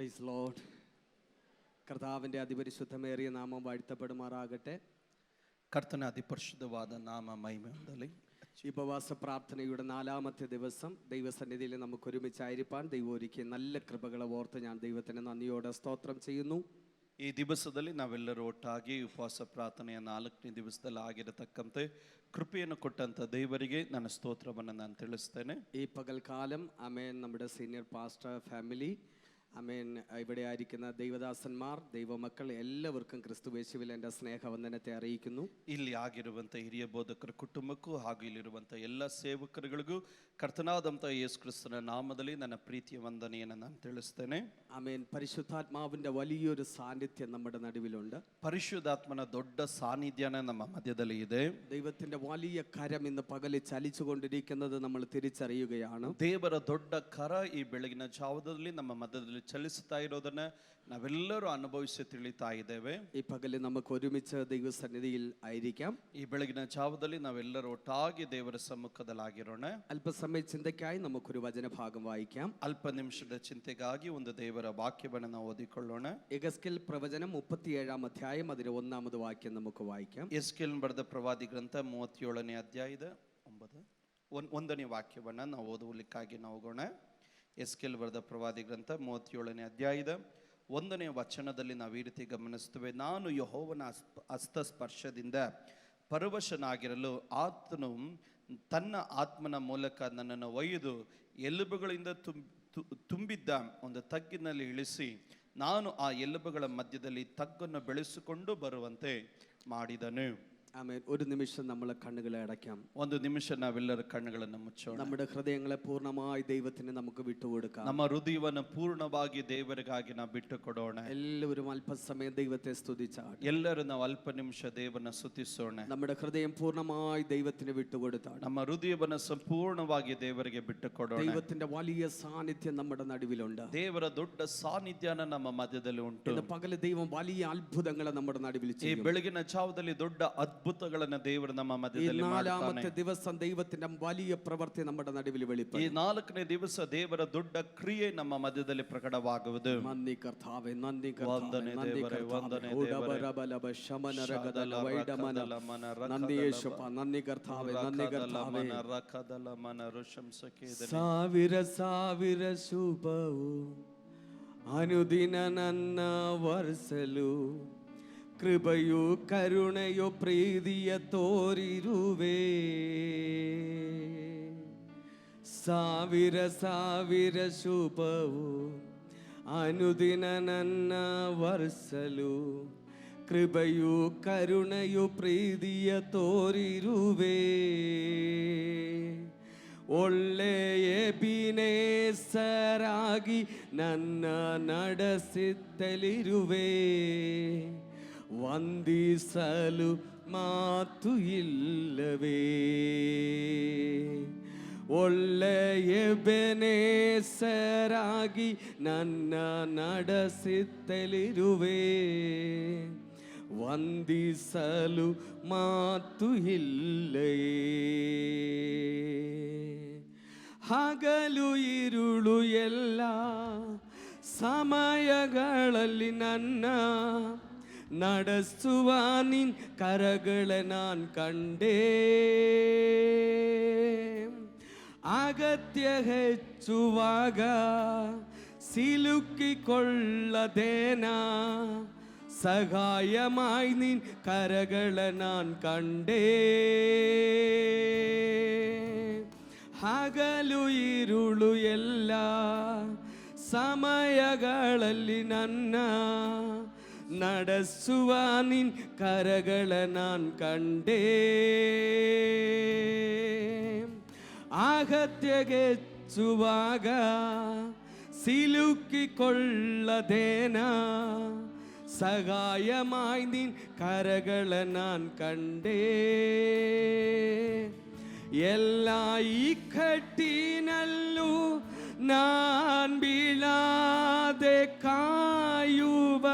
Praise Lord. കർത്താവിൻ്റെ അതിപരിശുദ്ധമേറിയ നാമം വാഴ്ത്തപ്പെടുമാറാകട്ടെ. ಕರ್ತನ ಅತಿ ಪರಿಶುದ್ಧವಾದ ನಾಮ ಮಹಿಮೆ ಹೊಂದಲಿ. ഈ ഉപവാസ പ്രാർത്ഥനയുടെ 4ാമത്തെ ദിവസം ദൈവസന്നിധിയിൽ നമുക്ക് ഒരുമിച്ചായിരിക്കാൻ ദൈവം ഒരുക്കിയ നല്ല കൃപകളെ ഓർത്ത് ഞാൻ ദൈവത്തിന് നന്ദിയോടെ സ്തോത്രം ചെയ്യുന്നു. ಈ ದಿವಸದಲ್ಲಿ ನಾವೆಲ್ಲರೂ ಒಟ್ಟಾಗಿ ಉಪವಾಸ ಪ್ರಾರ್ಥನೆಯ 4ನೇ ದಿವಸದಲ್ಲಿ ಆಗಿರತಕ್ಕಂತೆ ಕೃಪೆಯನ್ನು ಕೊಟ್ಟಂತ ದೇವರಿಗೆ ನನ್ನ ಸ್ತೋತ್ರವನ್ನು ನಾನು ತಿಳಿಸ್ತೇನೆ. ഈ പകൽക്കാലം ആമേൻ നമ്മുടെ സീനിയർ പാസ്റ്റർ ഫാമിലി, ആമേൻ ഇവിടെ ആയിരിക്കുന്ന ദൈവദാസന്മാർ, ദൈവമക്കൾ എല്ലാവർക്കും ക്രിസ്തുയേശുവിൽ എൻ്റെ സ്നേഹവന്ദനത്തെ അറിയിക്കുന്നു. ಇಲ್ಲಿ ಆಗಿರುವಂಥ ಹಿರಿಯ ಬೋಧಕರ ಕುಟುಂಬಕ್ಕೂ ಹಾಗೂ ಇಲ್ಲಿರುವಂಥ ಎಲ್ಲ ಸೇವಕರುಗಳಿಗೂ ಕರ್ತನಾದಂಥ ಯೇಸು ಕ್ರಿಸ್ತನ ನಾಮದಲ್ಲಿ ನನ್ನ ಪ್ರೀತಿಯ ವಂದನೆಯನ್ನು ನಾನು ತಿಳಿಸ್ತೇನೆ. ആമേൻ. പരിശുദ്ധാത്മാവിൻ്റെ വലിയൊരു സാന്നിധ്യം നമ്മുടെ നടുവിലുണ്ട്. ಪರಿಶುದ್ಧಾತ್ಮನ ದೊಡ್ಡ ಸಾನ್ನಿಧ್ಯನ ನಮ್ಮ ಮಧ್ಯದಲ್ಲಿ ಇದೆ. ദൈവത്തിൻ്റെ വലിയ കരം ഇന്ന് പകലിൽ ചലിച്ചുകൊണ്ടിരിക്കുന്നത് നമ്മൾ തിരിച്ചറിയുകയാണ്. ದೇವರ ದೊಡ್ಡ ಕರ ಈ ಬೆಳಗಿನ ಜಾವದಲ್ಲಿ ನಮ್ಮ ಮಧ್ಯದಲ್ಲಿ ಚಲಿಸುತ್ತಾ ಇರೋದನ್ನ ನಾವೆಲ್ಲರೂ ಅನುಭವಿಸಿ ತಿಳಿತಾ ಇದ್ದೇವೆ. ഈ പകലിൽ നമുക്ക് ഒരുമിച്ച് ദൈവസന്നിധിയിൽ ആയിരിക്കാം. ಈ ಬೆಳಗಿನ ಜಾವದಲ್ಲಿ ನಾವೆಲ್ಲರೂ ಒಟ್ಟಾಗಿ ದೇವರ ಸಮ್ಮುಖದಲ್ಲಾಗಿರೋಣ. അല്പസമയ ചിന്തയ്ക്കായി നമുക്കൊരു വചനഭാഗം വായിക്കാം. ಅಲ್ಪ ನಿಮಿಷದ ಚಿಂತೆಗಾಗಿ ಒಂದು ದೇವರ ವಾಕ್ಯವನ್ನು ನಾವು ಓದಿಕೊಳ್ಳೋಣ. യെഹെസ്കേൽ പ്രവചനം 37ാം അധ്യായം അതിന്റെ 1ാമത് വാക്യം നമുക്ക് വായിക്കാം. ಯೆಹೆಸ್ಕೇಲ್ ಬರೆದ ಪ್ರವಾದಿ ಗ್ರಂಥ 37ನೇ ಅಧ್ಯಾಯದ 1ನೇ ವಾಕ್ಯವನ್ನು ನಾವು ಓದುವುದಕ್ಕಾಗಿ ನಾವು ಹೋಗೋಣ. ಯೆಹೆಸ್ಕೇಲ್ ಬರೆದ ಪ್ರವಾದಿ ಗ್ರಂಥ 37ನೇ ಅಧ್ಯಾಯದ 1ನೇ ವಚನದಲ್ಲಿ ನಾವು ಈ ರೀತಿ ಗಮನಿಸ್ತೇವೆ. ನಾನು ಯೆಹೋವನ ಹಸ್ತಸ್ಪರ್ಶದಿಂದ ಪರವಶನಾಗಿರಲು ಆತನು ತನ್ನ ಆತ್ಮನ ಮೂಲಕ ನನ್ನನ್ನು ಒಯ್ದು ಎಲುಬುಗಳಿಂದ ತುಂಬಿದ್ದ ಒಂದು ತಗ್ಗಿನಲ್ಲಿ ಇಳಿಸಿ ನಾನು ಆ ಎಲುಬುಗಳ ಮಧ್ಯದಲ್ಲಿ ತಗ್ಗನ್ನು ಬೆಳೆಸಿಕೊಂಡು ಬರುವಂತೆ ಮಾಡಿದನು. ആമേൻ. ഒരു നിമിഷം നമ്മളെ കണ്ണുകളെ അടയ്ക്കാം. ಒಂದು ನಿಮಿಷ ನಾವೆಲ್ಲರ ಕಣ್ಣುಗಳನ್ನು ಮುಚ್ಚೋಣ. നമ്മുടെ ഹൃദയങ്ങളെ പൂർണ്ണമായി ദൈവത്തിന് നമുക്ക് വിട്ടുകൊടുക്കാം. ನಮ್ಮ ಹೃದಯವನ್ನು ಪೂರ್ಣವಾಗಿ ದೇವರಿಗಾಗಿ ನಾವು ಬಿಟ್ಟು ಕೊಡೋಣ. എല്ലാവരും അല്പസമയം ദൈവത്തെ സ്തുതിച്ചാട്ടെ. ಎಲ್ಲರೂ ನಾವು ಅಲ್ಪ ನಿಮಿಷ ದೇವರನ್ನು ಸ್ತುತಿಸೋಣ. നമ്മുടെ ഹൃദയം പൂർണ്ണമായി ദൈവത്തിന് വിട്ടുകൊടുത്താണ്. ನಮ್ಮ ಹೃದಯವನ್ನು ಸಂಪೂರ್ಣವಾಗಿ ದೇವರಿಗೆ ಬಿಟ್ಟು ಕೊಡೋಣ. ദൈവത്തിന്റെ വലിയ സാന്നിധ്യം നമ്മുടെ നടുവിലുണ്ട്. ದೇವರ ದೊಡ್ಡ ಸಾನ್ನಿಧ್ಯನ ನಮ್ಮ ಮಧ್ಯದಲ್ಲಿ ಉಂಟು. ഇന്ന് പകൽ ദൈവം വലിയ അത്ഭുതങ്ങളെ നമ്മുടെ നടുവിൽ ಈ ചെയ്യും. ಬೆಳಗಿನ ಜಾವದಲ್ಲಿ ದೊಡ್ಡ ಅದ್ಭುತಗಳನ್ನು ದೇವರು ನಮ್ಮ ಮಧ್ಯದಲ್ಲಿ ಮಾಡ್ತಾನೆ. 4ാമത്തെ ദിവസം ദൈവത്തിന്റെ വലിയ പ്രവൃത്തി നമ്മുടെ നടുവിൽ വെളിപ്പെടും. ಈ 4ನೇ ದಿವಸ ದೇವರ ದೊಡ್ಡ ಕ್ರಿಯೆ ನಮ್ಮ ಮಧ್ಯದಲ್ಲಿ ಪ್ರಕಟವಾಗುವುದು. നന്ദി കർത്താവേ, നന്ദി ವಂದನೆ ದೇವರೇ, ವಂದನೆ ದೇವರೇ. നന്ദി യേശുപ്പ, നന്ദി കർത്താവേ, നന്ദി കർത്താവേ. ಸಾವಿರ ಸಾವಿರ ಶುಭವು ಅನುದಿನ ನನ್ನ ವರ್ಷಲು ಕೃಪೆಯು ಕರುಣೆಯು ಪ್ರೀತಿಯ ತೋರಿರುವೆ. ಸಾವಿರ ಸಾವಿರ ಶುಭವು ಅನುದಿನ ನನ್ನ ವರ್ಷಲು ಕೃಪೆಯು ಕರುಣೆಯು ಪ್ರೀತಿಯ ತೋರಿರುವೆ. ಒಳ್ಳೆಯ ಎಬಿನೇಸರಾಗಿ ನನ್ನ ನಡೆಸುತ್ತಲಿರುವೆ. ವಂದಿಸಲು ಮಾತು ಇಲ್ಲವೇ. ಒಳ್ಳೆಯ ಎಬೆನೇಸರಾಗಿ ನನ್ನ ನಡೆಸುತ್ತಲಿರುವೆ. ವಂದಿಸಲು ಮಾತು ಇಲ್ಲವೇ. ಹಗಲು ಇರುಳು ಎಲ್ಲ ಸಮಯಗಳಲ್ಲಿ ನನ್ನ ನಡೆಸುವ ನಿನ್ ಕರಗಳ ನಾನ್ ಕಂಡೇ. ಅಗತ್ಯ ಹೆಚ್ಚುವಾಗ ಸಿಲುಕಿಕೊಳ್ಳದೇನಾ ಸಹಾಯമായി ನಿನ್ ಕರಗಳ ನಾನ್ ಕಂಡೇ. ಹಗಲು ಇರುಳು ಎಲ್ಲ ಸಮಯಗಳಲ್ಲಿ ನನ್ನ ನಡೆಸುವ ನಿನ್ ಕರಗಳ ನಾನ್ ಕಂಡೇ. ಅಗತ್ಯಗೆಚ್ಚುವಾಗ ಸಿಲುಕಿಕೊಳ್ಳದೇನಾ ಸಹಾಯമായി ನಿನ್ ಕರಗಳ ನಾನ್ ಕಂಡೇ. ಎಲ್ಲ ಇಕ್ಕಟ್ಟಿನಲ್ಲೂ ನಾನ್ ಬೀಳಾದೆ ಕಾಯುವ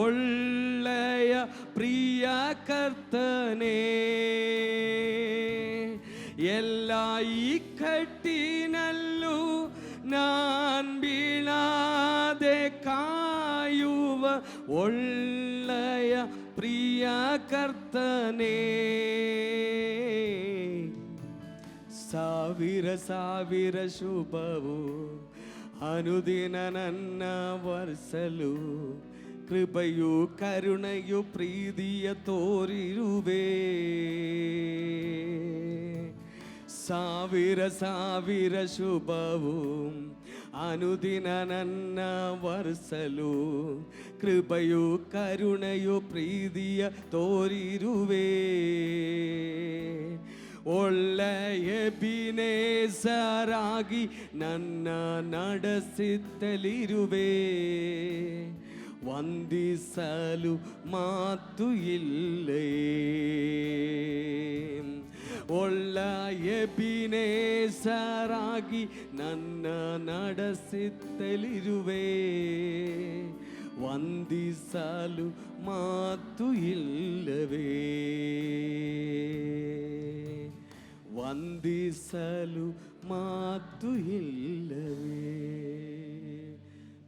ಒಳ್ಳೆಯ ಪ್ರಿಯ ಕರ್ತನೇ. ಎಲ್ಲ ಇಕ್ಕಟ್ಟಿನಲ್ಲೂ ನಾನ್ ಬೀಳಾದೆ ಕಾಯುವ ಒಳ್ಳೆಯ ಪ್ರಿಯ ಕರ್ತನೇ. ಸಾವಿರ ಸಾವಿರ ಶುಭವು ಅನುದಿನ ನನ್ನ ವರ್ಷಲು, ಕೃಪೆಯು ಕರುಣೆಯು ಪ್ರೀತಿಯ ತೋರಿರುವೆ. ಸಾವಿರ ಸಾವಿರ ಶುಭವು ಅನುದಿನ ನನ್ನ ವರ್ಷಲು, ಕೃಪೆಯು ಕರುಣೆಯು ಪ್ರೀತಿಯ ತೋರಿರುವೆ. ಒಳ್ಳೆಯ ಎಬಿನೇಸರಾಗಿ ನನ್ನ ನಡೆಸುತ್ತಲಿರುವೆ. ವಂದಿಸಲು ಮಾತು ಇಲ್ಲೇ. ಒಳ್ಳೆಯ ಎಬಿನೇಸರಾಗಿ ನನ್ನ ನಡೆಸುತ್ತಲಿರುವೆ. ವಂದಿಸಲು ಮಾತು ಇಲ್ಲವೇ. ವಂದಿಸಲು ಮಾತು ಇಲ್ಲವೇ.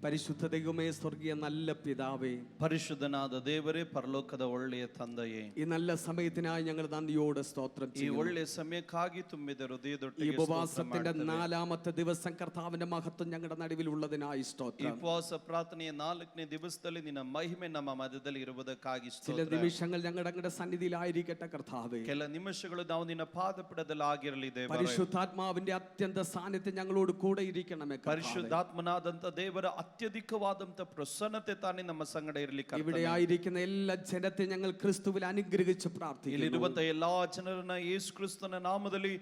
ಪರಿಶುದ್ಧ ದೈವಮೇ, ಸ್ವರ್ಗೀಯ നല്ല പിതാവേ, ಪರಿಶುದ್ಧನಾದ ದೇವರೇ, ಪರಲೋಕದ ಒಳ್ಳೆಯ ತಂದೆಯೇ, ഈ നല്ല സമയത്തിനായി ഞങ്ങൾ നന്ദിയോടെ സ്തോത്രം ಈ ചെയ്യുന്നു. ಒಳ್ಳೆಯ ಸಮಯಕ್ಕಾಗಿ ತುಂಬಿದ ഈ ಹೃದಯದೊಟ್ಟಿಗೆ ഉപവാസത്തിന്റെ 4ാമത്തെ ദിവസം കർത്താവിന്റെ മഹത്വം ഞങ്ങളുടെ നടുവിൽ ഉള്ളതിനായി ಈ സ്തോത്രം. ಉಪವಾಸ ಪ್ರಾರ್ಥನೆಯ 4ನೇ ದಿವಸದಲ್ಲಿ ನಿನ್ನ ಮಹಿಮೆ ನಮ್ಮ ಮಧ್ಯದಲ್ಲಿ ಇರುವುದಕ್ಕಾಗಿ ചില ಸ್ತೋತ್ರ. നിമിഷങ്ങൾ ഞങ്ങളുടെ സന്നിധിയിലായിരിക്കട്ടെ കർത്താവേ. ಕೆಲ ನಿಮಿಷಗಳು ನಾವು ನಿನ್ನ ಪಾದಪೀಠದಲ್ಲಿ ಆಗಿರಲಿ ದೇವರೇ. പരിശുദ്ധാത്മാവിന്റെ അത്യന്ത സാന്നിധ്യം ഞങ്ങളോട് കൂടെ ഇരിക്കണമേ കർത്താവേ. ಪರಿಶುದ್ಧಾತ್ಮನಾದಂತ ದೇವರ ಅತ್ಯಧಿಕವಾದಂತ ಪ್ರಸನ್ನತೆ ತಾನೇ ನಮ್ಮ ಸಂಗಡ ಇರಲಿ. ഇവിടെ ആയിരിക്കുന്ന എല്ലാ ജനത്തെ ഞങ്ങൾ ക്രിസ്തുവിൽ അനുഗ്രഹിച്ച് പ്രാർത്ഥിക്കുന്നു. ಇಲ್ಲಿರುವಂತ ಎಲ್ಲಾ ಜನರನ್ನ ಯೇಸು ಕ್ರಿಸ್ತನ ನಾಮದಲ್ಲಿ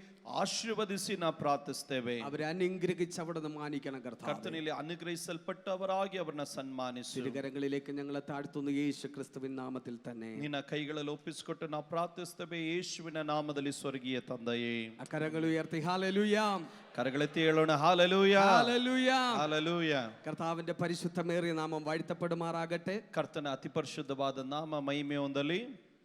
ಆಶೀರ್ವದಿಸಿ ನಾವು ಪ್ರಾರ್ಥಿಸ್ತೇವೆ. അവരെ അനുഗ്രഹിച്ച് അവിടെ നിന്ന് മാനിക്കണം കർത്താവേ. ಕರ್ತನಲ್ಲಿ ಅನುಗ್ರಹಿಸಲ್ಪಟ್ಟವರಾಗಿ ಅವರನ್ನ ಸನ್ಮಾನಿಸು. തിരുകരങ്ങളിലേക്ക് ഞങ്ങളെ താഴ്ത്തുന്നു യേശു ക്രിസ്തുവിൻ നാമത്തിൽ തന്നെ. ನಿನ್ನ ಕೈಗಳಲ್ಲಿ ಒಪ್ಪಿಸಿಕೊಟ್ಟು ನಾವು ಪ್ರಾರ್ಥಿಸ್ತೇವೆ ಯೇಸುವಿನ ನಾಮದಲ್ಲಿ, ಸ್ವರ್ಗೀಯ ತಂದೆಯೇ. ആ കരങ്ങൾ ഉയർത്തി ഹല്ലേലൂയ. ಕರಗಳೆತ್ತಿ ಹೇಳೋಣ ಹಾಲೆಲೂಯಾ, ഹല്ലേലൂയ. ಹಾಲೆಲೂಯಾ. കർത്താവിന്റെ പരിശുദ്ധമേറിയ നാമം വാഴ്ത്തപ്പെടുമാറാകട്ടെ. ಕರ್ತನ ಅತಿ ಪರಿಶುದ್ಧವಾದ ನಾಮ ಮಹಿಮೆ ಹೊಂದಲಿ.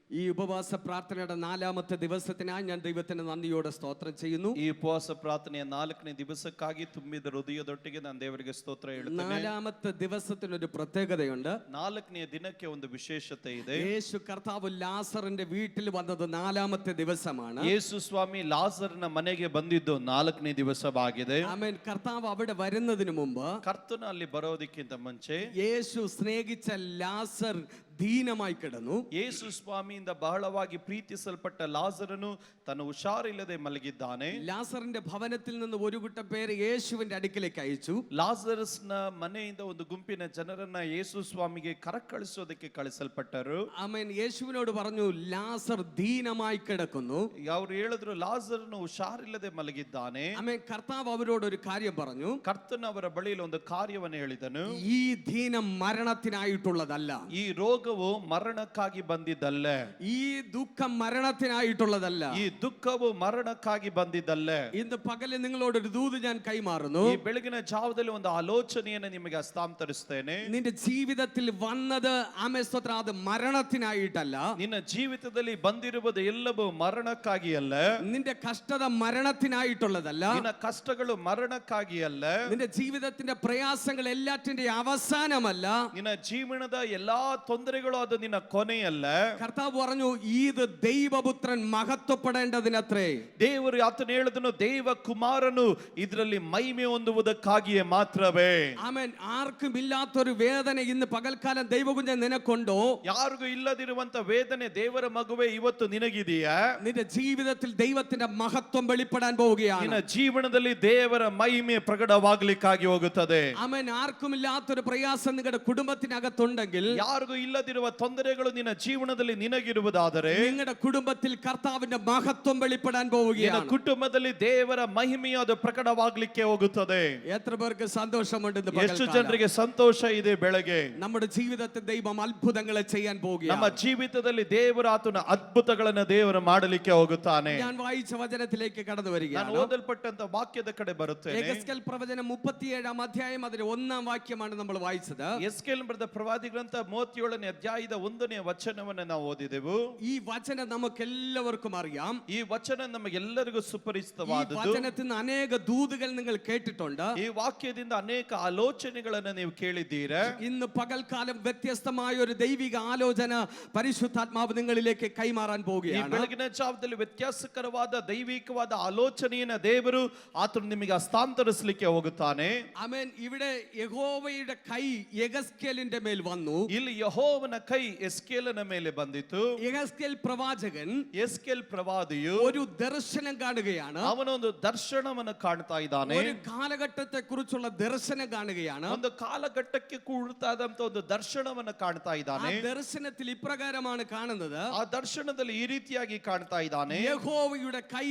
ഈ ഉപവാസ പ്രാർത്ഥനയുടെ 4ാമത്തെ ദിവസത്തിനായി ഞാൻ ദൈവത്തിന് നന്ദിയോടെ സ്തോത്രം ചെയ്യുന്നു. ಈ ಉಪವಾಸ ಪ್ರಾರ್ಥನೆಯ 4ನೇ ದಿವಸಕ್ಕಾಗಿ ತುಂಬಿದ ಹೃದಯದೊಟ್ಟಿಗೆ ನಾನು ದೇವರಿಗೆ ಸ್ತೋತ್ರ ಹೇಳುತ್ತೇನೆ. 4ാമത്തെ ദിവസത്തിനൊരു പ്രത്യേകതയുണ്ട്. 4ನೇ ದಿನಕ್ಕೆ ಒಂದು ವಿಶೇಷತೆ ಇದೆ. യേശു കർത്താവ് ലാസറിന്റെ വീട്ടിൽ വന്നത് 4ാമത്തെ ദിവസമാണ്. ಯೇಸು ಸ್ವಾಮಿ ಲಾಜರನ ಮನೆಗೆ ಬಂದಿದ್ದು 4ನೇ ದಿವಸವಾಗಿದೆ. ആമേൻ. കർത്താവ് അവിടെ വരുന്നതിന് മുമ്പ്, ಕರ್ತನ ಅಲ್ಲಿ ಬರೋದಕ್ಕಿಂತ ಮುಂಚೆ, യേശു സ്നേഹിച്ച ലാസർ ದೀನമായി കിടന്നു. ಯೇಸು ಸ್ವಾಮಿಯಿಂದ ಬಹಳವಾಗಿ ಪ್ರೀತಿಸಲ್ಪಟ್ಟ ಲಾಜರನು ತನ್ನ ಹುಷಾರಿಲ್ಲದೆ ಮಲಗಿದ್ದಾನೆ. ലാസറിന്റെ ഭവനത്തിൽ നിന്ന് ഒരു കൂട്ടം പേര് യേശുവിന്റെ അടുക്കിലേക്ക് അയച്ചു. ಲಾಜರಸ್ನ ಮನೆಯಿಂದ ಒಂದು ಗುಂಪಿನ ಜನರನ್ನ ಯೇಸು ಸ್ವಾಮಿಗೆ ಕಳಿಸೋದಕ್ಕೆ ಕಳಿಸಲ್ಪಟ್ಟರು. ആമേൻ. യേശുവിനോട് പറഞ്ഞു, ലാസർ ദീനമായി കിടക്കുന്നു. ಅವ್ರು ಹೇಳಿದ್ರು ಲಾಜರನು ಹುಷಾರಿಲ್ಲದೆ ಮಲಗಿದ್ದಾನೆ. ആമേൻ. കർത്താവ് അവരോട് ഒരു കാര്യം പറഞ്ഞു. ಕರ್ತನ ಅವರ ಬಳಿಯಲ್ಲಿ ಒಂದು ಕಾರ್ಯವನ್ನು ಹೇಳಿದನು. ഈ ദീനം മരണത്തിനായിട്ടുള്ളതല്ല. ಈ ರೋಗವು ಮರಣಕ್ಕಾಗಿ ಬಂದಿದ್ದಲ್ಲ. ഈ ദുഃഖം മരണത്തിനായിട്ടുള്ളതല്ല. ಈ ದುಃಖವು ಮರಣಕ್ಕಾಗಿ ಬಂದಿದ್ದಲ್ಲ. ഇന്ന് പകല് നിങ്ങളോടൊരു ദൂത് ഞാൻ കൈമാറുന്നു. ಈ ಬೆಳಗಿನ ಜಾವದಲ್ಲಿ ಒಂದು ಆಲೋಚನೆಯನ್ನು ನಿಮಗೆ ಹಸ್ತಾಂತರಿಸ್ತೇನೆ. നിന്റെ ജീവിതത്തിൽ വന്നത് ആമേസ്തോത്ര അത് മരണത്തിനായിട്ടല്ല. ನಿನ್ನ ಜೀವಿತದಲ್ಲಿ ಬಂದಿರುವುದು ಎಲ್ಲವೂ ಮರಣಕ್ಕಾಗಿ ಅಲ್ಲ. നിന്റെ കഷ്ടത മരണത്തിനായിട്ടുള്ളതല്ല. ನಿನ್ನ ಕಷ್ಟಗಳು ಮರಣಕ್ಕಾಗಿ ಅಲ್ಲ. നിന്റെ ജീവിതത്തിന്റെ പ്രയാസങ്ങൾ എല്ലാറ്റിന്റെ അവസാനമല്ല. ನಿನ್ನ ಜೀವನದ ಎಲ್ಲಾ ತೊಂದರೆಗಳು ಅದು ನಿನ್ನ ಕೊನೆಯಲ್ಲ. കർത്താവ് പറഞ്ഞു, ഇത് ദൈവപുത്രൻ മഹത്വപ്പെടേണ്ടതിനത്രേ. ದೇವರು ಆತನು ಹೇಳಿದನು, ದೇವ ಕುಮಾರನು ಇದರಲ್ಲಿ ಮಹಿಮೆ ಹೊಂದುವುದಕ್ಕಾಗಿಯೇ ಮಾತ್ರವೇ. ആമേൻ. ആർക്കും ഇല്ലാത്തൊരു വേദന ഇന്ന് പകൽക്കാലം ദൈവകുഞ്ഞൻ നിനക്കുണ്ടോ? ಯಾರಿಗೂ ಇಲ್ಲದಿರುವಂತ ವೇದನೆ ದೇವರ ಮಗುವೆ ಇವತ್ತು ನಿನಗಿದೆಯಾ? നിന്റെ ജീവിതത്തിൽ ദൈവത്തിന്റെ മഹത്വം വെളിപ്പെടാൻ പോവുകയാണ്. ನಿನ್ನ ಜೀವನದಲ್ಲಿ ದೇವರ ಮಹಿಮೆ ಪ್ರಕಟವಾಗಲಿಕ್ಕಾಗಿ ಹೋಗುತ್ತದೆ. ആമേൻ. ആർക്കുമില്ലാത്തൊരു പ്രയാസം നിങ്ങളുടെ കുടുംബത്തിനകത്തുണ്ടെങ്കിൽ, ಯಾರಿಗೂ ಇಲ್ಲದಿರುವ ತೊಂದರೆಗಳು ನಿನ್ನ ಜೀವನದಲ್ಲಿ ನಿನಗಿರುವುದಾದರೆ, നിങ്ങളുടെ കുടുംബത്തിൽ കർത്താവിന്റെ മഹത്വം വെളിപ്പെടാൻ ನಿನ್ನ പോവുകയാണ്. ಕುಟುಂಬದಲ್ಲಿ ದೇವರ ಮಹಿಮೆಯು ಅದು ಪ್ರಕಟವಾಗಲಿಕ್ಕೆ ಹೋಗುತ್ತದೆ. എത്ര പേർക്ക് സന്തോഷമുണ്ട് ഇന്ന് ಎಷ್ಟು പകൽക്കാലം? ಜನರಿಗೆ ಸಂತೋಷ ಇದೆ ಬೆಳಗ್ಗೆ? നമ്മുടെ ജീവിതത്തിൽ ദൈവം അത്ഭുതങ്ങളെ ചെയ്യാൻ ನಮ್ಮ പോവുകയാണ്. ಜೀವಿತದಲ್ಲಿ ದೇವರ ಆತನ ಅದ್ಭುತಗಳನ್ನು ದೇವರು ಮಾಡಲಿಕ್ಕೆ ಹೋಗುತ್ತಾನೆ. ഞാൻ വായിച്ച വചനത്തിലേക്ക് കടന്നു ನಾನು വരികയാണ്. ಓದಲ್ಪಟ್ಟಂತ ವಾಕ್ಯದ ಕಡೆ ಬರುತ್ತೇನೆ. എഹെസ്കേൽ പ്രവചനം 37-ാം അധ്യായം അതിലെ 1-ാം വാക്യമാണ് നമ്മൾ വായിച്ചത്. ಎಸ್ಕೇಲ್ ಬರೆದ ಪ್ರವಾದಿ ಗ್ರಂಥ 37ನೇ ಅಧ್ಯಾಯದ 1ನೇ ವಚನವನ್ನು ನಾವು ಓದಿದೆವು. ഈ വചനം നമുക്കെല്ലാവർക്കും അറിയാം. ಈ ವಚನ ನಮಗೆಲ್ಲರಿಗೂ ഈ ಸುಪರಿಚಿತವಾದದ್ದು. വചനത്തിന് അനേക ദൂതുകൾ നിങ്ങൾ കേട്ടിട്ടുണ്ട്. ಈ ವಾಕ್ಯದಿಂದ ಅನೇಕ ಆಲೋಚನೆಗಳನ್ನು ನೀವು ಕೇಳಿದ್ದೀರಾ. ഇന്ന് പകൽക്കാലം വ്യത്യസ്തമായ ഒരു ദൈവിക ആലോചന പരിശുദ്ധാത്മാവ് നിങ്ങളിലേക്ക് കൈമാറാൻ ಈ പോവുകയാണ്. ಬೆಳಗಿನ ಜಾವದಲ್ಲಿ ವ್ಯತ್ಯಾಸಕರವಾದ ದೈವಿಕವಾದ ಆಲೋಚನೆಯನ್ನು ದೇವರು ಆತನು ನಿಮಗೆ ಹಸ್ತಾಂತರಿಸಲಿಕ್ಕೆ ಹೋಗುತ್ತಾನೆ. ആമേൻ. ഇവിടെ യഹോവയുടെ കൈ യെഹെസ്കേലിന്റെ മേൽ വന്നു. ಇಲ್ಲಿ ಯೆಹೋವನ ಕೈ ಎಸ್ಕೇಲನ ಮೇಲೆ ಬಂದಿತು. യെഹെസ്കേൽ പ്രവാചകൻ ಎಸ್ಕೇಲ್ ಪ್ರವಾದಿಯು ഒരു ദർശനം കാണുകയാണ്. ಅವನೊಂದು ದರ್ಶನವನ್ನು ಕಾಣ್ತಾ ಇದ್ದಾನೆ. ഒരു കാലഘട്ടത്തെ കുറിച്ചുള്ള ദർശനം കാണുകയാണ്. ಒಂದು ಕಾಲಘಟ್ಟಕ್ಕೆ ಕುರಿತಾದಂತ ಒಂದು ದರ್ಶನವನ್ನು ಕಾಣ್ತಾ ആ ಇದ್ದಾನೆ. ദർശനത്തിൽ ഇപ്രകാരമാണ് കാണുന്നത്. ಆ ದರ್ಶನದಲ್ಲಿ ಈ ರೀತಿಯಾಗಿ ಕಾಣ್ತಾ ಇದ್ದಾನೆ. യഹോവയുടെ കൈ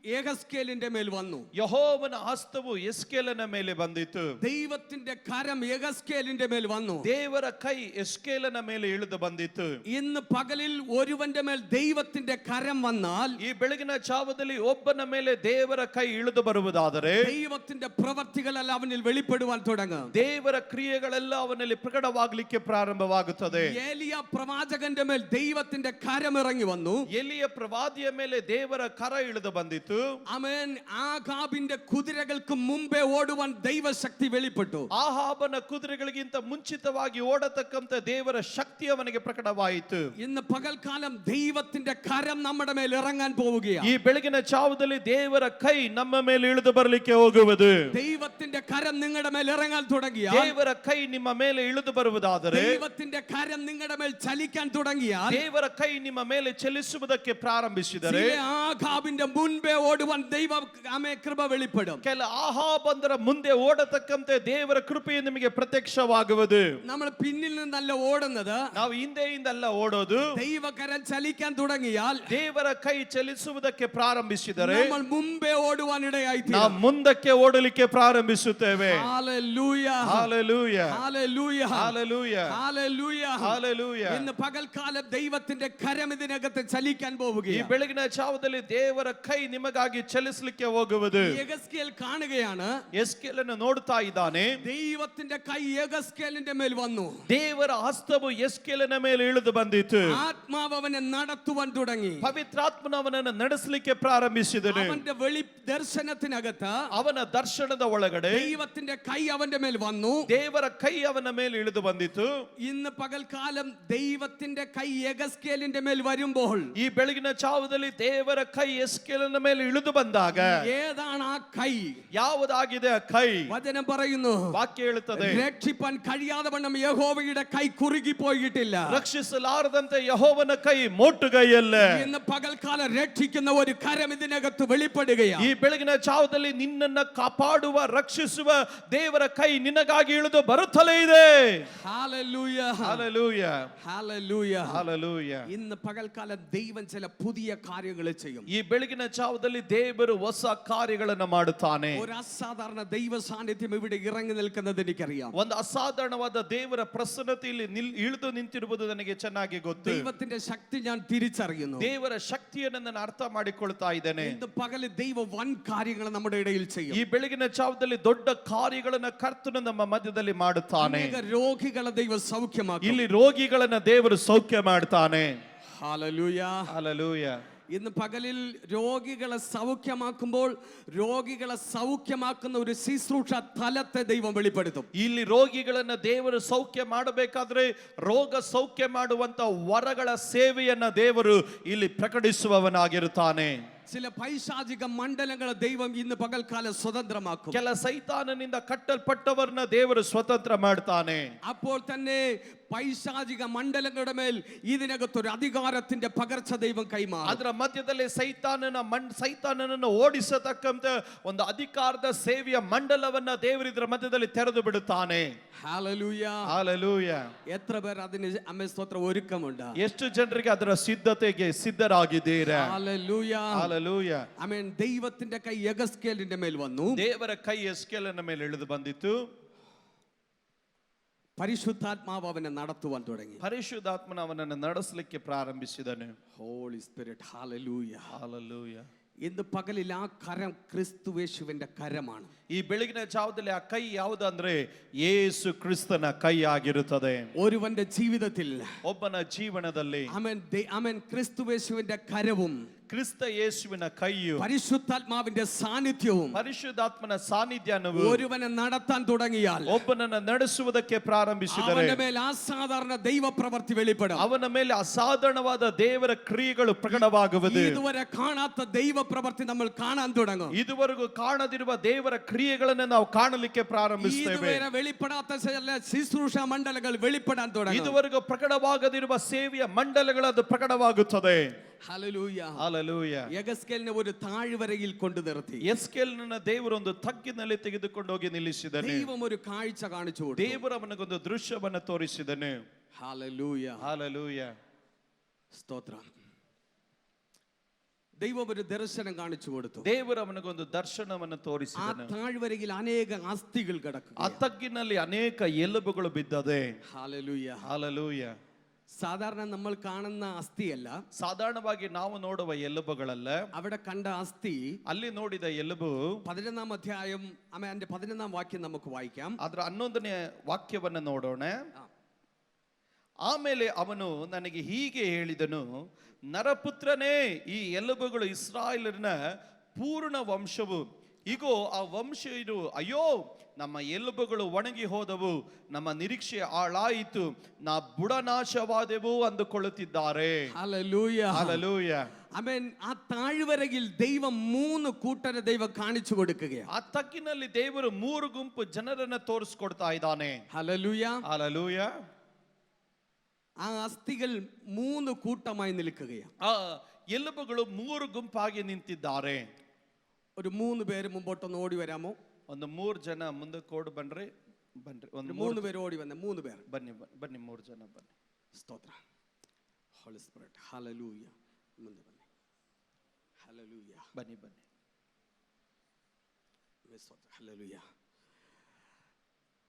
യെഹെസ്കേലിന്റെ മേൽ വന്നു. ಯೆಹೋವನ ಹಸ್ತವು ಎಸ್ಕೇಲನ ಮೇಲೆ ಬಂದಿತು. ദൈവത്തിന്റെ കരം യെഹെസ്കേലിന്റെ മേൽ വന്നു. ದೇವರ ಕೈ ಎಸ್ಕೇಲನ ಮೇಲೆ ಇಳಿದು ಬಂದಿತು. ഇന്ന് പകലിൽ ഒരുവന്റെ മേൽ ദൈവത്തിന്റെ കരം വന്നാൽ ಈ ಬೆಳಗಿನ ಜಾವದಲ್ಲಿ ಒಬ್ಬನ ಮೇಲೆ ದೇವರ ಕೈ ಇಳಿದು ಬರುವುದಾದರೆ ദൈവത്തിന്റെ പ്രവർത്തികളെല്ലാം അവനിൽ വെളിപ്പെടുവാൻ തുടങ്ങും. ದೇವರ ಕ್ರಿಯೆಗಳೆಲ್ಲ ಅವನಲ್ಲಿ ಪ್ರಕಟವಾಗಲಿಕ್ಕೆ ಪ್ರಾರಂಭವಾಗುತ್ತದೆ. ഏലിയ പ്രവാചകന്റെ മേൽ ദൈവത്തിന്റെ കരം ഇറങ്ങി വന്നു. ಎಲಿಯ ಪ್ರವಾದಿಯ ಮೇಲೆ ದೇವರ ಕರ ಇಳಿದು ಬಂದಿತು. ആമേൻ. ആഹാബിന്റെ കുതിരകൾക്ക് മുമ്പേ ഓടുവാൻ ദൈവശക്തി വെളിപ്പെട്ടു. ಆಹಾಬನ ಕುದುರೆಗಳಿಗಿಂತ ಮುಂಚಿತವಾಗಿ ಓಡತಕ್ಕಂತ ದೇವರ ಶಕ್ತಿ ಅವನಿಗೆ ಪ್ರಕಟವಾಯಿತು. ഇന്ന് പകൽക്കാലം ദൈവത്തിന്റെ കരം നമ്മുടെ മേൽ ഇറങ്ങാൻ പോവുകയാണ്. ಈ ಬೆಳಗಿನ ಜಾವದಲ್ಲಿ ದೇವರ ಕೈ ನಮ್ಮ ಮೇಲೆ ಇಳಿದು ಬರಲಿಕ್ಕೆ ಹೋಗುವುದು. ദൈവത്തിന്റെ കരം നിങ്ങളുടെ മേൽ ഇറങ്ങാൻ തുടങ്ങിയാൽ, ದೇವರ ಕೈ ನಿಮ್ಮ ಮೇಲೆ ಇಳಿದು ಬರುವುದಾದರೆ, ദൈവത്തിന്റെ കരം നിങ്ങളുടെ മേൽ ചലിക്കാൻ തുടങ്ങിയാൽ, ದೇವರ ಕೈ ನಿಮ್ಮ ಮೇಲೆ ಚಲಿಸುವುದಕ್ಕೆ ಪ್ರಾರಂಭಿಸಿದರೆ ആഹാബിന്റെ മുൻപേ ഓടുവാൻ ദൈവ കൃപ വെളിപ്പെടും. ಕೆಲ ಆಹಾಬಂದರ ಮುಂದೆ ಓಡತಕ್ಕಂತೆ ದೇವರ ಕೃಪೆಯು ನಿಮಗೆ ಪ್ರತ್ಯಕ್ಷವಾಗುವುದು. നമ്മൾ പിന്നിൽ നിന്നല്ല ಓടുന്നത്. ನಾವು ಹಿಂದೆಯಿಂದಲ್ಲ ಓಡೋದು. ദൈവകരം ചലിക്കാൻ തുടങ്ങിയാൽ, ದೇವರ ಕೈ ಚಲಿಸುವುದಕ್ಕೆ ಪ್ರಾರಂಭಿಸಿದರೆ നമ്മൾ മുമ്പേ ഓടുവാൻ ഇടയായിത്തീരും. ನಾವು ಮುಂದಕ್ಕೆ ಓಡಲಿಕ್ಕೆ ಪ್ರಾರಂಭಿಸುತ್ತೇವೆ. Hallelujah, hallelujah, hallelujah, hallelujah, hallelujah, hallelujah. ഇന്ന് പകൽക്കാലം ദൈവത്തിന്റെ കരം ഇതിനകത്ത് ചലിക്കാൻ ಈ പോവുകയാണ്. ಬೆಳಗಿನ ಜಾವದಲ್ಲಿ ದೇವರ ಕೈ ನಿಮಗಾಗಿ ಚಲಿಸಲಿಕ್ಕೆ ಹೋಗುವುದು. യെഹെസ്കേൽ കാണുകയാണ്. ಎಸ್ಕೇಲನ್ನು ನೋಡ್ತಾ ಇದ್ದಾನೆ. ദൈവത്തിന്റെ കൈ യെഹെസ്കേലിന്റെ മേൽ വന്നു. ದೇವರ ಹಸ್ತವು ಎಸ್ಕೇಲನ ಮೇಲೆ ಇಳಿದು ಬಂದಿತು. ആത്മാവ് അവനെ നടത്തുവാൻ തുടങ്ങി. ಪವಿತ್ರಾತ್ಮನ ಅವನನ್ನು ನಡೆಸಲಿಕ್ಕೆ ಪ್ರಾರಂಭಿಸಿದನು. അവന്റെ വെളി ദർശനത്തിനകത്ത് ಅವನ ದರ್ಶನದ ಒಳಗಡೆ ദൈവത്തിന്റെ കൈ അവന്റെ മേൽ വന്നു. ದೇವರ ಕೈ ಅವನ ಮೇಲೆ ಇಳಿದು ಬಂದಿತು. ഇന്ന് പകൽക്കാലം ദൈവത്തിന്റെ കൈ യെഹെസ്കേലിന്റെ മേൽ വരുമ്പോൾ, ಈ ಬೆಳಗಿನ ಜಾವದಲ್ಲಿ ದೇವರ ಕೈ ಎಸ್ಕೇಲನ ಮೇಲೆ ಇಳಿದು ಬಂದಾಗ ഏതാണ് ആ കൈ? ಯಾವುದಾಗಿದೆ ಆ ಕೈ? വചനം പറയുന്നു, ವಾಕ್ಯ ಹೇಳುತ್ತದೆ, രക്ഷിപ്പാൻ കഴിയാതെ വണ്ണം യഹോവയുടെ കൈ കുറുകി പോയിട്ടില്ല. ರಕ್ಷಿಸಲಾರದಂತೆ ಯೆಹೋವನ ಕೈ ಮೋಟುಗೈಯಲ್ಲ. ഇന്ന് പകൽക്കാലം രക്ഷിക്കുന്ന ഒരു കരം ഇതിനകത്ത് വെളിപ്പെടുകയാണ്. ಈ ಬೆಳಗಿನ ಜಾವದಲ್ಲಿ ನಿನ್ನನ್ನು ಕಾಪಾಡುವ ರಕ್ಷಿಸುವ ದೇವರ ಕೈ ನಿನಗಾಗಿ ಇಳಿದು ಬರುತ್ತಲೇ ಇದೆ. Hallelujah, hallelujah, hallelujah. ഹല്ലേലൂയ. ഇന്ന് പകൽക്കാലം ദൈവം ചില പുതിയ കാര്യങ്ങൾ ചെയ്യും. ಈ ಬೆಳಗಿನ ಜಾವದಲ್ಲಿ ದೇವರು ಹೊಸ ಕಾರ್ಯಗಳನ್ನು ಮಾಡುತ್ತಾನೆ. ഒരു അസാധാരണ ദൈവ സാന്നിധ്യം ഇവിടെ ഇറങ്ങി നിൽക്കുന്നത് എനിക്കറിയാം. ಒಂದು ಅಸಾಧಾರಣವಾದ ದೇವರ ಪ್ರಸನ್ನತೆಯಲ್ಲಿ ಇಳಿದು ನಿಂತಿರುವುದು ನನಗೆ ಚೆನ್ನಾಗಿ ಗೊತ್ತು. ദൈവത്തിന്റെ ശക്തി ഞാൻ തിരിച്ചറിയുന്നു. ದೇವರ ಶಕ್ತಿಯನ್ನು ನಾನು ಅರ್ಥ ಮಾಡಿಕೊಳ್ತಾ ಇದ್ದೇನೆ. ഇന്ന് പകല് ദൈവ വൻ കാര്യങ്ങൾ നമ്മുടെ ഇടയിൽ ചെയ്യും. ಈ ಬೆಳಗಿನ ಜಾವದಲ್ಲಿ ದೊಡ್ಡ ಕಾರ್ಯಗಳನ್ನು ಕರ್ತನು ನಮ್ಮ ಮಧ್ಯದಲ್ಲಿ ಮಾಡುತ್ತಾನೆ. അനേക രോഗികളെ ദൈവം സൗഖ്യമാക്കും. ಇಲ್ಲಿ ರೋಗಿಗಳನ್ನ ದೇವರು ಸೌಖ್ಯ ಮಾಡ್ತಾನೆ. Hallelujah, hallelujah. ഇന്ന് പകലിൽ രോഗികളെ സൗഖ്യമാക്കുമ്പോൾ രോഗികളെ സൗഖ്യമാക്കുന്ന ഒരു ശുശ്രൂഷ തലത്തെ ദൈവം വെളിപ്പെടുത്തും. ಇಲ್ಲಿ ರೋಗಿಗಳನ್ನ ದೇವರು ಸೌಖ್ಯ ಮಾಡಬೇಕಾದ್ರೆ ರೋಗ ಸೌಖ್ಯ ಮಾಡುವಂತ ವರಗಳ ಸೇವೆಯನ್ನ ದೇವರು ಇಲ್ಲಿ ಪ್ರಕಟಿಸುವವನಾಗಿರುತ್ತಾನೆ. ചില പൈശാചിക മണ്ഡലങ്ങളെ ദൈവം ഇന്ന് പകൽക്കാലം സ്വതന്ത്രമാക്കും. ಕೆಲ ಸೈತಾನನಿಂದ ಕಟ್ಟಲ್ಪಟ್ಟವರನ್ನ ದೇವರು ಸ್ವತಂತ್ರ ಮಾಡ್ತಾನೆ. അപ്പോൾ തന്നെ പൈശാചിക മണ്ഡലങ്ങളുടെ മേൽ ഇതിനകത്തൊരു അധികാരത്തിന്റെ പകർച്ച ദൈവം കൈമാറും. ಅದರ ಮಧ್ಯದಲ್ಲಿ ಸೈತಾನನನ್ನು ಓಡಿಸತಕ್ಕಂತ ಒಂದು ಅಧಿಕಾರದ ಸೇವೆಯ ಮಂಡಲವನ್ನ ದೇವರು ಇದರ ಮಧ್ಯದಲ್ಲಿ ತೆರೆದು ಬಿಡುತ್ತಾನೆ. Hallelujah, hallelujah. എത്ര പേർ അതിന് അമ്മേ സ്തോത്രം ഒരുക്കമുണ്ട്? ಎಷ್ಟು ಜನರಿಗೆ ಅದರ ಸಿದ್ಧತೆಗೆ ಸಿದ್ಧರಾಗಿದ್ದೀರಾ? Hallelujah, hallelujah. ആമേൻ. ദൈവത്തിന്റെ കൈ യെഹെസ്കേലിന്റെ മേൽ വന്നു. ದೇವರ ಕೈ ಎಸ್ಕೇಲನ ಮೇಲೆ ಇಳಿದು ಬಂದಿತ್ತು. പരിശുദ്ധാത്മാവ് അവനെ നടത്തുവാൻ തുടങ്ങി. ಪರಿಶುದ್ಧಾತ್ಮನ ಅವನನ್ನು ನಡೆಸಲಿಕ್ಕೆ ಪ್ರಾರಂಭಿಸಿದನು. Holy spirit, hallelujah. ಹಲ್ಲೆಲೂಯ. ഇന്ന് പകലിൽ ആ കരം ക്രിസ്തുവേശുവിന്റെ കരമാണ്. ಈ ಬೆಳಗಿನ ಜಾವದಲ್ಲಿ ಆ ಕೈ ಯಾವುದಂದ್ರೆ ಯೇಸು ಕ್ರಿಸ್ತನ ಕೈ ಆಗಿರುತ್ತದೆ. ഒരുവന്റെ ജീവിതത്തിൽ ಒಬ್ಬನ ಜೀವನದಲ್ಲಿ ആമേൻ ക്രിസ്തുവേശുവിന്റെ കരവും ಕ್ರಿಸ್ತ ಯೇಸುವಿನ ಕೈಯು പരിശുദ്ധാത്മാവിന്റെ സാന്നിധ്യവും ಪರಿಶುದ್ಧಾತ್ಮನ ಸಾನ್ನಿಧ್ಯವು ഒരുവനെ നടത്താൻ തുടങ്ങിയാൽ ಒಬ್ಬನನ್ನು ನಡೆಸುವುದಕ್ಕೆ ಪ್ರಾರಂಭಿಸಿದರೆ അവന്റെ മേൽ അസാധാരണ ദൈവപ്രവൃത്തി വെളിപ്പെടും. ಅವನ ಮೇಲೆ ಅಸಾಧಾರಣವಾದ ದೇವರ ಕ್ರಿಯೆಗಳು ಪ್ರಕಟವಾಗುವುದು. ഇതുവരെ കാണാത്ത ദൈവപ്രവൃത്തി നമ്മൾ കാണാൻ തുടങ്ങും. ಇದುವರೆಗೂ ಕಾಣದಿರುವ ದೇವರ ಕ್ರಿಯೆಗಳನ್ನು ನಾವು ಕಾಣಲಿಕ್ಕೆ ಪ್ರಾರಂಭಿಸುತ್ತೇವೆ. ഇതുവരെ വെളിപ്പെടാത്ത ചില ശുശ്രൂഷ മണ്ഡലങ്ങൾ വെളിപ്പെടാൻ തുടങ്ങും. ಇದುವರೆಗೂ ಪ್ರಕಟವಾಗದಿರುವ ಸೇವೆಯ ಮಂಡಲಗಳು ಅದು ಪ್ರಕಟವಾಗುತ್ತದೆ. Hallelujah hallelujah. യെഹെസ്കേലിനെ ഒരു താഴ്വരയിൽ കൊണ്ടു നിർത്തി. ಎಸ್ಕೇಲನ ದೇವರು ಒಂದು ತಗ್ಗಿನಲ್ಲಿ ತೆಗೆದುಕೊಂಡು ಹೋಗಿ ನಿಲ್ಲಿಸಿದನು. ദൈവം ഒരു കാഴ്ച കാണിച്ചു കൊടുത്തു. ದೇವರು ಅವನಿಗೊಂದು ದೃಶ್ಯವನ್ನು ತೋರಿಸಿದನು. Hallelujah hallelujah. സ്തോത്രം. ദൈവം ഒരു ദർശനം കാണിച്ചു കൊടുത്തു. ದೇವರು ಅವನಿಗೊಂದು ದರ್ಶನವನ್ನು ആ ತೋರಿಸಿದನು. താഴ്വരയിൽ അനേക അസ്ഥികൾ കിടക്കുക. ಆ ತಗ್ಗಿನಲ್ಲಿ ಅನೇಕ ಎಲುಬುಗಳು ಬಿದ್ದದೆ. ഹല്ലേലൂയ. ಹಲ್ಲೆಲೂಯ. സാധാരണ നമ്മൾ കാണുന്ന അസ്ഥിയല്ല, ಸಾಧಾರಣವಾಗಿ ನಾವು ನೋಡುವ ಎಲುಬುಗಳಲ್ಲ. അവിടെ കണ്ട അസ്ഥി ಅಲ್ಲಿ ನೋಡಿದ ಎಲುಬು 11-ാം അധ്യായം അതിന്റെ 11-ാം വാക്യം നമുക്ക് വായിക്കാം. ಅದರ 11ನೇ ವಾಕ್ಯವನ್ನು ನೋಡೋಣ. ಆಮೇಲೆ ಅವನು ನನಗೆ ಹೀಗೆ ಹೇಳಿದನು, ನರಪುತ್ರನೇ, ಈ ಎಲುಬುಗಳು ಇಸ್ರಾಯೇಲರ ಪೂರ್ಣ ವಂಶವು. ಇಗೋ ಆ ವಂಶೀಯರು, ಅಯ್ಯೋ ನಮ್ಮ ಎಲುಬುಗಳು ಒಣಗಿ ಹೋದವು, ನಮ್ಮ ನಿರೀಕ್ಷೆ ಹಾಳಾಯಿತು, ನಾ ಬುಡನಾಶವಾದೆವು ಅಂದುಕೊಳ್ಳುತ್ತಿದ್ದಾರೆ. ഹല്ലേലൂയ. ಹಲ್ಲೆಲೂಯ. ആമേൻ. ആ താഴ്വരയിൽ ദൈവം 3 കൂട്ടരെ ദൈവം കാണിച്ചു കൊടുക്കുകയാണ്. ಆ ತಗ್ಗಿನಲ್ಲಿ ದೇವರು 3 ಗುಂಪು ಜನರನ್ನ ತೋರಿಸ್ಕೊಡ್ತಾ ಇದ್ದಾನೆ. ഹല്ലേലൂയ. ಹಲ್ಲೆಲೂಯ. ആ അസ്ഥികൾ 3 കൂട്ടമായി നിൽക്കുകയാണ്. ಆ ಎಲುಬುಗಳು 3 ಗುಂಪಾಗಿ ನಿಂತಿದ್ದಾರೆ. ഒരു 3 പേര് മുമ്പോട്ടൊന്ന് ഓടി വരാമോ? ಒಂದು 3 ಜನ ಮುಂದಕ್ಕೆ ಓಡಿ ಬನ್ರಿ. ಒಂದು 3 പേര് ഓടി വന്നേ. 3 പേർ ಬನ್ನಿ 3 ಜನ ಬನ್ನಿ. സ്തോത്ര. Holy spirit. ഹല്ലേലൂയ. ಮುಂದೆ ಬನ್ನಿ. ഹല്ലേലൂയ. ಬನ್ನಿ. സ്തോത്ര. ഹല്ലേലൂയ.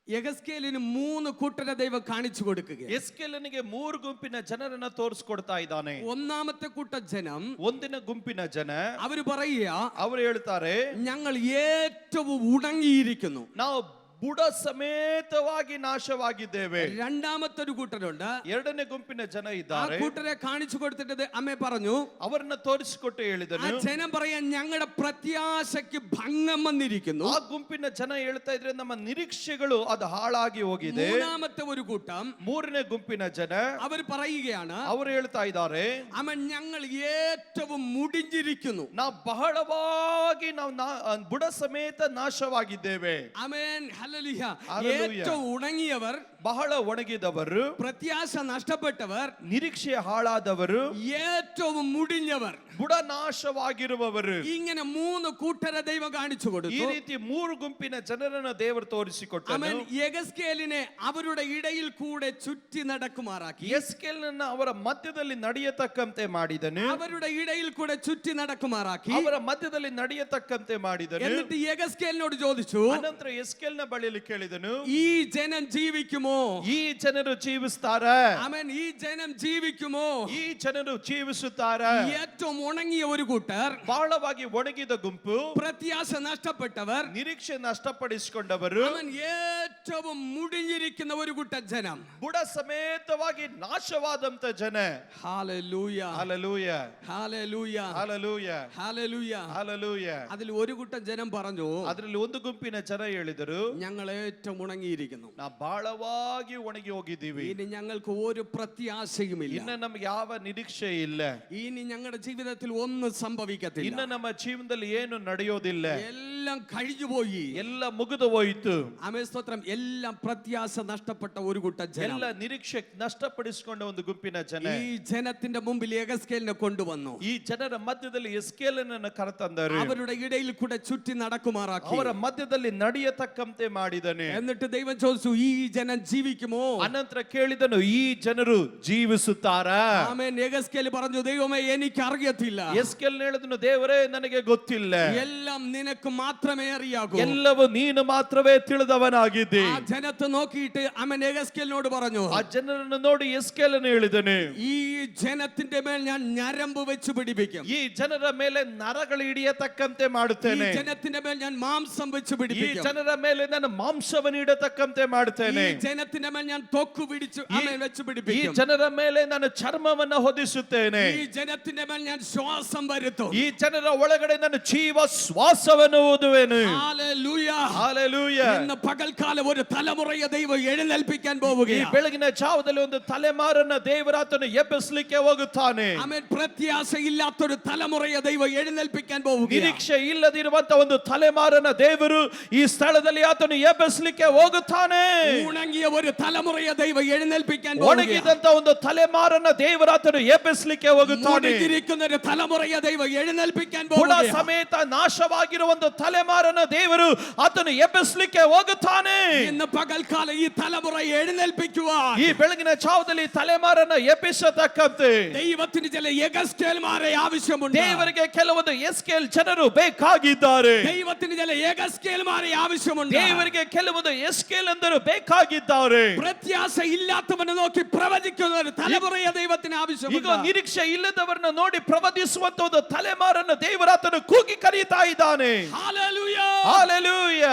യെഹെസ്കേലിന് 3 കൂട്ടരെ ദൈവം കാണിച്ചു കൊടുക്കുകയാണ്. ಎಸ್ಕೇಲನಿಗೆ 3 ಗುಂಪಿನ ಜನರನ್ನ ತೋರಿಸ್ಕೊಡ್ತಾ ಇದ್ದಾನೆ. ഒന്നാമത്തെ കൂട്ട ജനം, ಒಂದಿನ ಗುಂಪಿನ ಜನ അവര് പറയുക, ಅವರು ಹೇಳ್ತಾರೆ, ഞങ്ങൾ ഏറ്റവും ഉണങ്ങിയിരിക്കുന്നു, ನಾವು ಬುಡ ಸಮೇತವಾಗಿ ನಾಶವಾಗಿದ್ದೇವೆ. രണ്ടാമത്തെ ഒരു കൂട്ടരുണ്ട്. ಎರಡನೇ ಗುಂಪಿನ ಜನ ആ ಇದ್ದಾರೆ. കൂട്ടരെ കാണിച്ചു കൊടുത്തിട്ട് അമ്മ പറഞ്ഞു, ಅವರನ್ನ ತೋರಿಸಿಕೊಟ್ಟು ആ ಹೇಳಿದನು, ജനം പറയാൻ ഞങ്ങളുടെ പ്രത്യാശയ്ക്ക് ഭംഗം വന്നിരിക്കുന്നു. ಆ ಗುಂಪಿನ ಜನ ಹೇಳ್ತಾ ಇದ್ರೆ ನಮ್ಮ ನಿರೀಕ್ಷೆಗಳು ಅದು ಹಾಳಾಗಿ ಹೋಗಿದೆ. മൂന്നാമത്തെ ഒരു കൂട്ടം, ಮೂರನೇ ಗುಂಪಿನ ಜನ അവർ പറയുകയാണ്, ಅವರು ಹೇಳ್ತಾ ಇದ್ದಾರೆ, അവൻ ഞങ്ങൾ ഏറ്റവും മുടിഞ്ഞിരിക്കുന്നു. ನಾವು ಬಹಳವಾಗಿ ನಾವು ಬುಡ ಸಮೇತ ನಾಶವಾಗಿದ್ದೇವೆ. ആമേൻ. ഹല്ലേലൂയ. ഹല്ലേലൂയ. ഏറ്റവും ഉണങ്ങിയവർ, ಬಹಳ ಒಣಗಿದವರು, പ്രത്യാശ നഷ്ടപ്പെട്ടവർ, ನಿರೀಕ್ಷೆ ಹಾಳಾದವರು, ഏറ്റവും മുടിഞ്ഞവർ, ಬುಡ ನಾಶವಾಗಿರುವವರು, ഇങ്ങനെ 3 കൂട്ടരെ ദൈവം കാണിച്ചു ಈ കൊടുത്തു. ರೀತಿ 3 ಗುಂಪಿನ ಜನರನ್ನು ದೇವರು ತೋರಿಸಿಕೊಟ್ಟನು. അവൻ യെഹെസ്കേലിനെ അവരുടെ ഇടയിൽ കൂടെ ചുറ്റി നടക്കുമാറാക്കി. ಎಸ್ಕೇಲನನ್ನ ಅವರ ಮಧ್ಯದಲ್ಲಿ ನಡೆಯತಕ್ಕಂತೆ ಮಾಡಿದನು. അവരുടെ ഇടയിൽ കൂടെ ചുറ്റി നടക്കുമാറാക്കി. ಅವರ ಮಧ್ಯದಲ್ಲಿ ನಡೆಯತಕ್ಕಂತೆ ಮಾಡಿದನು. എന്നിട്ട് യെഹെസ്കേലിനോട് ചോദിച്ചു, ಅನಂತರ ಎಸ್ಕೇಲನ ಬಳಿಯಲ್ಲಿ ಕೇಳಿದನು, ഈ ജനം ജീവിക്കുമോ? ಈ ಜನರು ಜೀವಿಸ್ತಾರ? അവൻ ഈ ജനം ജീവിക്കുമോ? ಈ ಜನರು ಜೀವಿಸುತ್ತಾರ? ഏറ്റവും ഉണങ്ങിയ ഒരു കൂട്ടർ, ಬಹಳವಾಗಿ ಒಣಗಿದ ಗುಂಪು, പ്രത്യാശ നഷ്ടപ്പെട്ടവർ, ನಿರೀಕ್ಷೆ ನಷ್ಟಪಡಿಸಿಕೊಂಡವರು, അവൻ ഏറ്റവും മുടിഞ്ഞിരിക്കുന്ന ഒരു കൂട്ടം ജനം. ಬುಡ ಸಮೇತವಾಗಿ ನಾಶವಾದಂತ ಜನ. Hallelujah. Hallelujah. Hallelujah. Hallelujah. Hallelujah. Hallelujah. അതിൽ ഒരു കൂട്ടം ജനം പറഞ്ഞു, ಅದರಲ್ಲಿ ಒಂದು ಗುಂಪಿನ ಜನ ಹೇಳಿದರು, ഞങ്ങൾ ഏറ്റവും ഉണങ്ങിയിരിക്കുന്നു, ನಾವು ಬಹಳವಾಗಿ ಒಣಗಿ ಹೋಗಿದ್ದೀವಿ, ഇനി ഞങ്ങൾക്ക് ഒരു പ്രത്യാശയുമില്ല, ಇನ್ನ ನಮ್ಗೆ ಯಾವ ನಿರೀಕ್ಷೆ ಇಲ್ಲ, ഇനി ഞങ്ങളുടെ ജീവിതത്തിൽ ഒന്നും സംഭവിക്കത്തില്ല, ಇನ್ನ ನಮ್ಮ ಜೀವನದಲ್ಲಿ ಏನು ನಡೆಯೋದಿಲ್ಲ, എല്ലാം കഴിഞ്ഞുപോയി, ಎಲ್ಲ ಮುಗಿದು ಹೋಯಿತು. ആമേൻ. സ്തോത്രം. എല്ലാം പ്രത്യാശ നഷ്ടപ്പെട്ട ഒരു കൂട്ടം ജനം. ಎಲ್ಲ ನಿರೀಕ್ಷೆ ನಷ್ಟಪಡಿಸಿಕೊಂಡ ಒಂದು ಗುಂಪಿನ ಜನ ഈ ജനത്തിന്റെ മുമ്പിൽ യെഹെസ്കേലിനെ കൊണ്ടുവന്നു. ಈ ಜನರ ಮಧ್ಯದಲ್ಲಿ ಎಸ್ಕೇಲನನ್ನು ಕರೆತಂದರು. അവരുടെ ഇടയിൽ കൂടെ ചുറ്റി നടക്കുമാറാക്കി. ಅವರ ಮಧ್ಯದಲ್ಲಿ ನಡೆಯತಕ್ಕಂತೆ ಮಾಡಿದನೆ. എന്നിട്ട് ദൈവം ചോദിച്ചു, ഈ ജനം ജീവിക്കുമോ? ಅನಂತರ ಕೇಳಿದನು, ಈ ಜನರು ಜೀವಿಸುತ್ತಾರಾ? ആമേൻ. യെഹെസ്കേൽ പറഞ്ഞു, ദൈവമേ എനിക്ക് അറിയത്തില്ല, ಎಸ್ಕೇಲ್ ಹೇಳಿದನು, ದೇವರೇ ನನಗೆ ಗೊತ್ತಿಲ್ಲ, എല്ലാം നിനക്ക് മാത്രം മാത്രമേ അറിയാകൂ. ಎಲ್ಲವೂ ನೀನು ಮಾತ್ರವೇ ತಿಳಿದವನಾಗಿದ್ದಿ. ആ ജനത്തെ നോക്കിയിട്ട് അവൻ യെഹെസ്കേലിനോട് പറഞ്ഞു, ಆ ಜನರನ್ನು ನೋಡಿ ಎಸ್ಕೇಲನು ಹೇಳಿದನು, ഈ ജനത്തിന്റെ മേൽ ഞാൻ ഞരമ്പ് വെച്ച് പിടിപ്പിക്കും. ಈ ಜನರ ಮೇಲೆ ನರಗಳು ಹಿಡಿಯತಕ್ಕಂತೆ ഈ ಮಾಡುತ್ತೇನೆ. ജനത്തിന്റെ മേൽ ഞാൻ മാംസം വെച്ച് ಈ പിടിപ്പിക്കും. ಜನರ ಮೇಲೆ ನಾನು ಮಾಂಸವನ್ನು ಇಡತಕ್ಕಂತೆ ഈ ಮಾಡುತ್ತೇನೆ. ജനത്തിന്റെ മേൽ ഞാൻ തൊക്ക് പിടിച്ചു അവൻ വെച്ച് ಈ പിടിപ്പിക്കും. ಜನರ ಮೇಲೆ ನಾನು ಚರ್ಮವನ್ನು ಹೊದಿಸುತ್ತೇನೆ. ഈ ജനത്തിന്റെ മേൽ ഞാൻ ശ്വാസം വരുത്തും. ಈ ಜನರ ಒಳಗಡೆ ನಾನು ಜೀವ ಶ್ವಾಸವನ್ನು ಊದುವೆನು. ഹല്ലേലൂയ. ಹಾಲೆಲೂಯ. ഇന്ന് പകൽക്കാലം ഒരു തലമുറയെ ദൈവം എഴുന്നേൽപ്പിക്കാൻ ಈ പോവുകയാണ്. ಬೆಳಗಿನ ಜಾವದಲ್ಲಿ ಒಂದು ತಲೆಮಾರನ್ನ ದೇವರಾತನು ಎಬ್ಬಿಸಲಿಕ್ಕೆ ಹೋಗುತ್ತಾನೆ. ആമേൻ. പ്രത്യാശയില്ലാത്തൊരു തലമുറയെ ദൈവം എഴുന്നേൽപ്പിക്കാൻ പോവുകയാണ്. ನಿರೀಕ್ಷೆ ಇಲ್ಲದಿರುವಂತ ಒಂದು ತಲೆಮಾರನ ದೇವರು ಈ ಸ್ಥಳದಲ್ಲಿ ಆತನು ಎಬ್ಬಿಸಲಿಕ್ಕೆ ಹೋಗುತ್ತಾನೆ. ഉണങ്ങിയ ഒരു തലമുറയെ ദൈവം എഴുന്നേൽപ്പിക്കാൻ ಒಣಗಿದಂತ ಒಂದು ತಲೆಮಾರನ ದೇವರಾತನು ಎಬ್ಬಿಸಲಿಕ್ಕೆ ಹೋಗುತ್ತಾನೆ. പോവുകയാണ്. ഒരു തലമുറയെ ദൈവം എഴുന്നേൽപ്പിക്കാൻ ಗುಣ പോവുകയാണ്. ಸಮೇತ ನಾಶವಾಗಿರುವ ಒಂದು ತಲೆಮಾರನ ದೇವರು ಆತನು ಎಬ್ಬಿಸಲಿಕ್ಕೆ ಹೋಗುತ್ತಾನೆ. ഇന്ന് പകൽക്കാലം ഈ തലമുറയെ എഴുന്നേൽപ്പിക്കുവാൻ ಈ ಬೆಳಗಿನ ಜಾವದಲ್ಲಿ ತಲೆಮಾರನ ಎಬ್ಬಿಸತಕ್ಕಂತೆ ദൈവത്തിന് ചില യെഹെസ്കേൽമാരെ ആവശ്യമുണ്ട്. ದೇವರಿಗೆ ಕೆಲವೊಂದು ಎಸ್ಕೇಲ್ ಜನರು ಬೇಕಾಗಿದ್ದಾರೆ. ദൈവത്തിന് ചില യെഹെസ്കേൽമാരെ ആവശ്യമുണ്ട്. ದೇವರಿಗೆ ಕೆಲವೊಂದು ಎಸ್ಕೇಲ್ ಎಂದರು ಬೇಕಾಗಿದ್ದಾರೆ. പ്രത്യാശ ഇല്ലാത്തവനെ നോക്കി പ്രവചിക്കുന്ന ഒരു തലമുറയെ ദൈവത്തിന് ಈಗ ആവശ്യമുണ്ട്. ನಿರೀಕ್ಷೆ ಇಲ್ಲದವರನ್ನ ನೋಡಿ ಪ್ರವದಿಸುವಂತ ಒಂದು ತಲೆಮಾರನ್ನು ದೇವರಾತನು ಕೂಗಿ ಕರೀತಾ ಇದ್ದಾನೆ. Hallelujah. Hallelujah.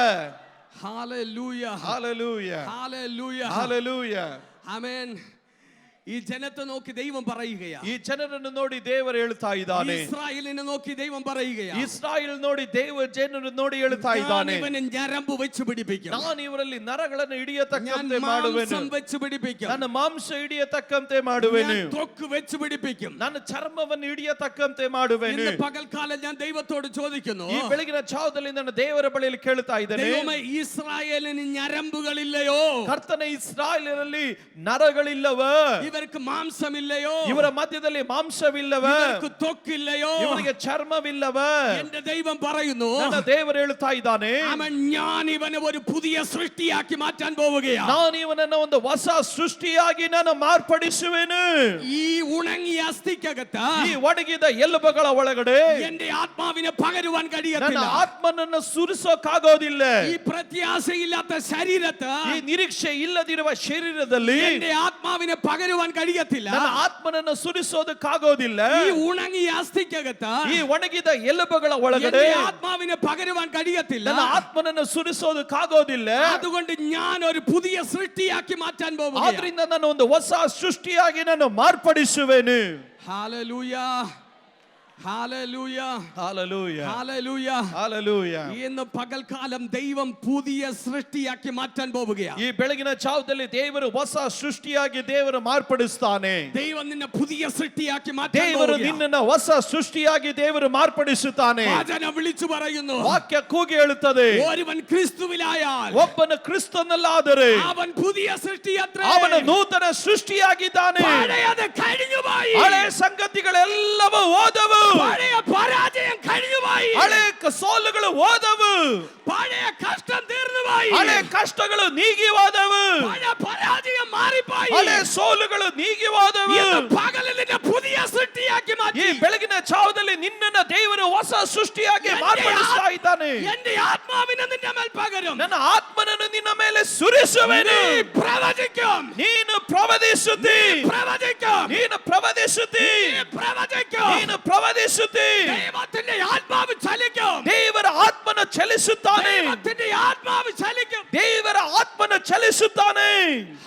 Hallelujah. Hallelujah. Hallelujah. Hallelujah. Amen. ഈ ജനത്തെ നോക്കി ദൈവം പറയുകയാ. ಈ ಜನರನ್ನು ನೋಡಿ ದೇವರು ಹೇಳ್ತಾ ಇದ್ದಾನೆ. ഇസ്രായേലിനെ നോക്കി ദൈവം പറയുകയാ. ಇಸ್ರಾಯೇಲ್ ನೋಡಿ ಜನರನ್ನು ನೋಡಿ ಹೇಳ್ತಾ ಇದ್ದಾನೆ. ഇവനെ ഞരമ്പ് വെച്ച് പിടിപ്പിക്കും. ನಾನು ಇವರಲ್ಲಿ ನರಗಳನ್ನು ಹಿಡಿಯತಕ್ಕಂತೆ ഞാൻ ಮಾಡುವೆನು. മാംസം വെച്ച് പിടിപ്പിക്കും. ನನ್ನ ಮಾಂಸ ಹಿಡಿಯತಕ್ಕಂತೆ ಮಾಡುವೆನು. ഞാൻ ത്വക്ക് വെച്ച് പിടിപ്പിക്കും. ನನ್ನ ಚರ್ಮವನ್ನು ಹಿಡಿಯತಕ್ಕಂತೆ ಮಾಡುವೆನು. ഇന്ന് പകൽക്കാലം ഞാൻ ദൈവത്തോട് ചോദിക്കുന്നു, ಈ ಬೆಳಗಿನ ಜಾವದಲ್ಲಿ ನನ್ನ ದೇವರ ಬಳಿಯಲ್ಲಿ ಕೇಳ್ತಾ ಇದ್ದೇನೆ, ദൈവമേ ഇസ്രായേലിന് ഞരമ്പുകളില്ലയോ? ಕರ್ತನ ಇಸ್ರಾಯೇಲರಲ್ಲಿ ನರಗಳಿಲ್ಲವ? ഇവർക്ക് മാംസമില്ലയോ? ಇವರ ಮಧ್ಯದಲ್ಲಿ ಮಾಂಸವಿಲ್ಲವ? ഇവർക്ക് ത്വക്കില്ലയോ? ಇವರಿಗೆ ಚರ್ಮವಿಲ್ಲವ? എന്റെ ദൈവം പറയുന്നു, ನನ್ನ ದೇವರು ಹೇಳ್ತಾ ಇದ್ದಾನೆ, അവൻ ഞാൻ ഇവനെ ഒരു പുതിയ സൃഷ്ടിയാക്കി മാറ്റാൻ പോവുകയാണ്. ನಾನು ಇವನನ್ನ ಒಂದು ಹೊಸ ಸೃಷ್ಟಿಯಾಗಿ ನಾನು ಮಾರ್ಪಡಿಸುವೆನು. ഈ ഉണങ്ങിയ അസ്ഥിക്കകത്ത് ಈ ಒಣಗಿದ ಎಲುಬುಗಳ ಒಳಗಡೆ എന്റെ ആത്മാവിനെ പകരുവാൻ ನನ್ನ കഴിയത്തില്ല. ಆತ್ಮನನ್ನು ಸುರಿಸೋಕಾಗೋದಿಲ್ಲ. ഈ പ്രത്യാശയില്ലാത്ത ശരീരത്ത് ಈ ನಿರೀಕ್ಷೆ ಇಲ್ಲದಿರುವ ಶರೀರದಲ್ಲಿ എന്റെ ആത്മാവിനെ പകരുവാൻ കഴിയത്തില്ല. ನನ್ನ ಆತ್ಮನನ್ನು ಸುರಿಸೋದಕ್ಕಾಗೋದಿಲ್ಲ. ഈ ഉണങ്ങിയ അസ്ഥിക്കകത്ത് ಈ ಒಣಗಿದ ಎಲುಬುಗಳ ಒಳಗಡೆ എന്റെ ആത്മാവിനെ പകരുവാൻ കഴിയത്തില്ല. ನನ್ನ ಆತ್ಮನನ್ನು ಸುರಿಸೋದಕ್ಕಾಗೋದಿಲ್ಲ. അതുകൊണ്ട് ഞാൻ ഒരു പുതിയ സൃഷ്ടിയാക്കി മാറ്റാൻ പോകുന്നു. ಆದ್ರಿಂದ ನಾನು ಒಂದು ಹೊಸ ಸೃಷ್ಟಿಯಾಗಿ ನಾನು ಮಾರ್ಪಡಿಸುವೆನು. Hallelujah. Hallelujah. Hallelujah. Hallelujah. Hallelujah. ഇന്ന് പകൽക്കാലം ദൈവം പുതിയ സൃഷ്ടിയാക്കി മാറ്റാൻ പോവുകയാണ്. ಈ ಬೆಳಗಿನ ಜಾವದಲ್ಲಿ ದೇವರು ಹೊಸ ಸೃಷ್ಟಿಯಾಗಿ ದೇವರು ಮಾರ್ಪಡಿಸ್ತಾನೆ. ദൈവം നിന്നെ പുതിയ സൃഷ്ടിയാക്കി മാറ്റാൻ ದೇವರು പോവുകയാണ്. ನಿನ್ನನ್ನು ಹೊಸ ಸೃಷ್ಟಿಯಾಗಿ ದೇವರು ಮಾರ್ಪಡಿಸುತ್ತಾನೆ. വചനം വിളിച്ചു പറയുന്നു, ವಾಕ್ಯ ಕೂಗಿ ಹೇಳುತ್ತದೆ, ഒരുവൻ ക്രിസ്തുവിലായാൽ ಒಬ್ಬನು ಕ್ರಿಸ್ತನಲ್ಲಾದರೆ അവൻ പുതിയ സൃഷ്ടിയത്രേ. ಅವನು ನೂತನ ಸೃಷ್ಟಿಯಾಗಿದ್ದಾನೆ. പഴയത് കഴിഞ്ഞുപോയി. ಹಳೆ ಸಂಗತಿಗಳೆಲ್ಲವೂ ಹೋದವು. പഴയ പരാജയം കഴിഞ്ഞുപോയി. ಹಳೆ ಸೋಲುಗಳು ಹೋದವು. പഴയ കഷ്ടം തീർന്നുപോയി. ಹಳೆ ಕಷ್ಟಗಳು ನೀಗಿ ಹೋದವು. പഴയ പരാജയം മാറിപ്പോയി. ಹಳೆ ಸೋಲುಗಳು ನೀಗಿ ಹೋದವು. ഇന്ന് പകലിൽ നിന്നെ പുതിയ സൃഷ്ടിയാക്കി ಈ മാറ്റി. ಬೆಳಗಿನ ಜಾವದಲ್ಲಿ ನಿನ್ನನ್ನು ದೇವರು ಹೊಸ ಸೃಷ್ಟಿಯಾಗಿ ಮಾರ್ಪಡಿಸ್ತಾ ಇದ್ದಾನೆ. എന്റെ ആത്മാവിനെ നിന്റെ മേൽ പകരും. ನನ್ನ ಆತ್ಮನನ್ನು ನಿನ್ನ ಮೇಲೆ ಸುರಿಸುವೆನು. നീ പ്രവചിക്കും. ನೀನು ಪ್ರವದಿಸುತ್ತಿ. പ്രവചിക്കും. ನೀನು ಪ್ರವದಿಸುತ್ತಿ. നീ പ്രവചിക്കും. ನೀನು ಪ್ರವದಿಸುತ್ತಿ. ദൈവത്തിന്റെ ആത്മാവ് ചലിക്കും. ದೇವರ ಆತ್ಮನ ಚಲಿಸುತ್ತಾನೆ. ദൈവത്തിന്റെ ആത്മാവ് ചലിക്കും. ದೇವರ ಆತ್ಮನ ಚಲಿಸುತ್ತಾನೆ.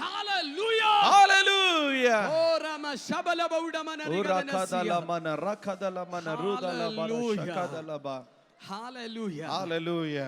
ഹല്ലേലൂയ. ಹಾಲೆಲೂಯ. ഓ രമ ശബല ബൗഡമന ಉರಕದಲಮನ ರಕದಲಮನ ರುದಲಬರ Hallelujah. ಶಕದಲಬ. ഹല്ലേലൂയ. ಹಾಲೆಲೂಯ.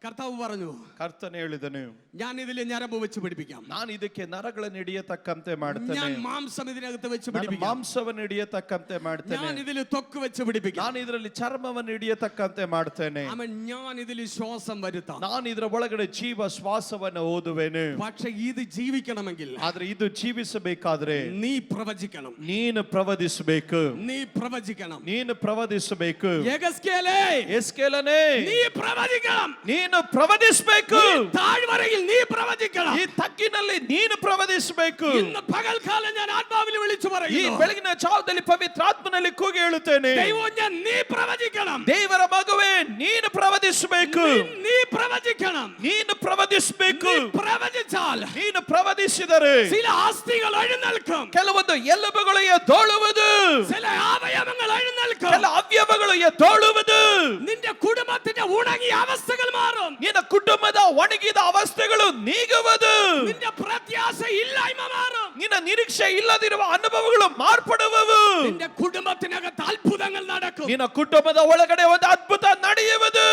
കർത്താവ് പറഞ്ഞു, ಕರ್ತನು ಹೇಳಿದನು, ഞാൻ ഇതിൽ ഞരമ്പ് വെച്ച് പിടിപ്പിക്കാം. ನಾನು ಇದಕ್ಕೆ ನರಗಳನ್ನು ಹಿಡಿಯತಕ್ಕಂತೆ ഞാൻ ಮಾಡ್ತೇನೆ. മാംസം ഇതിനകത്ത് വെച്ച് ನಾನು പിടിപ്പിക്കാം. ಮಾಂಸವನ್ನು ಹಿಡಿಯತಕ್ಕಂತೆ ಮಾಡ್ತೇನೆ. ഞാൻ ഇതിൽ ത്വക്ക് വെച്ച് പിടിപ്പിക്കാം. ನಾನು ಇದರಲ್ಲಿ ಚರ್ಮವನ್ನು ಹಿಡಿಯತಕ್ಕಂತೆ ಮಾಡ್ತೇನೆ. അവൻ ഞാൻ ഇതിൽ ശ്വാസം വരുത്താം. ನಾನು ಇದರ ಒಳಗಡೆ ಜೀವ ಶ್ವಾಸವನ್ನು ಓದುವೆನು. പക്ഷെ ഇത് ജീവിക്കണമെങ്കിൽ ಆದ್ರೆ ಇದು ಜೀವಿಸಬೇಕಾದ್ರೆ നീ പ്രവചിക്കണം. ನೀನು ಪ್ರವದಿಸಬೇಕು. നീ പ്രവചിക്കണം. ನೀನು ಪ್ರವದಿಸಬೇಕು. യെഹെസ്കേലേ, ಎಸ್ಕೇಲನೇ, നീ പ്രവചിക്കണം. ನೀನು ಪ್ರವದಿಸಬೇಕು. താഴ്വരയിൽ നീ പ്രവചിക്കണം. ಈ ತಗ್ಗಿನಲ್ಲಿ ನೀನು ಪ್ರವದಿಸಬೇಕು. ഇന്ന് പകൽക്കാലം ഞാൻ ആത്മാവിൽ വിളിച്ചു ಈ പറയുന്നു, ಬೆಳಗಿನ ಜಾವದಲ್ಲಿ ಪವಿತ್ರಾತ್ಮನಲ್ಲಿ ಕೂಗಿ ಹೇಳುತ್ತೇನೆ, ദൈവം, ഞാൻ നീ പ്രവചിക്കണം. ದೇವರ ಮಗುವೇ ನೀನು ಪ್ರವದಿಸು. ಪ್ರವಾದಿಸಬೇಕು. നീ പ്രവചിക്കണം. ನೀನು ಪ್ರವಾದಿಸಬೇಕು. നീ പ്രവചിച്ചാൽ ನೀನು ಪ್ರವಾದಿಸಿದರೆ ചില അസ്ഥികൾ എഴുന്നേൽക്കും. ಕೆಲವೊಂದು ಎಲುಬುಗಳು ಎದ್ದೊಳುವುದು. ചില അവയവങ്ങൾ എഴുന്നേൽക്കും. ಕೆಲ ಅವ್ಯವಗಳು ಎದ್ದೊಳುವುದು. നിന്റെ കുടുംബത്തിന്റെ ഉണങ്ങിയ അവസ്ഥകൾ മാറും. ನಿನ್ನ ಕುಟುಂಬದ ಒಣಗಿದ ಅವಸ್ಥೆಗಳು ನೀಗುವುದು. നിന്റെ പ്രത്യാശ ഇല്ലായ്മ മാറും. ನಿನ್ನ ನಿರೀಕ್ಷೆ ಇಲ್ಲದಿರುವ ಅನುಭವಗಳು ಮಾರ್ಪಡುವವು. നിന്റെ കുടുംബത്തിനകത്ത് അത്ഭുതങ്ങൾ നടക്കും. ನಿನ್ನ ಕುಟುಂಬದ ಒಳಗಡೆ ಒಂದು ಅದ್ಭುತ ನಡೆಯುವುದು.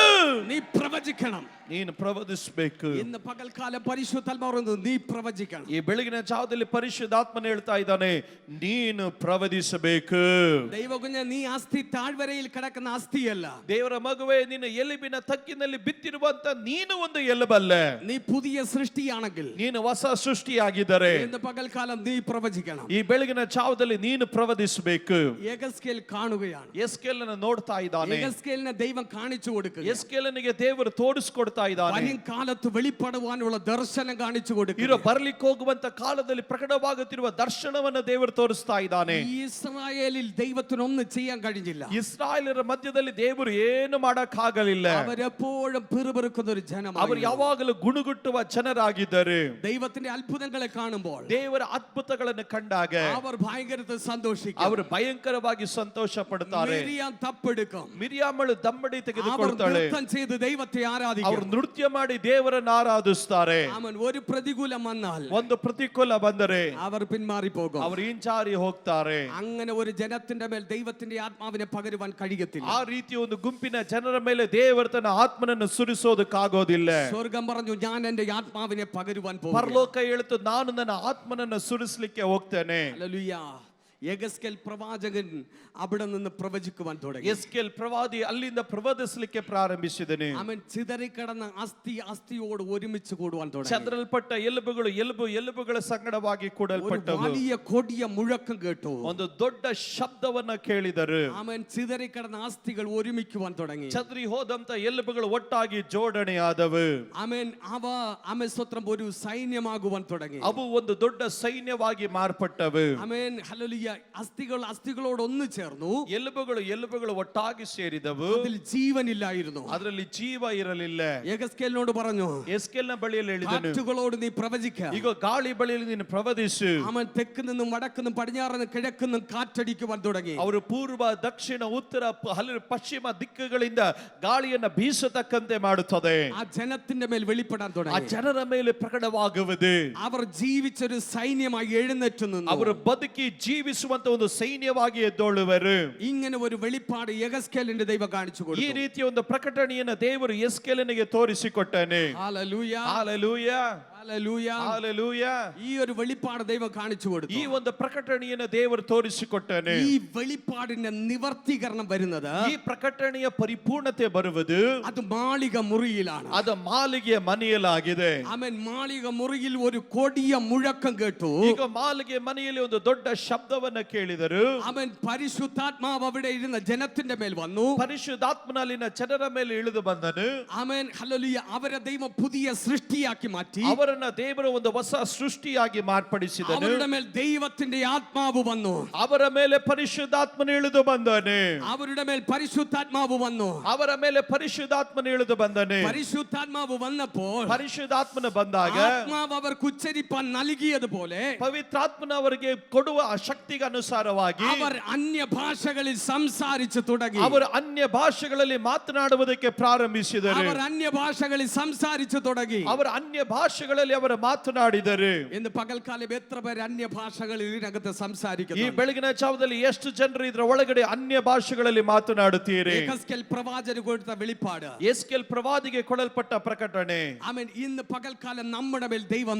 നീ പ്രവചിക്കണം. ನೀನು ಪ್ರವಾದಿಸಬೇಕು. ഇന്ന് പകൽക്കാലം പരിശുദ്ധാത്മാവ് പറയുന്നത് നീ പ്രവചിക്കണം. ಈ ಬೆಳಗಿನ ಜಾವದಲ್ಲಿ ಪರಿಶುದ್ಧಾತ್ಮನ ಹೇಳ್ತಾ ಇದ್ದಾನೆ, ನೀನು ಪ್ರವಾದಿಸಬೇಕು. ദൈവകുഞ്ഞ് നീ അസ്ഥി താഴ്വരയിൽ കിടക്കുന്ന അസ്ഥിയല്ല. ದೇವರ ಮಗುವೆ, ನಿನ್ನ ಎಲುಬಿನ ತಗ್ಗಿನಲ್ಲಿ ಬಿತ್ತಿರುವಂತ ನೀನು ಒಂದು ಎಲುಬಲ್ಲ. നീ പുതിയ സൃഷ്ടിയാണെങ്കിൽ ನೀನು ಹೊಸ ಸೃಷ್ಟಿಯಾಗಿದ್ದರೆ ഇന്ന് പകൽക്കാലം നീ പ്രവചിക്കണം. ಈ ಬೆಳಗಿನ ಜಾವದಲ್ಲಿ ನೀನು ಪ್ರವಾದಿಸಬೇಕು. യെഹെസ്കേൽ കാണുകയാണ്. ಎಸ್ಕೇಲನ ನೋಡ್ತಾ ಇದ್ದಾನೆ. യെഹെസ്കേലിനെ ദൈവം കാണിച്ചു കൊടുക്കുക. ಎಸ್ಕೇಲನಿಗೆ ದೇವರು ತೋರಿಸಿಕೊಡ್ತಾ ಇದ್ದಾನೆ. വരും കാലത്ത് വെളിപ്പെടുവാനുള്ള ദർശനം കാണിച്ചു കൊടുക്കുക. ಇರೋ ಬರ್ಲಿಕ್ಕೆ ಹೋಗುವಂತ ಕಾಲದಲ್ಲಿ ಪ್ರಕಟವಾಗುತ್ತಿರುವ ದರ್ಶನವನ್ನು ದೇವರು ತೋರಿಸ್ತಾ ಇದ್ದಾನೆ. ഇസ്രായേലിൽ ദൈവത്തിനൊന്നും ചെയ്യാൻ കഴിഞ്ഞില്ല. ಇಸ್ರಾಯೇಲರ ಮಧ್ಯದಲ್ಲಿ ದೇವರು ಏನು ಮಾಡಕ್ಕಾಗಲಿಲ್ಲ. അവരെപ്പോഴും പിറുപിറുക്കുന്ന ഒരു ജനമാണ്. ಅವರು ಯಾವಾಗಲೂ ಗುಣಗುಟ್ಟುವ ಜನರಾಗಿದ್ದರು. ദൈവത്തിന്റെ അത്ഭുതങ്ങളെ കാണുമ്പോൾ ದೇವರ ಅದ್ಭುತಗಳನ್ನು ಕಂಡಾಗ അവർ ഭയങ്കരത്തിൽ സന്തോഷിക്കും. ಅವರು ಭಯಂಕರವಾಗಿ ಸಂತೋಷ ಪಡ್ತಾರೆ. മിരിയാം തപ്പെടുക്കും. ಮಿರಿಯಾಮಳು ದಮ್ಮಡಿ അവർ ತೆಗೆದುಕೊಳ್ತಾಳೆ. നൃത്തം ചെയ്ത് ദൈവത്തെ ಅವರು ആരാധിക്കും. ನೃತ್ಯ ಮಾಡಿ ದೇವರನ್ನು ಆರಾಧಿಸ್ತಾರೆ. അവൻ ഒരു പ്രതികൂലം വന്നാൽ ಒಂದು ಪ್ರತಿಕೂಲ ಬಂದರೆ അവർ പിന്മാറി പോകും. ಅವರು ಹಿಂಚಾರಿ ಹೋಗ್ತಾರೆ. അങ്ങനെ ഒരു ജനത്തിന്റെ മേൽ ദൈവത്തിന്റെ ആത്മാവിനെ പകരുവാൻ കഴിയത്തില്ല. ಆ ರೀತಿ ಒಂದು ಗುಂಪಿನ ಜನರ ಮೇಲೆ ದೇವರ ತನ್ನ ಆತ್ಮನನ್ನು ಸುರಿಸೋದಕ್ಕಾಗೋದಿಲ್ಲ. സ്വർഗം പറഞ്ഞു, ഞാൻ എന്റെ ആത്മാവിനെ പകരുവാൻ പോകും. ಪರಲೋಕ ಹೇಳ್ತು, ನಾನು ನನ್ನ ಆತ್ಮನನ್ನು ಸುರಿಸಲಿಕ್ಕೆ ಹೋಗ್ತೇನೆ. ഹല്ലേലൂയ. യെഹെസ്കേൽ പ്രവാചകൻ അവിടെ നിന്ന് പ്രവചിക്കുവാൻ തുടങ്ങി. ಎಸ್ಕೇಲ್ ಪ್ರವಾದಿ ಅಲ್ಲಿಂದ ಪ್ರವಾದಿಸಲಿಕ್ಕೆ ಪ್ರಾರಂಭಿಸಿದನು. അവൻ ചിതറിക്കിടന്ന അസ്ഥിയോട് ഒരുമിച്ച് കൂടുവാൻ തുടങ്ങി. ಚಂದ್ರಲ್ಪಟ್ಟ ಎಲುಬುಗಳು ಎಲುಬುಗಳ ಸಂಗಡವಾಗಿ ಕೂಡಲ್ಪಟ್ಟವು. വലിയ കൊടിയ മുഴക്കം കേട്ടു. ಒಂದು ದೊಡ್ಡ ಶಬ್ದವನ್ನ ಕೇಳಿದರು. അവൻ ചിതറിക്കിടന്ന അസ്ഥികൾ ഒരുമിക്കുവാൻ തുടങ്ങി. ಚದ್ರಿ ಹೋದಂತ ಎಲುಬುಗಳು ಒಟ್ಟಾಗಿ ಜೋಡಣೆಯಾದವು. അവൻ സ്വത്രം ഒരു സൈന്യമാകുവാൻ തുടങ്ങി. ಅವು ಒಂದು ದೊಡ್ಡ ಸೈನ್ಯವಾಗಿ ಮಾರ್ಪಟ್ಟವು. അവൻ ഹല്ലേലൂയ. അസ്ഥികളോട് ഒന്നു ചേർന്നു. ಎಲುಬುಗಳು ಒಟ್ಟಾಗಿ ಸೇರಿದವು. അതിൽ ജീവനില്ലായിരുന്നു. ಅದರಲ್ಲಿ ಜೀವ ಇರಲಿಲ್ಲ. യെഹെസ്കേലിനോട് പറഞ്ഞു, ಎಸ್ಕೇಲ್ನ ಬಳಿಯಲ್ಲಿ ಹೇಳಿದನು, കാറ്റുകളോട് നീ പ്രവചിക്ക. ಈಗ ಗಾಳಿ ಬಳಿಯಲ್ಲಿ ನೀನು ಪ್ರವಾದಿಸು. അവൻ തെക്ക് നിന്നും വടക്ക് നിന്നും പടിഞ്ഞാറ് നിന്നും കിഴക്ക് നിന്നും കാറ്റടിക്കുവാൻ തുടങ്ങി. ಅವರು ಪೂರ್ವ ದಕ್ಷಿಣ ಉತ್ತರ ಪಶ್ಚಿಮ ದಿಕ್ಕುಗಳಿಂದ ಗಾಳಿಯನ್ನ ಬೀಸತಕ್ಕಂತೆ ಮಾಡುತ್ತದೆ. ആ ജനത്തിന്റെ മേൽ വെളിപ്പെടാൻ ಆ തുടങ്ങി. ಜನರ ಮೇಲೆ ಪ್ರಕಟವಾಗುವುದು. അവർ ജീവിച്ചൊരു സൈന്യമായി എഴുന്നേറ്റ് നിന്നു. ಅವರು ಬದುಕಿ ಜೀವಿಸುವಂತ ಒಂದು ಸೈನ್ಯವಾಗಿ ಎದ್ದೊಳ್ಳುವರು. ഇങ്ങനെ ഒരു വെളിപ്പാട് യെഹെസ്കേലിന്റെ ദൈവം കാണിച്ചു ಈ കൊടുത്തു. ರೀತಿಯ ಒಂದು ಪ್ರಕಟಣೆಯನ್ನು ದೇವರು ಎಸ್ಕೇಲನಿಗೆ ತೋರಿಸಿಕೊಟ್ಟನೆ. ഹല്ലേലൂയ. Hallelujah, hallelujah. ಹಾಲೆಲೂಯ. ഈ ഒരു വെളിപ്പാട് ദൈവം കാണിച്ചു കൊടുത്തു. ಈ ಒಂದು ಪ್ರಕಟಣೆಯನ್ನು ದೇವರು ತೋರಿಸಿಕೊಟ್ಟನೆ. ഈ വെളിപ്പാടിന്റെ നിവർത്തീകരണം വരുന്നത്, ಈ ಪ್ರಕಟಣೆಯ ಪರಿಪೂರ್ಣತೆ ಬರುವುದು അത് മാളിക മുറിയിലാണ്. ಅದು ಮಾಲಿಗೆಯ ಮನೆಯಲ್ಲಾಗಿದೆ. അവൻ മാളിക മുറിയിൽ ഒരു കൊടിയ മുഴക്കം കേട്ടു. ಈಗ ಮಾಲಿಗೆ ಮನೆಯಲ್ಲಿ ಒಂದು ದೊಡ್ಡ ಶಬ್ದವನ್ನ ಕೇಳಿದರು. അവൻ പരിശുദ്ധാത്മാവ് അവിടെ ഇരുന്ന ജനത്തിന്റെ മേൽ വന്നു. ಪರಿಶುದ್ಧಾತ್ಮನಲ್ಲಿನ ಜನರ ಮೇಲೆ ಇಳಿದು ಬಂದನು. അവൻ ഹല്ലേലൂയ. അവരെ ദൈവം പുതിയ സൃഷ്ടിയാക്കി മാറ്റി. ಅವರನ್ನ ದೇವರು ಒಂದು ಹೊಸ ಸೃಷ್ಟಿಯಾಗಿ ಮಾರ್ಪಡಿಸಿದನು. അവരുടെ മേൽ ദൈവത്തിന്റെ ആത്മാവ് വന്നു. ಅವರ ಮೇಲೆ ಪರಿಶುದ್ಧಾತ್ಮನ ಇಳಿದು ಬಂದನೆ. അവരുടെ മേൽ പരിശുദ്ധാത്മാവ് വന്നു. ಅವರ ಮೇಲೆ ಪರಿಶುದ್ಧಾತ್ಮನ ಇಳಿದು ಬಂದನೆ. പരിശുദ്ധാത്മാവ് വന്നപ്പോൾ ಪರಿಶುದ್ಧಾತ್ಮನ ಬಂದಾಗ ആത്മാവ് അവർക്ക് ഉച്ചരിപ്പാൻ നൽകിയതുപോലെ ಪವಿತ್ರಾತ್ಮನ ಅವರಿಗೆ ಕೊಡುವ ಶಕ್ತಿಗೆ ಅನುಸಾರವಾಗಿ അവർ അന്യഭാഷകളിൽ സംസാരിച്ചു തുടങ്ങി. ಅವರು ಅನ್ಯ ಭಾಷೆಗಳಲ್ಲಿ ಮಾತನಾಡುವುದಕ್ಕೆ ಪ್ರಾರಂಭಿಸಿದರು. അവർ അന്യഭാഷകളിൽ സംസാരിച്ചു തുടങ്ങി. ಅವರು ಅನ್ಯ ಭಾಷೆಗಳಲ್ಲಿ ಅವರು ಮಾತನಾಡಿದರು. ഇന്ന് പകൽക്കാലം എത്ര പേര് അന്യഭാഷകളിൽ ഇതിനകത്ത് ಈ സംസാരിക്കുന്നു? ಬೆಳಗಿನ ಜಾವದಲ್ಲಿ ಎಷ್ಟು ಜನರು ಇದರ ಒಳಗಡೆ ಅನ್ಯ ಭಾಷೆಗಳಲ್ಲಿ ಮಾತನಾಡುತ್ತೀರಿ? യെഹെസ്കേൽ പ്രവാചകന് കൊടുത്ത വെളിപ്പാട്, ಎಸ್ಕೇಲ್ ಪ್ರವಾದಿಗೆ ಕೊಡಲ್ಪಟ್ಟ ಪ್ರಕಟಣೆ. അവൻ ഇന്ന് പകൽക്കാലം നമ്മുടെ മേൽ ദൈവം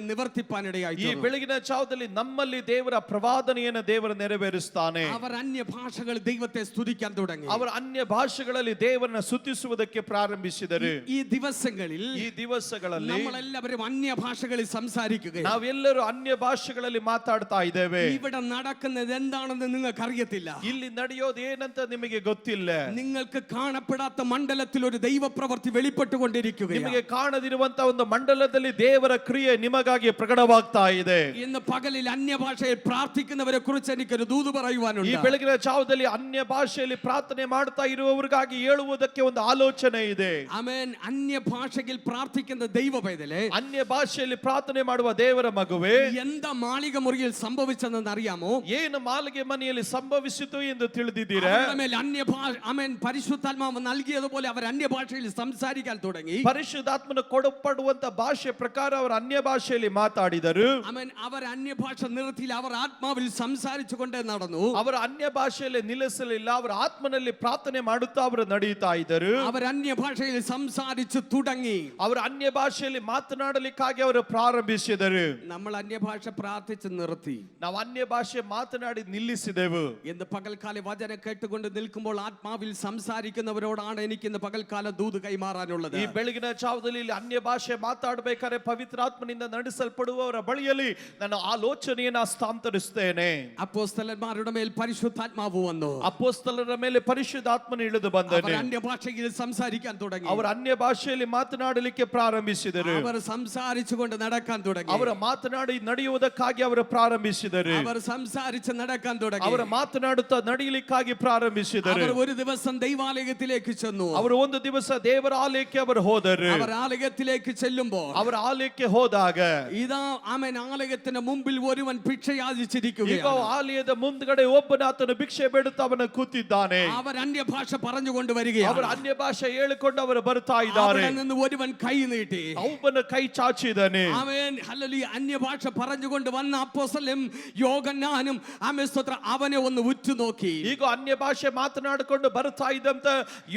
നിവർത്തിപ്പാനിടയായി. ಈ ಬೆಳಗಿನ ಜಾವದಲ್ಲಿ ನಮ್ಮಲ್ಲಿ ದೇವರ ಪ್ರವಾದನೆಯನ್ನು ದೇವರು ನೆರವೇರಿಸ್ತಾನೆ. അവർ അന്യഭാഷകൾ ദൈവത്തെ സ്തുതിക്കാൻ തുടങ്ങി. ಅವರು ಅನ್ಯ ಭಾಷೆಗಳಲ್ಲಿ ದೇವರನ್ನ ಸ್ತುತಿಸುವುದಕ್ಕೆ ಪ್ರಾರಂಭಿಸಿದರು. ഈ ദിവസങ്ങളിൽ ಈ ದಿವಸಗಳಲ್ಲಿ നമ്മളെല്ലാവരും അന്യഭാഷകളിൽ സംസാരിക്കുകയാണ്. ನಾವೆಲ್ಲರೂ ಅನ್ಯ ಭಾಷೆಗಳಲ್ಲಿ ಮಾತಾಡ್ತಾ ಇದ್ದೇವೆ. ഇവിടെ നടക്കുന്നത് എന്താണെന്ന് നിങ്ങൾക്ക് അറിയത്തില്ല. ಇಲ್ಲಿ ನಡೆಯೋದು ಏನಂತ ನಿಮಗೆ ಗೊತ್ತಿಲ್ಲ. നിങ്ങൾക്ക് കാണപ്പെടാത്ത മണ്ഡലത്തിൽ ഒരു ദൈവപ്രവൃത്തി വെളിപ്പെട്ടുകൊണ്ടിരിക്കുകയാണ്. ನಿಮಗೆ ಕಾಣದಿರುವಂತ ಒಂದು ಮಂಡಲದಲ್ಲಿ ದೇವರ ಕ್ರಿಯೆ ನಿಮಗಾಗಿ ಪ್ರಕಟವಾಗ್ತಾ ಇದೆ. ഇന്ന് പകലിൽ അന്യഭാഷയിൽ പ്രാർത്ഥിക്കുന്നവരെ കുറിച്ച് എനിക്കൊരു ദൂത് ಈ പറയുവാനുണ്ട്. ಬೆಳಗಿನ ಜಾವದಲ್ಲಿ ಅನ್ಯ ಭಾಷೆಯಲ್ಲಿ ಪ್ರಾರ್ಥನೆ ಮಾಡ್ತಾ ಇರುವವರಿಗಾಗಿ ಹೇಳುವುದಕ್ಕೆ ಒಂದು ಆಲೋಚನೆ ಇದೆ. ആമേൻ. അന്യഭാഷയിൽ പ്രാർത്ഥിക്കുന്ന ദൈവ പൈതലേ, ಅನ್ಯ ಭಾಷೆಯಲ್ಲಿ ಪ್ರಾರ್ಥನೆ ಮಾಡುವ ದೇವರ ಮಗುವೆ, എന്താ മാളിക മുറിയിൽ സംഭവിച്ചതെന്ന് അറിയാമോ? ಏನು ಮಾಲಿಗೆ ಮನೆಯಲ್ಲಿ ಸಂಭವಿಸಿತು ಎಂದು ತಿಳಿದಿದ್ದೀರಾ? അവരുടെ മേൽ അന്യഭാഷ ആമേൻ പരിശുദ്ധാത്മാവ് നൽകിയതുപോലെ അവർ അന്യഭാഷയിൽ സംസാരിക്കാൻ തുടങ്ങി. ಪರಿಶುದ್ಧಾತ್ಮನ ಕೊಡಲ್ಪಡುವಂತ ಭಾಷೆ ಪ್ರಕಾರ ಅವರು ಅನ್ಯ ಭಾಷೆಯಲ್ಲಿ ಮಾತಾಡಿದರು. ആമേൻ. അവർ അന്യഭാഷ നിർത്തിയില്ല, അവർ ആത്മാവിൽ സംസാരിച്ചു കൊണ്ടേ നടന്നു. ಅವರು ಅನ್ಯ ಭಾಷೆಯಲ್ಲಿ ನಿಲ್ಲಿಸಲಿಲ್ಲ, ಅವರು ಆತ್ಮನಲ್ಲಿ ಪ್ರಾರ್ಥನೆ ಮಾಡುತ್ತಾ ಅವರು ನಡೆಯುತ್ತಾ ಇದ್ದರು. അവർ അന്യഭാഷയിൽ സംസാരിച്ചു തുടങ്ങി. ಅವರು ಅನ್ಯ ಭಾಷೆಯಲ್ಲಿ ಮಾತನಾಡಲಿಕ್ಕಾಗಿ ಅವರು ಪ್ರಾರಂಭಿಸಿದರು. നമ്മൾ അന്യഭാഷ പ്രാർത്ഥിച്ച് നിർത്തി. ನಾವು ಅನ್ಯ ಭಾಷೆ ಮಾತನಾಡಿ ನಿಲ್ಲಿಸಿದೆವು. ഇന്ന് പകൽക്കാല വചനം കേട്ടുകൊണ്ട് നിൽക്കുമ്പോൾ ആത്മാവിൽ സംസാരിക്കുന്നവരോടാണ് എനിക്ക് ഇന്ന് പകൽക്കാല ദൂത് കൈമാറാനുള്ളത്. ಈ ಬೆಳಗಿನ ಜಾವದಲ್ಲಿ ಇಲ್ಲಿ ಅನ್ಯ ಭಾಷೆ ಮಾತಾಡಬೇಕಾದ್ರೆ ಪವಿತ್ರಾತ್ಮನಿಂದ ನಡೆಸಲ್ಪಡುವವರ ಬಳಿಯಲ್ಲಿ ನಾನು ಆಲೋಚನೆಯನ್ನು ಹಸ್ತಾಂತರಿಸ್ತೇನೆ. അപ്പോസ്തലന്മാരുടെ മേൽ പരിശുദ്ധാത്മാവ് വന്നു. ಅಪೊಸ್ತಲರ ಮೇಲೆ ಪರಿಶುದ್ಧಾತ್ಮನ ಇಳಿದು അവർ ಬಂದನು. അന്യഭാഷയിൽ സംസാരിക്കാൻ തുടങ്ങി. ಅವರು ಅನ್ಯ ಭಾಷೆಯಲ್ಲಿ ಮಾತನಾಡಲಿಕ್ಕೆ ಪ್ರಾರಂಭಿಸಿದರು. അവർ സംസാരിച്ചുകൊണ്ട് നടക്കാൻ തുടങ്ങി. ಅವರ ಮಾತನಾಡಿ ನಡೆಯುವುದಕ್ಕಾಗಿ ಅವರು ಪ್ರಾರಂಭಿಸಿದರು. അവർ സംസാരിച്ച് നടക്കാൻ തുടങ്ങി. ಅವರ ಮಾತನಾಡುತ್ತಾ ನಡೆಯಲಿಕ್ಕಾಗಿ ಪ್ರಾರಂಭಿಸಿದರು. അവർ ഒരു ദിവസം ദൈവാലയത്തിലേക്ക് ചെന്നു. ಅವರು ಒಂದು ದಿವಸ ದೇವರ ಆಲಯಕ್ಕೆ ಅವರು ಹೋದರು. അവർ ആലയത്തിലേക്ക് ചെല്ലുമ്പോൾ ಅವರ ಆಲಯಕ್ಕೆ ಹೋದಾಗ ഇതാ ആമേൻ ആലയത്തിന് മുമ്പിൽ ഒരുവൻ ഭിക്ഷ ಈಗ യാചിച്ചിരിക്കുകയാണ്. ಆಲಯದ ಮುಂದ್ಗಡೆ ಒಬ್ಬನಾತನು ಭಿಕ್ಷೆ ಬೇಡುತ್ತಾ ಅವನ ಕೂತಿದ್ದಾನೆ. അവർ അന്യഭാഷ പറഞ്ഞുകൊണ്ട് വരികയാണ്. ಅವರು ಅನ್ಯ ಭಾಷೆ ಹೇಳಿಕೊಂಡು ಅವರು ಬರ್ತಾ ಇದ್ದಾರೆ. അവിടെ നിന്ന് ഒരുവൻ കൈ നീട്ടി. ಒಬ್ಬನ ಕೈ ಚಾಚಿದಾನೆ. ആമേൻ. ഹല്ലേലൂയ. അന്യഭാഷ പറഞ്ഞുകൊണ്ട് വന്ന അപ്പോസ്തലനും യോഹന്നാനും ആമേൻ സ്തോത്രം അവനെ ഒന്ന് ഉറ്റുനോക്കി. ಈಗ ಅನ್ಯ ಭಾಷೆ ಮಾತನಾಡಿಕೊಂಡು ಬರ್ತಾ ಇದ್ದಂತ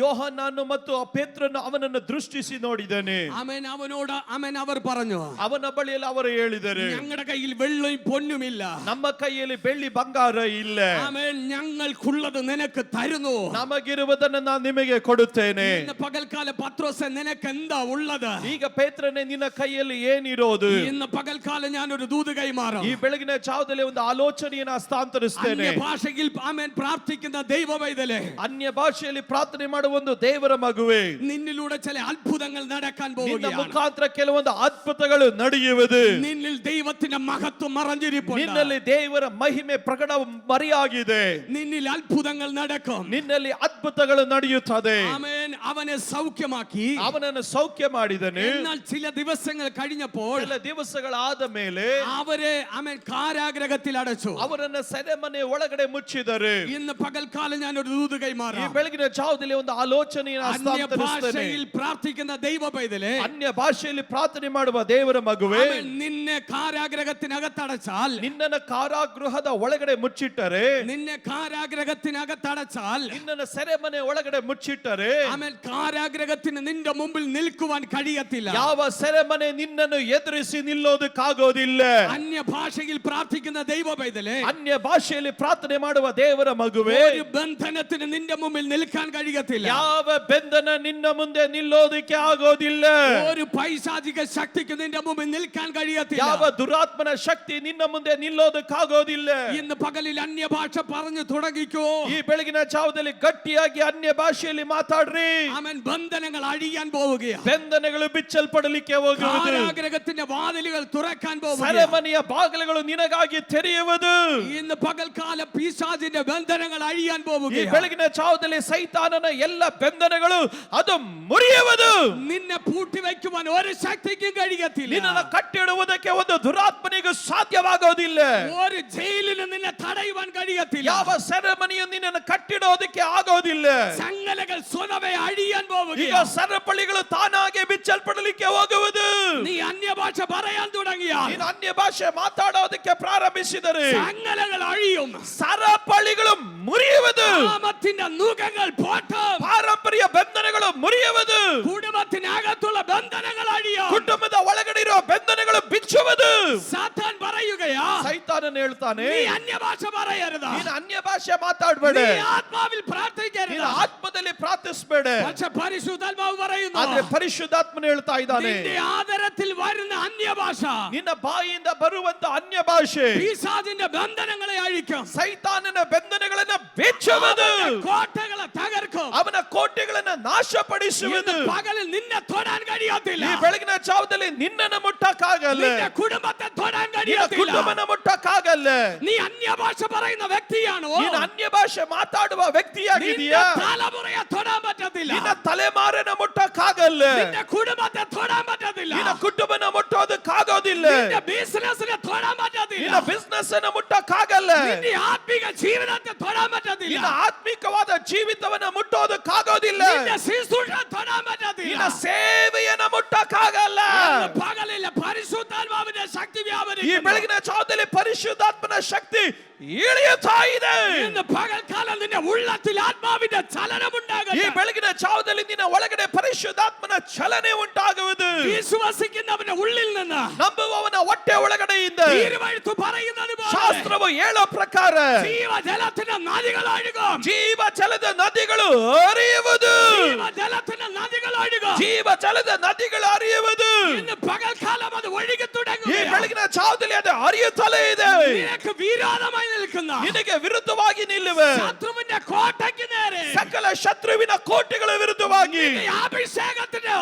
ಯೋಹನ್ನನು ಮತ್ತು ಪೇತ್ರನು ಅವನನ್ನು ದೃಷ್ಟಿಸಿ ನೋಡಿದನೆ. ആമേൻ. അവനോട് ആമേൻ അവർ പറഞ്ഞു, ಅವನ ಬಳಿಯಲ್ಲಿ ಅವರು ಹೇಳಿದರು, ഞങ്ങളുടെ കയ്യിൽ വെള്ളയും പൊന്നുമില്ല, ನಮ್ಮ ಕೈಯಲ್ಲಿ ಬೆಳ್ಳಿ ಬಂಗಾರ ಇಲ್ಲ. ആമേൻ, ഞങ്ങൾക്കുള്ളത് നിനക്ക് തരുന്നു. ನಮಗಿರುವುದನ್ನು ನಾನು ನಿಮಗೆ ಕೊಡುತ್ತೇನೆ. ഇന്ന് പകൽക്കാല പത്രോസേ, നിനക്ക് എന്താ ഉള്ളത്? ಈಗ ಪೇತ್ರನೇ ನಿನ್ನ ಕೈಯಲ್ಲಿ ಏನಿರೋದು? ഇന്ന് പകൽക്കാലം ഞാൻ ഒരു ദൂത് കൈമാറും. ಈ ಬೆಳಗಿನ ಜಾವದಲ್ಲಿ ಒಂದು ಆಲೋಚನೆಯನ್ನು ಹಸ್ತಾಂತರಿಸ್ತೇನೆ. അന്യഭാഷയിൽ ആമേൻ പ്രാർത്ഥിക്കുന്ന ദൈവ പൈതലേ, ಅನ್ಯ ಭಾಷೆಯಲ್ಲಿ ಪ್ರಾರ್ಥನೆ ಮಾಡುವ ಒಂದು ದೇವರ ಮಗುವೆ, നിന്നിലൂടെ ചില അത്ഭുതങ്ങൾ നടക്കാൻ ನಿನ್ನ പോവുകയാണ്. ಮುಖಾಂತರ ಕೆಲವೊಂದು ಅದ್ಭುತಗಳು ನಡೆಯುವುದು. നിന്നിൽ ദൈവത്തിന്റെ മഹത്വം മറഞ്ഞിരിപ്പുണ്ട്. ನಿನ್ನಲ್ಲಿ ದೇವರ ಮಹಿಮೆ ಪ್ರಕಟ ಮರೆಯಾಗಿದೆ. നിന്നിൽ അത്ഭുതങ്ങൾ നടക്കും. ನಿನ್ನಲ್ಲಿ ಅದ್ಭುತಗಳು ನಡೆಯುತ್ತದೆ. ആമേൻ. അവനെ സൗഖ്യമാക്കി. ಅವನನ್ನು ಸೌಖ್ಯ ಮಾಡಿದನು. എന്നാൽ ചില ദിവസങ്ങൾ കഴിഞ്ഞപ്പോൾ ಕೆಲ ದಿವಸಗಳಾದ ಮೇಲೆ അവരെ ആമേൻ കാരാഗ്രഹത്തിൽ അടച്ചു. ಅವರನ್ನ ಸೆರೆಮನೆ ಒಳಗಡೆ ಮುಚ್ಚಿದರು. ഇന്ന് പകൽക്കാലം ഞാൻ ഒരു ദൂത് ಈ കൈമാറാം. ಬೆಳಗಿನ ಜಾವದಲ್ಲಿ ಒಂದು ಆಲೋಚನೆಯನ್ನು ಹಸ್ತಾಂತರಿಸ್ತೇನೆ. അന്യഭാഷയിൽ പ്രാർത്ഥിക്കുന്ന ദൈവ പൈതലേ, ಅನ್ಯ ಭಾಷೆಯಲ್ಲಿ ಪ್ರಾರ್ಥನೆ ಮಾಡುವ ದೇವರ ಮಗುವೆ, ആമേൻ, നിന്നെ കാരാഗ്രഹത്തിനകത്തടച്ചാൽ, ನಿನ್ನನ್ನು ಕಾರಾಗೃಹದ ಒಳಗಡೆ ಮುಚ್ಚಿಟ್ಟರೆ, നിന്നെ കാരാഗ്രഹത്തിനകത്തടച്ചാൽ, ನಿನ್ನನ್ನು ಸೆರೆಮನೆ ಒಳಗಡೆ ಮುಚ್ಚಿಟ್ಟರೆ, ആമേൻ, കാരാഗ്രഹത്തിന് നിന്റെ മുമ്പിൽ നിൽക്കുവാൻ കഴിയത്തില്ല. ಯಾವ ಸೆರೆಮನೆ ನಿನ್ನನ್ನು ಎದುರಿಸಿ ನಿಲ್ಲೋದಕ್ಕಾಗೋದಿಲ್ಲ. അന്യഭാഷയിൽ പ്രാർത്ഥിക്കുന്ന ദൈവ പൈതലേ, ಅನ್ಯ ಭಾಷೆಯಲ್ಲಿ ಪ್ರಾರ್ಥನೆ ಮಾಡುವ ದೇವರ ಮಗುವೆ, ഒരു ബന്ധനത്തിന് നിന്റെ മുമ്പിൽ നിൽക്കാൻ കഴിയത്തില്ല. ಯಾವ ಬಂಧನ ನಿನ್ನ ಮುಂದೆ ನಿಲ್ಲೋದಕ್ಕೆ ಆಗೋದಿಲ್ಲ. ഒരു പൈശാചിക ശക്തിക്ക് നിന്റെ മുമ്പിൽ നിൽക്കാൻ കഴിയത്തില്ല. ಯಾವ ದುರಾತ್ಮನ ಶಕ್ತಿ ನಿನ್ನ ಮುಂದೆ ನಿಲ್ಲೋದಕ್ಕಾಗೋದಿಲ್ಲ. ഇന്ന് പകലിൽ അന്യഭാഷ പറഞ്ഞു തുടങ്ങിക്കോ. ಈ ಬೆಳಗಿನ ಜಾವದಲ್ಲಿ ಗಟ್ಟಿಯಾಗಿ ಅನ್ಯ ಭಾಷೆಯಲ್ಲಿ ಮಾತಾಡ್ರಿ. അവൻ ബന്ധനങ്ങൾ അഴിയാൻ പോവുകയാണ്. ಬಂಧನಗಳು ಬಿಚ್ಚಲ್ಪಡಲಿಕ್ಕೆ ಹೋಗುವುದು. കാരാഗ്രഹത്തിന്റെ വാതിലുകൾ തുറക്കാൻ പോവുകയാണ്. ಸೆರೆಮನೆಯ ಬಾಗಿಲುಗಳು ನಿನಗಾಗಿ ತೆರೆಯುವುದು. ഇന്ന് പകൽക്കാല പിശാചിന്റെ ബന്ധനങ്ങൾ അഴിയാൻ ಈ പോവുകയാണ്. ಬೆಳಗಿನ ಜಾವದಲ್ಲಿ ಸೈತಾನನ ಎಲ್ಲ ಬಂಧನಗಳು ಅದು ಮುರಿಯುವುದು. നിന്നെ പൂട്ടിവെക്കുവാൻ ഒരു ശക്തിക്കും കഴിയത്തില്ല. ನಿನ್ನನ್ನು ಕಟ್ಟಿಡುವುದಕ್ಕೆ ಒಂದು ದುರಾತ್ಮನಿಗೂ ಸಾಧ್ಯವಾಗೋದಿಲ್ಲ. ഒരു ജയിലിന് നിന്നെ തടയുവാൻ കഴിയത്തില്ല. ಯಾವ ಸೆರೆಮನೆಯು ನಿನ್ನನ್ನು ಕಟ್ಟಿಡೋದಕ್ಕೆ ಆಗೋದಿಲ್ಲ. സംഗലകൾ സ്വതവേ അഴിയാൻ ಈಗ പോവുകയാണ്. ಸರಪಳಿಗಳು ತಾನಾಗೆ ಬಿಚ್ಚಲ್ಪಡಲಿಕ್ಕೆ ಹೋಗುವುದು. നീ അന്യഭാഷ പറയാൻ തുടങ്ങിയാൽ ನೀನು ಅನ್ಯ ಭಾಷೆ ಮಾತಾಡೋದಕ್ಕೆ ಪ್ರಾರಂಭಿಸಿದರೆ സംഗലകൾ അഴിയും. ಸರಪಳಿಗಳು ಮುರಿಯುವುದು. പാപത്തിന്റെ നുകങ്ങൾ പോട്ടും. ಪಾರಂಪರ್ಯ ಬಂಧನಗಳು ಮುರಿಯುವುದು. കുടുംബത്തിനകത്തുള്ള ബന്ധനങ്ങൾ അഴിയും. ಕುಟುಂಬದ ಒಳಗಡೆ ಇರುವ ಬಂಧನಗಳು ಬಿಚ್ಚುವುದು. സാത്താൻ പറയുകയാ, ಸೈತಾನ ಸೈತಾನನು ಹೇಳ್ತಾನೆ, നീ അന്യഭാഷ പറയരുത്, ನೀನು ಅನ್ಯ ಭಾಷೆ ಮಾತಾಡಬೇಡ, നീ ആത്മാവിൽ പ്രാർത്ഥിക്കരുത്. ನೀನು ಆತ್ಮದಲ್ಲಿ ಪ್ರಾರ್ಥಿಸಬೇಡ. പക്ഷേ പരിശുദ്ധാത്മാവ് പറയുന്നു, ಆದ್ರೆ ಪರಿಶುದ್ಧಾತ್ಮನು ಹೇಳ್ತಾ ಇದ್ದಾನೆ, നിന്റെ ആദരത്തിൽ വരുന്ന അന്യഭാഷ ನಿನ್ನ ಬಾಯಿಯಿಂದ ಬರುವಂತ ಅನ್ಯ ಭಾಷೆ പിശാചിന്റെ ബന്ധനങ്ങളെ അഴിക്കും, ಸೈತಾನನ ಬಂಧನಗಳನ್ನ ಬೆಚ್ಚುವುದು, കോട്ടകളെ തകർക്കും, ಅವನ ಕೋಟೆಗಳನ್ನ ನಾಶಪಡಿಸುವುದು. ഇന്ന് പകലിൽ നിന്നെ തൊടാൻ കഴിയത്തില്ല, ಈ ಬೆಳಗಿನ ಜಾವದಲ್ಲಿ ನಿನ್ನನ್ನು ಮುಟ್ಟಕ್ಕಾಗಲ್ಲ, നിന്റെ കുടുംബത്തെ തൊടാൻ ನಿನ್ನ കഴിയത്തില്ല. ಕುಟುಂಬನ ಮುಟ್ಟಕ್ಕಾಗಲ್ಲ. നീ അന്യഭാഷ പറയുന്ന വ്യക്തിയാണോ? ನೀನು ಅನ್ಯ ಭಾಷೆ ಮಾತಾಡುವ നിന്റെ ವ್ಯಕ್ತಿಯಾಗಿದೆಯಾ? തലമുറയെ തൊടാൻ പറ്റത്തില്ല, ನಿನ್ನ ತಲೆಮಾರನ ಮುಟ್ಟಕ್ಕಾಗಲ್ಲ, നിന്റെ കുടുംബത്തെ തൊടാൻ പറ്റത്തില്ല, ನಿನ್ನ ಕುಟುಂಬನ ಮುಟ್ಟೋದಕ್ಕಾಗೋದಿಲ್ಲ, നിന്റെ ബിസിനസിനെ തൊടാൻ പറ്റത്തില്ല, ನಿನ್ನ ಬಿಸ್ನೆಸ್ ಅನ್ನು ಮುಟ್ಟಕ್ಕಾಗಲ್ಲ, നിന്റെ ആത്മീക ജീവിതത്തെ തൊടാൻ പറ്റത്തില്ല, ನಿನ್ನ ಆತ್ಮಿಕವಾದ ಜೀವಿತವನ್ನ ಮುಟ್ಟೋದಕ್ಕಾಗೋದಿಲ್ಲ, നിന്റെ ശുശ്രൂഷ തൊടാൻ പറ്റത്തില്ല. ನಿನ್ನ ಸೇವೆಯನ್ನ ಮುಟ್ಟಕ್ಕಾಗಲ್ಲ. ഇന്ന് പകലിലെ പരിശുദ്ധാത്മാവിന്റെ ശക്തി ಈ വ്യാപരിക്കുന്നു. ಬೆಳಗಿನ ಜಾವದಲ್ಲಿ ಪರಿಶುದ್ಧಾತ್ಮನ ಶಕ್ತಿ ಇಳಿಯುತ್ತಾ ಇದೆ. ഇന്ന് പകൽക്കാലം നിന്റെ ഉള്ളത്തിൽ ആത്മാവിന്റെ ചലനം ಈ ഉണ്ടാകട്ടെ. ಬೆಳಗಿನ ಜಾವದಲ್ಲಿ ನಿನ್ನ ಒಳಗಡೆ ಪರಿಶುದ್ಧಾತ್ಮನ ಚಲನೆ ಉಂಟಾಗುವುದು. വിശ്വസിക്കുന്നവന്റെ ഉള്ളിൽ നിന്ന് ನಂಬುವವನ ಹೊಟ್ಟೆ ಒಳಗಡೆಯಿಂದ തിരുവെഴുത്ത് പറയുന്നത് പോലെ ಶಾಸ್ತ್ರವು ಹೇಳೋ ಪ್ರಕಾರ ജീവജലത്തിന്റെ നദികൾ ഒഴുകും, ಜೀವ ಜಲದ ನದಿಗಳು ಹರಿಯುವುದು, ജീവജലത്തിന്റെ നദികൾ ഒഴുകും. ಜೀವ ಜಲದ ನದಿಗಳು ಹರಿಯುವುದು. ഇന്ന് പകൽക്കാലം അത് ഒഴുകി ಈ തുടങ്ങും. ಬೆಳಗಿನ ಜಾವದಲ್ಲಿ ಅದು ಹರಿಯುತ್ತಲೇ ಇದೆ. നിനക്ക് വിരോധമായി നിൽക്കുന്ന ನಿನಗೆ ವಿರುದ್ಧವಾಗಿ ನಿಲ್ಲುವೆ ശത്രുവിന്റെ കോട്ടയ്ക്ക് നേരെ ಸಕಲ ಶತ್ರುವಿನ ಕೋಟೆಗಳ ವಿರುದ್ಧವಾಗಿ നിന്റെ അഭിഷേകത്തിന്റെ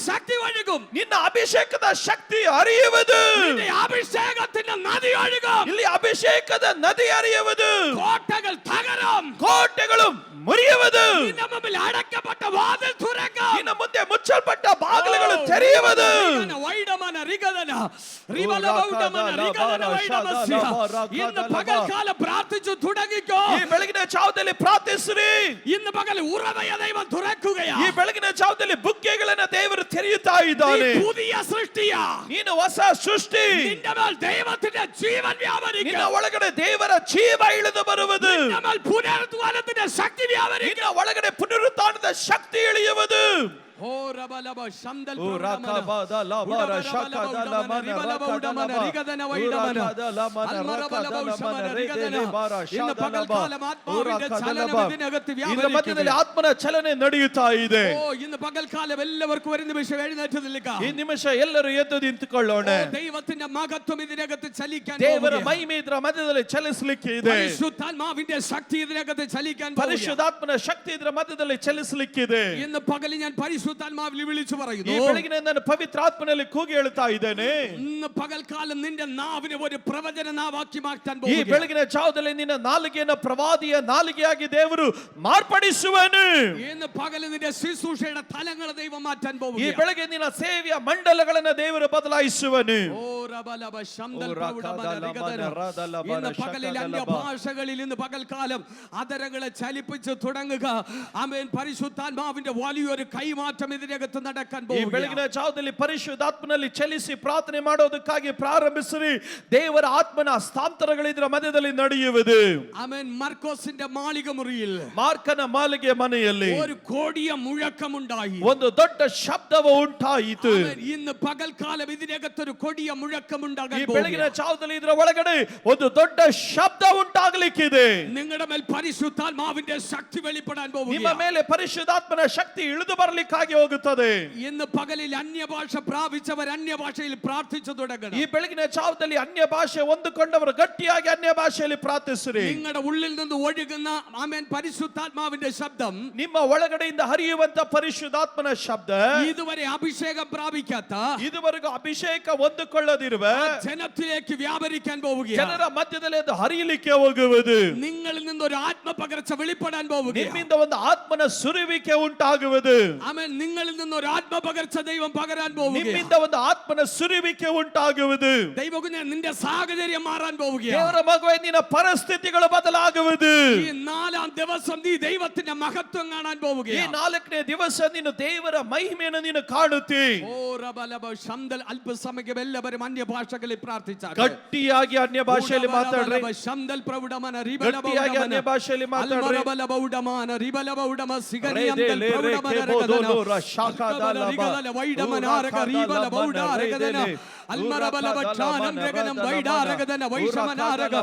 ശക്തി ഒഴുകും, ನಿನ್ನ ಅಭಿಷೇಕದ ಶಕ್ತಿ ಹರಿಯುವುದು. നിന്റെ അഭിഷേകത്തിന്റെ നദി ഒഴുകും. ಇಲ್ಲಿ ಅಭಿಷೇಕದ ನದಿ ಹರಿಯುವುದು, കോട്ടകൾ തകരും, ಕೋಟೆಗಳು ಮುರಿಯುವುದು, നിന്റെ മുമ്പിൽ അടക്കപ്പെട്ട വാതിൽ തുറക്കും, ನಿನ್ನ ಮುಂದೆ ಮುಚ್ಚಲ್ಪಟ್ಟ ಬಾಗಿಲುಗಳು ತೆರೆಯುವುದು. ഇന്ന് പകൽക്കാലം പ്രാർത്ഥിച്ചു തുടങ്ങിക്കോ. ಈ ಬೆಳಗಿನ ಜಾವದಲ್ಲಿ ಪ್ರಾರ್ಥಿಸ್ರಿ. ഇന്ന് പകൽ ഉറവയ ദൈവം തുറക്കുകയാ. ಈ ಬೆಳಗಿನ ಜಾವದಲ್ಲಿ ಬುಕ್ಕೆಗಳನ್ನ ದೇವರು ತೆರೆಯುತ್ತಾ ಇದ್ದಾನೆ. നീ പുതിയ സൃഷ്ടിയാ, ನೀನು ಹೊಸ ಸೃಷ್ಟಿ. നിന്റെ മേൽ ദൈവത്തിന്റെ ജീവൻ ನಿನ್ನ വ്യാപരിക്കും, ಒಳಗಡೆ ದೇವರ ಜೀವ ಇಳಿದು ಬರುವುದು. നിന്റെ മേൽ പുനരുത്ഥാനത്തിന്റെ ശക്തി വ്യാപരിക്കും. ನಿನ್ನ ಒಳಗಡೆ ಪುನರುತ್ಥಾನದ ಶಕ್ತಿ ಇಳಿಯುವುದು. ಮಧ್ಯದಲ್ಲಿ ಆತ್ಮನ ಚಲನೆ ನಡೆಯುತ್ತಾ ಇದೆ. ഇന്ന് പകൽക്കാലം എല്ലാവർക്കും ഒരു നിമിഷം എഴുന്നേറ്റ് നിൽക്കാം. ಈ ನಿಮಿಷ ಎಲ್ಲರೂ ಎದ್ದು ನಿಂತುಕೊಳ್ಳೋಣ. ദൈവത്തിന്റെ മഹത്വം ഇതിനകത്ത് ചലിക്കാൻ ದೇವರ ಮಹಿಮೆ ಇದರ ಮಧ್ಯದಲ್ಲಿ ಚಲಿಸಲಿಕ್ಕೆ ಇದೆ. പരിശുദ്ധാത്മാവിന്റെ ശക്തി ഇതിനകത്ത് ചലിക്കാൻ ಪರಿಶುದ್ಧಾತ್ಮನ ಶಕ್ತಿ ಇದರ ಮಧ್ಯದಲ್ಲಿ ಚಲಿಸಲಿಕ್ಕಿದೆ. ഇന്ന് പകൽ ഞാൻ പരിശുദ്ധാത്മാവിൽ വിളിച്ചു ಈ പറയുന്നു, ಬೆಳಗಿನ ನಾನು ಪವಿತ್ರಾತ್ಮನಲ್ಲಿ ಕೂಗಿ ಹೇಳ್ತಾ ಇದ್ದೇನೆ. ഇന്ന് പകൽക്കാലം നിന്റെ നാവിനെ ഒരു പ്രവചന നാവാക്കി മാറ്റാൻ ಈ പോകുന്നു. ಬೆಳಗಿನ ಜಾವದಲ್ಲಿ ನಿನ್ನ ನಾಲಿಗೆಯನ್ನು ಪ್ರವಾದಿಯ ನಾಲಿಗೆಯಾಗಿ ದೇವರು ಮಾರ್ಪಡಿಸುವನು. ഇന്ന് പകൽ നിന്റെ ശുശ്രൂഷയുടെ തലങ്ങളെ ദൈവം മാറ്റാൻ ಈ പോകുന്നു. ಬೆಳಗ್ಗೆ ನಿನ್ನ ಸೇವೆಯ ಮಂಡಲಗಳನ್ನು ದೇವರು ಬದಲಾಯಿಸುವನು. ഇന്ന് പകലിൽ അന്യഭാഷകളിൽ ഇന്ന് പകൽക്കാലം അതരങ്ങളെ ചലിപ്പിച്ച് തുടങ്ങുക. ആമേൻ. പരിശുദ്ധാത്മാവിന്റെ വലിയൊരു കൈമാറ്റം ഇതിനകത്ത് നടക്കാൻ ಈ പോകുന്നു. ಬೆಳಗಿನ ಜಾವದಲ್ಲಿ ಪರಿಶುದ್ಧಾತ್ಮನಲ್ಲಿ ಚಲಿಸಿ ಪ್ರಾರ್ಥನೆ ಮಾಡೋದಕ್ಕಾಗಿ ಪ್ರಾರಂಭಿಸಿರಿ. ದೇವರ ಆತ್ಮನ ಹಸ್ತಾಂತರಗಳು ಇದರ ಮಧ್ಯದಲ್ಲಿ ನಡೆಯುವುದು. ആമേൻ. മർക്കോസിന്റെ മാളിക മുറിയിൽ ಮಾರ್ಕನ ಮಾಲಿಗೆ ಮನೆಯಲ್ಲಿ ഒരു കോടിയ മുഴക്കമുണ്ടായി. ಒಂದು ದೊಡ್ಡ ಶಬ್ದವು ಉಂಟಾಯಿತು. ആമേൻ. ഇന്ന് പകൽക്കാലം ഇതിനകത്തൊരു കൊടിയ മുഴക്കമുണ്ടാകാൻ ಈ പോകുന്നു. ಬೆಳಗಿನ ಜಾವದಲ್ಲಿ ಇದರ ಒಳಗಡೆ ಒಂದು ದೊಡ್ಡ ಶಬ್ದ ಉಂಟಾಗಲಿಕ್ಕಿದೆ. നിങ്ങളുടെ മേൽ പരിശുദ്ധാത്മാവിന്റെ ശക്തി വെളിപ്പെടാൻ ನಿಮ್ಮ പോകുന്നു. ಮೇಲೆ ಪರಿಶುದ್ಧಾತ್ಮನ ಶಕ್ತಿ ಇಳಿದು ಬರಲಿಕ್ಕಾಗಿ ಹೋಗುತ್ತದೆ. ഇന്ന് പകലിൽ അന്യഭാഷ പ്രാപിച്ചവർ അന്യഭാഷയിൽ പ്രാർത്ഥിച്ചു തുടങ്ങണം. ಈ ಬೆಳಗಿನ ಜಾವದಲ್ಲಿ ಅನ್ಯ ಭಾಷೆ ಹೊಂದಿಕೊಂಡವರು ಗಟ್ಟಿಯಾಗಿ ಅನ್ಯ ಭಾಷೆಯಲ್ಲಿ ಪ್ರಾರ್ಥಿಸಿರಿ. നിങ്ങളുടെ ഉള്ളിൽ നിന്ന് ഒഴുകുന്ന ആമേൻ പരിശുദ്ധാത്മാവിന്റെ ശബ്ദം, ನಿಮ್ಮ ಒಳಗಡೆಯಿಂದ ಹರಿಯುವಂತ ಪರಿಶುದ್ಧಾತ್ಮನ ಶಬ್ದ ഇതുവരെ അഭിഷേകം പ്രാപിക്കാത്ത ಇದುವರೆಗೂ ಅಭಿಷೇಕ ಹೊಂದಿಕೊಳ್ಳದಿರುವ ജനത്തിലേക്ക് വ്യാപരിക്കാൻ പോവുകയാണ്. ಜನರ ಮಧ್ಯದಲ್ಲಿ ಅದು ಹರಿಯಲಿಕ್ಕೆ ಹೋಗುವುದು. നിങ്ങളിൽ നിന്ന് ഒരു ആത്മപകർച്ച വെളിപ്പെടാൻ പോവുകയാണ്. ನಿಮ್ಮಿಂದ ಒಂದು ಆತ್ಮನ ಸುರುವಿಕೆ ಉಂಟಾಗುವುದು. ആമേൻ. നിങ്ങളിൽ നിന്ന് ഒരു ആത്മപകർച്ച ദൈവം പകരാൻ പോവുകയാണ്. ನಿಮ್ಮಿಂದ ಒಂದು ಆತ್ಮನ ಸುರುವಿಕೆ ಉಂಟಾಗುವುದು. ദൈവകുഞ്ഞേ, നിന്റെ സാഹചര്യം മാറാൻ പോവുകയാണ്. ದೇವರ ಮಗುವೆ, ನಿನ್ನ ಪರಿಸ್ಥಿತಿಗಳು ಬದಲಾಗುವುದು. ഈ 4ാം ദിവസം നീ ദൈവത്തിന്റെ മഹത്വം കാണാൻ ಈ പോവുകയാണ്. 4ನೇ ದಿವಸ ನೀನು ದೇವರ ಮಹಿಮೆಯನ್ನು ನೀನು ಕಾಣುತ್ತಿ. അല്പസമയം എല്ലാവരും അന്യഭാഷകളിൽ പ്രാർത്ഥിച്ചാൽ ಗಟ್ಟಿಯಾಗಿ ಅನ್ಯ ಭಾಷೆಯಲ್ಲಿ ಮಾತಾಡ್ರಿ. ಗಟ್ಟಿಯಾಗಿ ಅನ್ಯ ಭಾಷೆಯಲ್ಲಿ ಮಾತಾಡ್ರಿ. അൽമറബലബച്ചാനം രഗനം വൈഡാരഗദന വൈഷമനാരഗ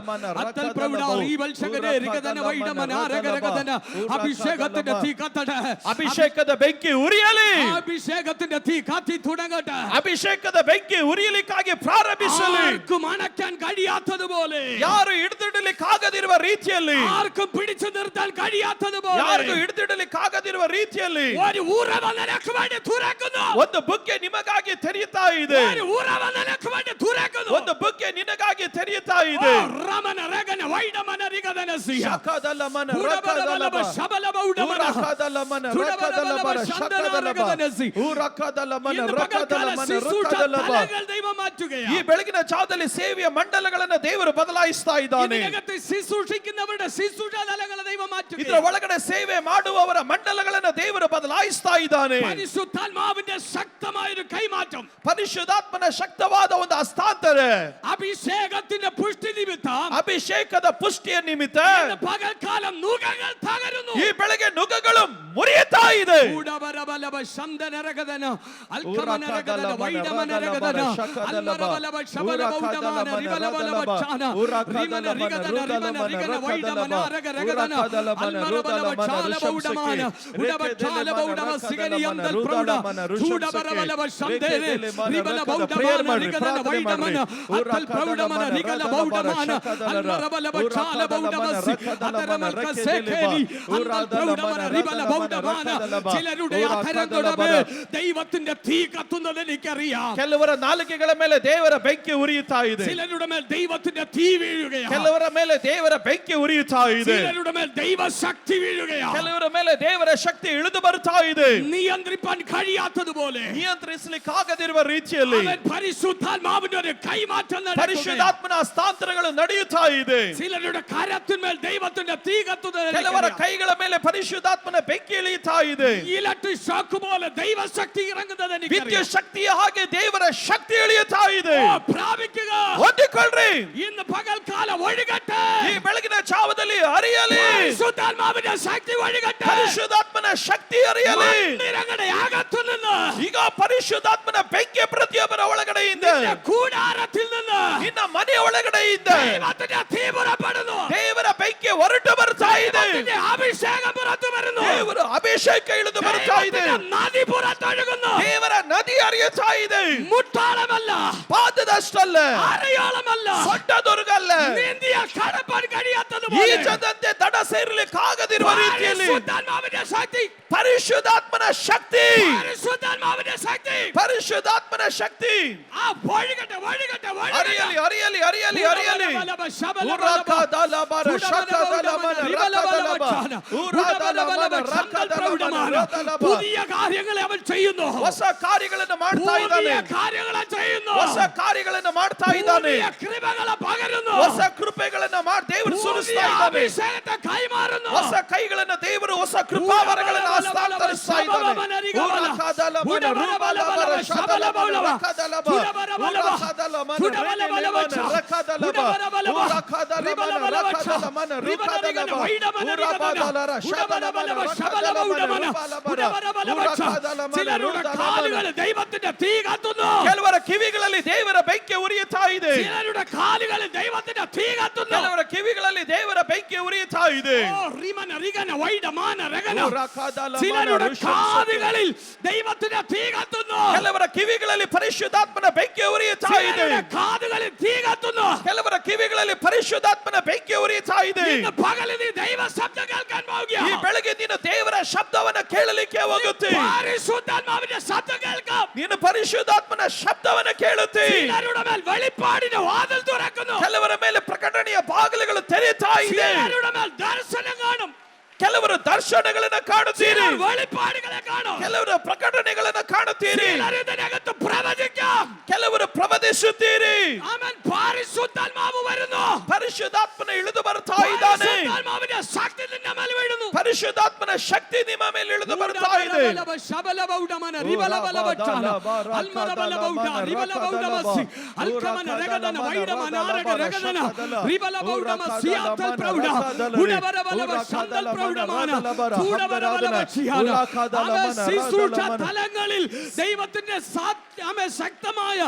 അത്തൽ പ്രൗഢ റീവൽ ശഗരെ രഗദന വൈഡമനാരഗരഗദന അഭിഷേകത്തിന്റെ തീ കത്തട്ടെ ಅಭಿಷೇಕದ ಬೆಂಕಿ ಉರಿಯಲಿ അഭിഷേകത്തിന്റെ തീ കത്തി തുടങ്ങട്ടെ ಅಭಿಷೇಕದ ಬೆಂಕಿ ಉರಿಯಲಿಕ್ಕಾಗಿ ಪ್ರಾರಂಭಿಸಲಿ ആർക്കും അണക്കാൻ കഴിയാത്തതുപോലെ ಯಾರು ಹಿಡಿದಿಡಲಿಕ್ಕಾಗದಿರುವ ರೀತಿಯಲ್ಲಿ ആർക്കും പിടിച്ചു നിർത്താൻ കഴിയാത്തതുപോലെ ಯಾರಿಗೂ ಹಿಡಿದಿಡಲಿಕ್ಕಾಗದಿರುವ ರೀತಿಯಲ್ಲಿ ഒരു ഉറവ നിനക്ക് വേണ്ടി തുറക്കുന്നു ಒಂದು ಬುಗ್ಗೆ ನಿಮಗಾಗಿ ತೆರೆಯುತ್ತಾ ಇದೆ ഒരു ഉറവ നിനക്ക് വേണ്ടി തുറക്കുന്നു ಒಂದು ಬುಗ್ಗೆ ನಿನಗಾಗಿ ತೆರೆಯುತ್ತಾ ಇದೆ ರಮನ ರಗನ ವೈಡಮನ ರಿಗದನ ಸಿಯ ಶಕದಲಮನ ರಕದಲಬ ರಕದಲಬ ಶಬಲಬ ಉಡಮನ ರಕದಲಮನ ರಕದಲಬ ಶಕದಲಬ ರಕದಲಮನ ರಕದಲಮನ ರಕದಲಬ ദൈവം മാറ്റുകയാണ് ಈ ಬೆಳಗಿನ ಜಾವದಲ್ಲಿ ಸೇವೆಯ ಮಂಡಲಗಳನ್ನು ದೇವರು ಬದಲಾಯಿಸ್ತಾ ಇದ್ದಾನೆ ഇതിനകത്ത് ശുശ്രൂഷിക്കുന്നവരുടെ ശുശ്രൂഷാതലങ്ങളെ ദൈവം മാറ്റുകയാണ് ಇದರ ಒಳಗಡೆ ಸೇವೆ ಮಾಡುವವರ ಮಂಡಲಗಳನ್ನು ದೇವರು ಬದಲಾಯಿಸ್ತಾ ಇದ್ದಾನೆ പരിശുദ്ധാത്മാവിന്റെ ശക്തമായ ഒരു കൈമാറ്റം ಪರಿಶುದ್ಧಾತ್ಮನ ಶಕ್ತವಾದ ಒಂದು ಹಸ್ತಾಂತರ അഭിഷേകത്തിന്റെ പുഷ്ടി നിമിത്തം ಅಭಿಷೇಕದ ಪುಷ್ಟಿಯ ನಿಮಿತ್ತ പകൽക്കാലം നുകങ്ങൾ തകരുന്നു ಈ ಬೆಳಗ್ಗೆ ನುಗಗಳು ಮುರಿಯುತ್ತಾ ಇದೆ ഊടവരബലബ ശംദനരഗദന അൽക്കമനരഗദന വൈഡമനരഗദന അൽമറബലബ ശബലബൗഡമാന റിബലബലബ ചാന റിമന റിഗദന റിമന റിഗന വൈഡമനരഗരഗദന അൽമറബലബ ചാലബൗഡമാന ഉടബചാലബൗഡമ സിഗനിയംദൽ പ്രൗഢ ചൂടവരബലബ ശംദേരെ റിബലബൗഡമാന റിഗദന വൈഡമന അത്തൽ പ്രൗഢമന റിഗലബൗഡമാന അൽമറബലബ ചാലബൗഡമ സി അതരമൽക സേഖേനി അന്തൽ പ്രൗഢമന റിബലബൗഡമാന ചിലരുടെ അധരങ്ങളുടെ മേൽ ദൈവത്തിന്റെ തീ കത്തുന്നത് എനിക്കറിയാം ಕೆಲವರ ನಾಲಿಗೆಗಳ ಮೇಲೆ ದೇವರ ಬೆಂಕಿ ಉರಿಯುತ್ತಾ ಇದೆ ചിലരുടെ മേൽ ദൈവത്തിന്റെ തീ വീഴുകയാണ് ಕೆಲವರ ಮೇಲೆ ದೇವರ ಬೆಂಕಿ ಉರಿಯುತ್ತಾ ಇದೆ ചിലരുടെ മേൽ ദൈവശക്തി വീഴുകയാണ് ಕೆಲವರ ಮೇಲೆ ದೇವರ ಶಕ್ತಿ ಇಳಿದು ಬರ್ತಾ ಇದೆ നിയന്ത്രിപ്പാൻ കഴിയാത്തതുപോലെ ನಿಯಂತ್ರಿಸಲಿಕ್ಕಾಗದಿರುವ ರೀತಿಯಲ್ಲಿ അവൻ പരിശുദ്ധാത്മാവിന്റെ ഒരു കൈമാറ്റം നടക്കുകയാണ്. ಪರಿಶುದ್ಧಾತ್ಮನ ಹಸ್ತಾಂತರಗಳು ನಡೆಯುತ್ತಾ ಇದೆ ചിലരുടെ കരത്തിന്മേൽ ദൈവത്തിന്റെ തീ കത്തുന്നത് ಕೆಲವರ എനിക്കറിയാം. ಕೈಗಳ ಮೇಲೆ ಪರಿಶುದ್ಧಾತ್ಮನ ಬೆಂಕಿ ಇಳಿಯುತ್ತಾ ಇದೆ ഇലക്ട്രിക് ഷോക്ക് പോലെ ദൈവശക്തി ഇറങ്ങുന്നത് എനിക്കറിയാം. ವಿದ್ಯುತ್ ಶಕ್ತಿಯ ಹಾಗೆ ದೇವರ ಶಕ್ತಿ ಇಳಿಯುತ್ತಾ ಇದೆ ഓ, പ്രാപിക്കുക. ಹೊಂದಿಕೊಳ್ಳ್ರಿ ഇന്ന് പകൽക്കാലം ഒഴുകട്ടെ. ಈ ಬೆಳಗಿನ ಜಾವದಲ್ಲಿ ಹರಿಯಲಿ പരിശുദ്ധാത്മാവിന്റെ ശക്തി ഒഴുകട്ടെ. ಪರಿಶುದ್ಧಾತ್ಮನ ಶಕ್ತಿ ಹರಿಯಲಿ മന്ദിരങ്ങളുടെ അകത്തു നിന്ന് ಈಗ ಪರಿಶುದ್ಧಾತ್ಮನ ಬೆಂಕಿ ಪ್ರತಿಯೊಬ್ಬರ ಒಳಗಡೆಯಿಂದ നിന്റെ കൂടാരത്തിൽ നിന്ന് ನಿನ್ನ ಮನೆ ಒಳಗಡೆಯಿಂದ ദൈവത്തിന്റെ തീ പുറപ്പെടുന്നു. ದೇವರ ಬೆಂಕಿ ಹೊರಟು ಬರ್ತಾ ಇದೆ ദൈവത്തിന്റെ അഭിഷേകം പുറത്തു വരുന്നു. ದೇವರ ಅಭಿಷೇಕ ಇಳಿದು ಬರ್ತಾ ಇದೆ ദൈവത്തിന്റെ നദി പുറത്തൊഴുകുന്നു. ದೇವರ ನದಿ ಹರಿಯುತ್ತಾ ಇದೆ മുട്ടാളമല്ല, ಪಾದದಷ್ಟಲ್ಲ അരയോളമല്ല, ಸೊಡ್ಡದೊರ್ಗಲ್ಲ നീന്തിയ കടപ്പാൻ ಈ കഴിയാത്തതുപോലെ ಜನತೆ ದಡ ಸೇರಲಿಕ್ಕಾಗದಿರುವ ರೀತಿಯಲ್ಲಿ പരിശുദ്ധാത്മാവിന്റെ ശക്തി, ಪರಿಶುದ್ಧಾತ್ಮನ ಶಕ್ತಿ പരിശുദ്ധാത്മാവിന്റെ ശക്തി ಪರಿಶುದ್ಧಾತ್ಮನ ಶಕ್ತಿ ആ ഒഴുകട്ടെ, ഒഴുകട്ടെ, ಹರಿಯಲಿ ಹರಿಯಲಿ ಹರಿಯಲಿ ಹರಿಯಲಿ പുതിയ കാര്യങ്ങളെ അവൻ ചെയ്യുന്നു. ಹೊಸ ಕಾರ್ಯಗಳನ್ನು ಮಾಡ್ತಾ ಇದ್ದಾನೆ പുതിയ കാര്യങ്ങളെ ചെയ്യുന്നു. ಹೊಸ ಕಾರ್ಯಗಳನ್ನು ಮಾಡ್ತಾ ಇದ್ದಾನೆ പുതിയ കൃപകളെ പകരുന്നു. ಹೊಸ ಕೃಪೆಗಳನ್ನ ಮಾಡಿ ದೇವರು ಸುರಿಸ್ತಾ പുതിയ ಇದ್ದಾನೆ അഭിഷേകത്തെ കൈമാറുന്നു. ಹೊಸ ಕೈಗಳನ್ನ ದೇವರು ಹೊಸ ಕೃಪಾವರಗಳನ್ನು ಹಸ್ತಾಂತರಿಸ್ತಾ ಇದ್ದಾನೆ ചിലരുടെ കാലുകൾ ദൈവത്തിന്റെ തീ കത്തുന്നു. ಕೆಲವರ ಕಿವಿಗಳಲ್ಲಿ ದೇವರ ಬೆಂಕಿ ಉರಿಯುತ್ತಾ ಇದೆ ചിലരുടെ കാലുകളിൽ ദൈവത്തിന്റെ തീ കത്തുന്നു. ಕೆಲವರ ಕಿವಿಗಳಲ್ಲಿ ದೇವರ ಬೆಂಕಿ ಉರಿಯುತ್ತಾ ಇದೆ ഓ, റിമന, റിഗന, വൈഡമാന, രഗന. ചിലരുടെ കാതുകളിൽ ദൈവത്തിന്റെ തീ കത്തുന്നു. ಕೆಲವರ ಕಿವಿಗಳಲ್ಲಿ ಪರಿಶುದ್ಧಾತ್ಮನ ಬೆಂಕಿ ಉರಿಯುತ್ತಾ ಇದೆ ചിലരുടെ കാതുകളിൽ തീ കത്തുന്നു. ಕೆಲವರ ಕಿವಿಗಳಲ್ಲಿ ಪರಿಶುದ್ಧಾತ್ಮನ ಬೆಂಕಿ ಉರಿಯುತ್ತಾ ಇದೆ ഇന്ന് പകൽ നീ ദൈവ ശബ്ദം കേൾക്കാൻ ಈ പോവുകയാണ്. ಬೆಳಗ್ಗೆ ನೀನು ದೇವರ ಶಬ್ದವನ್ನ ಕೇಳಲಿಕ್ಕೆ ಹೋಗುತ್ತೆ പരിശുദ്ധാത്മാവിന്റെ ശബ്ദം കേൾക്കാം. ನೀನು ಪರಿಶುದ್ಧಾತ್ಮನ ಶಬ್ದವನ್ನ ಕೇಳುತ್ತಿ ചിലരുടെ മേൽ വെളിപ്പാടിന്റെ വാതിൽ തുറക്കുന്നു. ಕೆಲವರ ಮೇಲೆ ಪ್ರಕಟಣೆಯ ಬಾಗಿಲುಗಳು ತೆರೆಯುತ್ತಾ ಇದೆ ചിലരുടെ മേൽ ദർശനം കാണും. ಕೆಲವರು ದರ್ಶನಗಳನ್ನ ಕಾಣುತ್ತೀರಿ ചിലർ വെളിപ്പാടുകളെ കാണും. ಕೆಲವರು ಪ್ರಕಟಣೆಗಳನ್ನ ಕಾಣುತ್ತೀರಿ ചിലർ ഇതിനകത്ത് പ്രവചിക്കാം. ಕೆಲವರು ಪ್ರವದಿಸುತ್ತೀರಿ അവൻ പരിശുദ്ധാത്മാവ് വരുന്നു. ಪರಿಶುದ್ಧಾತ್ಮನ ಇಳಿದು ಬರ್ತಾ ಇದ್ದಾನೆ പരിശുദ്ധാത്മാവിന്റെ ശക്തി നിന്റെ മേൽ വീഴുന്നു. ಪರಿಶುದ್ಧಾತ್ಮನ ಶಕ್ತಿ ನಿಮ್ಮ ಮೇಲೆ ಇಳಿದು ಬರ್ತಾ ಇದೆ. തലങ്ങളിൽ ദൈവത്തിന്റെ ശക്തമായ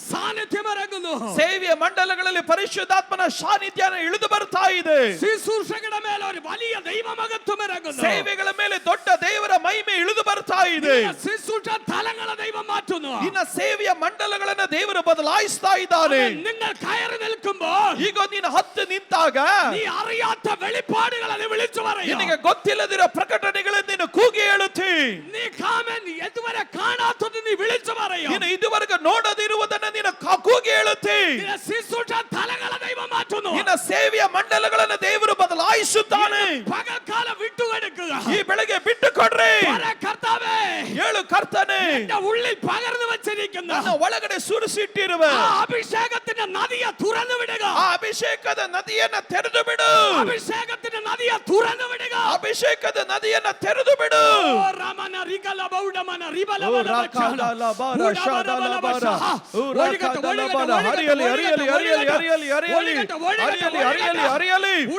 സാന്നിധ്യം ഇറങ്ങുന്നു. ಸೇವೆಯ ಮಂಡಲಗಳಲ್ಲಿ ಪರಿಶುದ್ಧಾತ್ಮನ ಸಾನ್ನಿಧ್ಯ ಇಳಿದು ಬರ್ತಾ ಇದೆ. ശുശ്രൂഷകളുടെ മേൽ ഒരു വലിയ ദൈവമഹത്വം ഇറങ്ങുന്നു. ಸೇವೆಗಳ ಮೇಲೆ ದೊಡ್ಡ ದೇವರ ಮಹಿಮೆ ಇಳಿದು ಬರ್ತಾ ಇದೆ. ശുശ്രൂഷ തലങ്ങളെ ദൈവം മാറ്റുന്നു. ನಿನ್ನ ಸೇವೆಯ ಮಂಡಲಗಳನ್ನ ದೇವರು ಬದಲಾಯಿಸ್ತಾ ಇದ್ದಾನೆ. നിങ്ങൾ കയറി നിൽക്കുമ്പോൾ ಈಗ ನೀನು ಹತ್ತು ನಿಂತಾಗ നീ അറിയാത്ത വെളിപ്പാടുകളെ വിളിച്ചു പറയും. ನಿನಗೆ ಗೊತ್ತಿಲ್ಲದಿರೋ ಪ್ರಕಟಣೆಗಳನ್ನು ನೀನು ಕೂಗಿ ಹೇಳುತ್ತಿ. നീ കാമൻ ഇതുവരെ കാണാത്തത് നീ വിളിച്ചു പറയും. ನೀನು ಇದುವರೆಗೆ ನೋಡದಿರುವುದನ್ನು ನೀನು ಕೂಗಿ ಹೇಳುತ್ತಿ. ശുശ്രൂഷ തലങ്ങളെ ദൈവം മാറ്റുന്നു. ನಿನ್ನ ಸೇವೆಯ ಮಂಡಲಗಳನ್ನು ದೇವರು ಬದಲಾಯಿಸುತ್ತಾನೆ. പകൽക്കാലം വിട്ടുകൊടുക്കുക. ಈ ಬೆಳಗ್ಗೆ ಬಿಟ್ಟು ಕೊಡ್ರಿ. കർത്താവേ, ಹೇಳು ಕರ್ತನೇ, എന്റെ ഉള്ളിൽ പകർന്നു വച്ചിരിക്കുന്ന ನನ್ನ ಒಳಗಡೆ ಸುರಿಸಿಟ್ಟಿರುವ അഭിഷേകത്തിന്റെ നദിയെ തുറന്നു വിടുക. ಆ ಅಭಿಷೇಕದ ನದಿಯನ್ನ ತೆರೆದು ಬಿಡು. അഭിഷേകത്തിന്റെ നദിയെ തുറന്നു വിടുക. ಅಭಿಷೇಕದ ನದಿಯನ್ನ ತೆರೆದು ಬಿಡು. ഓ രമന റികല ബൗഡമന റിബല ಓ ರಾಕಾಲ ಲಬಾರ ಶಾದಲ ಬಾರ ಓ ರಾಕಾಲ ಲಬಾರ ಹರಿಯಲಿ ಹರಿಯಲಿ ಹರಿಯಲಿ ಹರಿಯಲಿ ಹರಿಯಲಿ ಹರಿಯಲಿ ಹರಿಯಲಿ ಹರಿಯಲಿ ಓ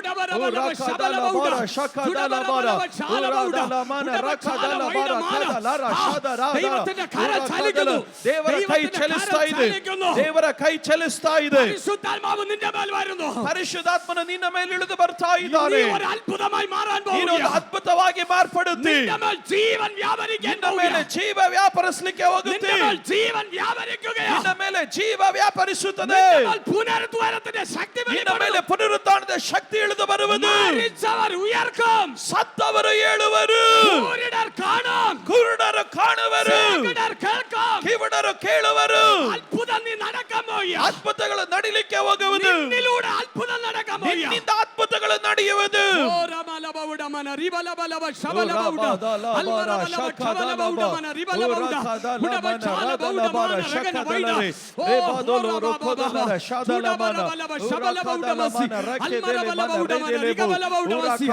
ರಾಕಾಲ ಲಬಾರ ಶಕದ ಲಬಾರ ಓ ರಾಕಾಲ ಮನ ರಾಕಾಲ ಲಬಾರ ಕಾಲ ಶಾದರ ದೇವರ ಕೈ ಚಲಿಸ್ತಾ ಇದೆ. ದೇವರ ಕೈ ಚಲಿಸ್ತಾ ಇದೆ. പരിശുദ്ധാത്മാവ് നിന്റെ മേൽ വരുന്നു. ಪರಿಶುದ್ಧಾತ್ಮನ ನಿನ್ನ ಮೇಲೆ ಇಳಿದು ಬರ್ತಾ ಇದ್ದಾನೆ. നീ ഒരു അത്ഭുതമായി മാറാൻ ನೀನು പോകുന്നു. ಅದ್ಭುತವಾಗಿ ಮಾರ್ಪಡುತ್ತಿ. നിന്റെ മേൽ ജീവൻ വ്യാപരിക്കാൻ ನಿನ್ನ ಮೇಲೆ ಜೀವ ವ್ಯಾಪರಿಸಲಿಕ್ಕೆ ಹೋಗುತ್ತೆ. നിന്റെ മേൽ ജീവൻ വ്യാപരിക്കുകയാണ്. ನಿನ್ನ ಮೇಲೆ ಜೀವ ವ್ಯಾಪರಿಸುತ್ತದೆ. നിന്റെ മേൽ പുനരുദ്ധാനത്തിന്റെ ശക്തി ನಿನ್ನ ಮೇಲೆ ಪುನರುತ್ಥಾನದ ಶಕ್ತಿ ಇಳಿದು ಬರುವುದು. മരിച്ചവർ ഉയർക്കും. ಸತ್ತವರು ಏಳುವರು. കുരുടർ കാണും. ಕುರುಡರು ಕಾಣುವರು. ചെകിടർ കേൾക്കും. ಕಿವುಡರು ಕೇಳುವರು. അത്ഭുതം നീ നടക്കാൻ പോവുകയാണ്. ಅದ್ಭುತಗಳು ನಡಿಲಿಕ್ಕೆ ಹೋಗುವುದು. നിന്നിലൂടെ അത്ഭുതം നടക്കാൻ പോവുകയാണ്. ನಿನ್ನಿಂದ ಅದ್ಭುತಗಳು ನಡೆಯುವುದು. ഓ രമലബൗഡമന റിബലബലബ ശബലബൗഡ അൽമരബലബ ശബലബൗഡമന റിബലബൗഡ ഉടബചാലബൗഡമന രഗനവൈഡ റേബദോലോറോഖദലര ശദലമന ശബലബൗഡമസി അൽമരബലബൗഡമന റിബലബൗഡമസി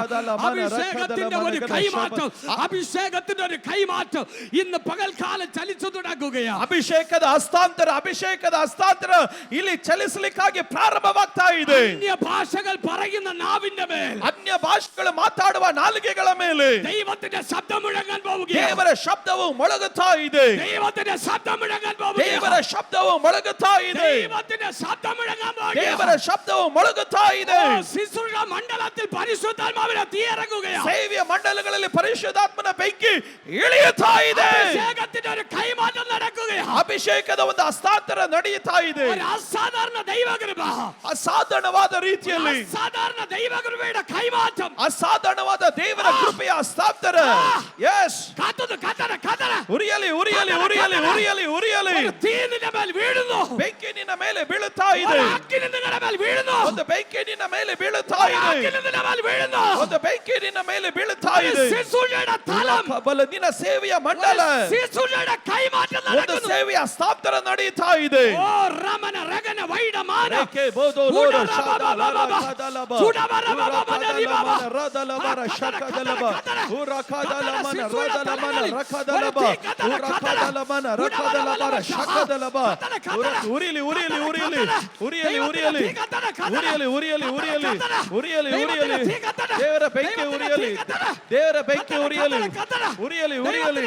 അഭിഷേകത്തിന്റെ ഒരു കൈമാറ്റം. അഭിഷേകത്തിന്റെ ഒരു കൈമാറ്റം ഇന്ന് പകൽക്കാലം ചലിച്ചു തുടങ്ങുകയാണ്. ಅಭಿಷೇಕದ ಹಸ್ತಾಂತರ ಇಲ್ಲಿ ಚಲಿಸಲಿಕ್ಕಾಗಿ ಪ್ರಾರಂಭವಾಗ್ತಾ ಇದೆ. അന്യ ഭാഷകൾ പറയുന്ന നാവിന്റെ മേൽ, ಅನ್ಯ ಭಾಷೆಗಳು ಮಾತಾಡುವ ನಾಲಿಗೆಗಳ ಮೇಲೆ ദൈവത്തിന്റെ ശബ്ദം മുഴങ്ങാൻ പോവുകയാണ്. ದೇವರ ಶಬ್ದವು ಮೊಳಗುತ್ತಾ ಇದೆ. ദൈവത്തിന്റെ ശബ്ദം മുഴങ്ങാൻ പോവുകയാണ്. ದೇವರ ಶಬ್ದವು ಮೊಳಗುತ್ತಾ ಇದೆ. ദൈവത്തിന്റെ ശബ്ദം മുഴങ്ങാൻ പോവുകയാണ്. ದೇವರ ಶಬ್ದವು ಮೊಳಗುತ್ತಾ ಇದೆ. ശുശ്രൂഷ മണ്ഡലത്തിൽ പരിശുദ്ധാത്മാവിന്റെ തീ ഇറങ്ങുകയാണ്. ಸೇವೆಯ ಮಂಡಲಗಳಲ್ಲಿ ಪರಿಶುದ್ಧಾತ್ಮನ ಬೆಂಕಿ ಇಳಿಯುತ್ತಾ ಇದೆ. അഭിഷേകത്തിന്റെ ഒരു കൈമാറ്റം നടക്കുകയാണ്. ಅಭಿಷೇಕದ ಒಂದು ಹಸ್ತಾಂತರ ನಡೆಯುತ್ತಾ ಇದೆ. ഒരു അസാധാരണ ദൈവകൃപ, ಅಸಾಧಾರಣವಾದ ರೀತಿಯಲ್ಲಿ അസാധാരണ ദൈവകൃപയുടെ കൈമാറ്റം, ಅಸಾಧಾರಣವಾದ ದೇವರ ಕೃಪೆಯ ಹಸ್ತಾಂತರ. ಎಸ್, കാത്തുന്നു കത്തന ಉರಿಯಲಿ ಉರಿಯಲಿ ಉರಿಯಲಿ ಉರಿಯಲಿ ಉರಿಯಲಿ. ഒരു തീ നിന്റെ മേൽ വീഴുന്നു. ಬೆಂಕಿ ನಿನ್ನ ಮೇಲೆ ಬೀಳುತ್ತಾ ಇದೆ. ഒരു അഗ്നി നിങ്ങളുടെ മേൽ വീഴുന്നു. ಒಂದು ಬೆಂಕಿ ನಿನ್ನ ಮೇಲೆ ಬೀಳುತ್ತಾ ഒരു ಇದೆ. അഗ്നി നിന്റെ മേൽ വീഴുന്നു. ಒಂದು ಬೆಂಕಿ ನಿನ್ನ ಮೇಲೆ ಬೀಳುತ್ತಾ ഒരു ಇದೆ. ശുശ്രൂഷയുടെ തലം, ನಿನ್ನ ಸೇವೆಯ ಮಂಡಲ, ശുശ്രൂഷയുടെ കൈമാറ്റം ಒಂದು നടക്കുന്നു. ಸೇವೆಯ ಹಸ್ತಾಂತರ ನಡೀತಾ ಇದೆ. ഓ രമന രഗന വൈഡമാന ರೇಖೆ ಬೋದೋಲೋರ ಶಾದಲರ ಕದಲಬ ಉರಕದಲಮನ ರದಲಬರ ಶಕದಲಬ ಉರಕದಲಮನ ರದಲಮನ ರಕದಲಬ ಉರಕದಲಮನ ರಕದಲಬರ ಶಕದಲಬ ಉರಿಯಲಿ ಉರಿಯಲಿ ಉರಿಯಲಿ ಉರಿಯಲಿ ಉರಿಯಲಿ ಉರಿಯಲಿ ಉರಿಯಲಿ ಉರಿಯಲಿ ಉರಿಯಲಿ ಉರಿಯಲಿ. ದೇವರ ಬೆಂಕಿ ಉರಿಯಲಿ, ದೇವರ ಬೆಂಕಿ ಉರಿಯಲಿ ಉರಿಯಲಿ ಉರಿಯಲಿ.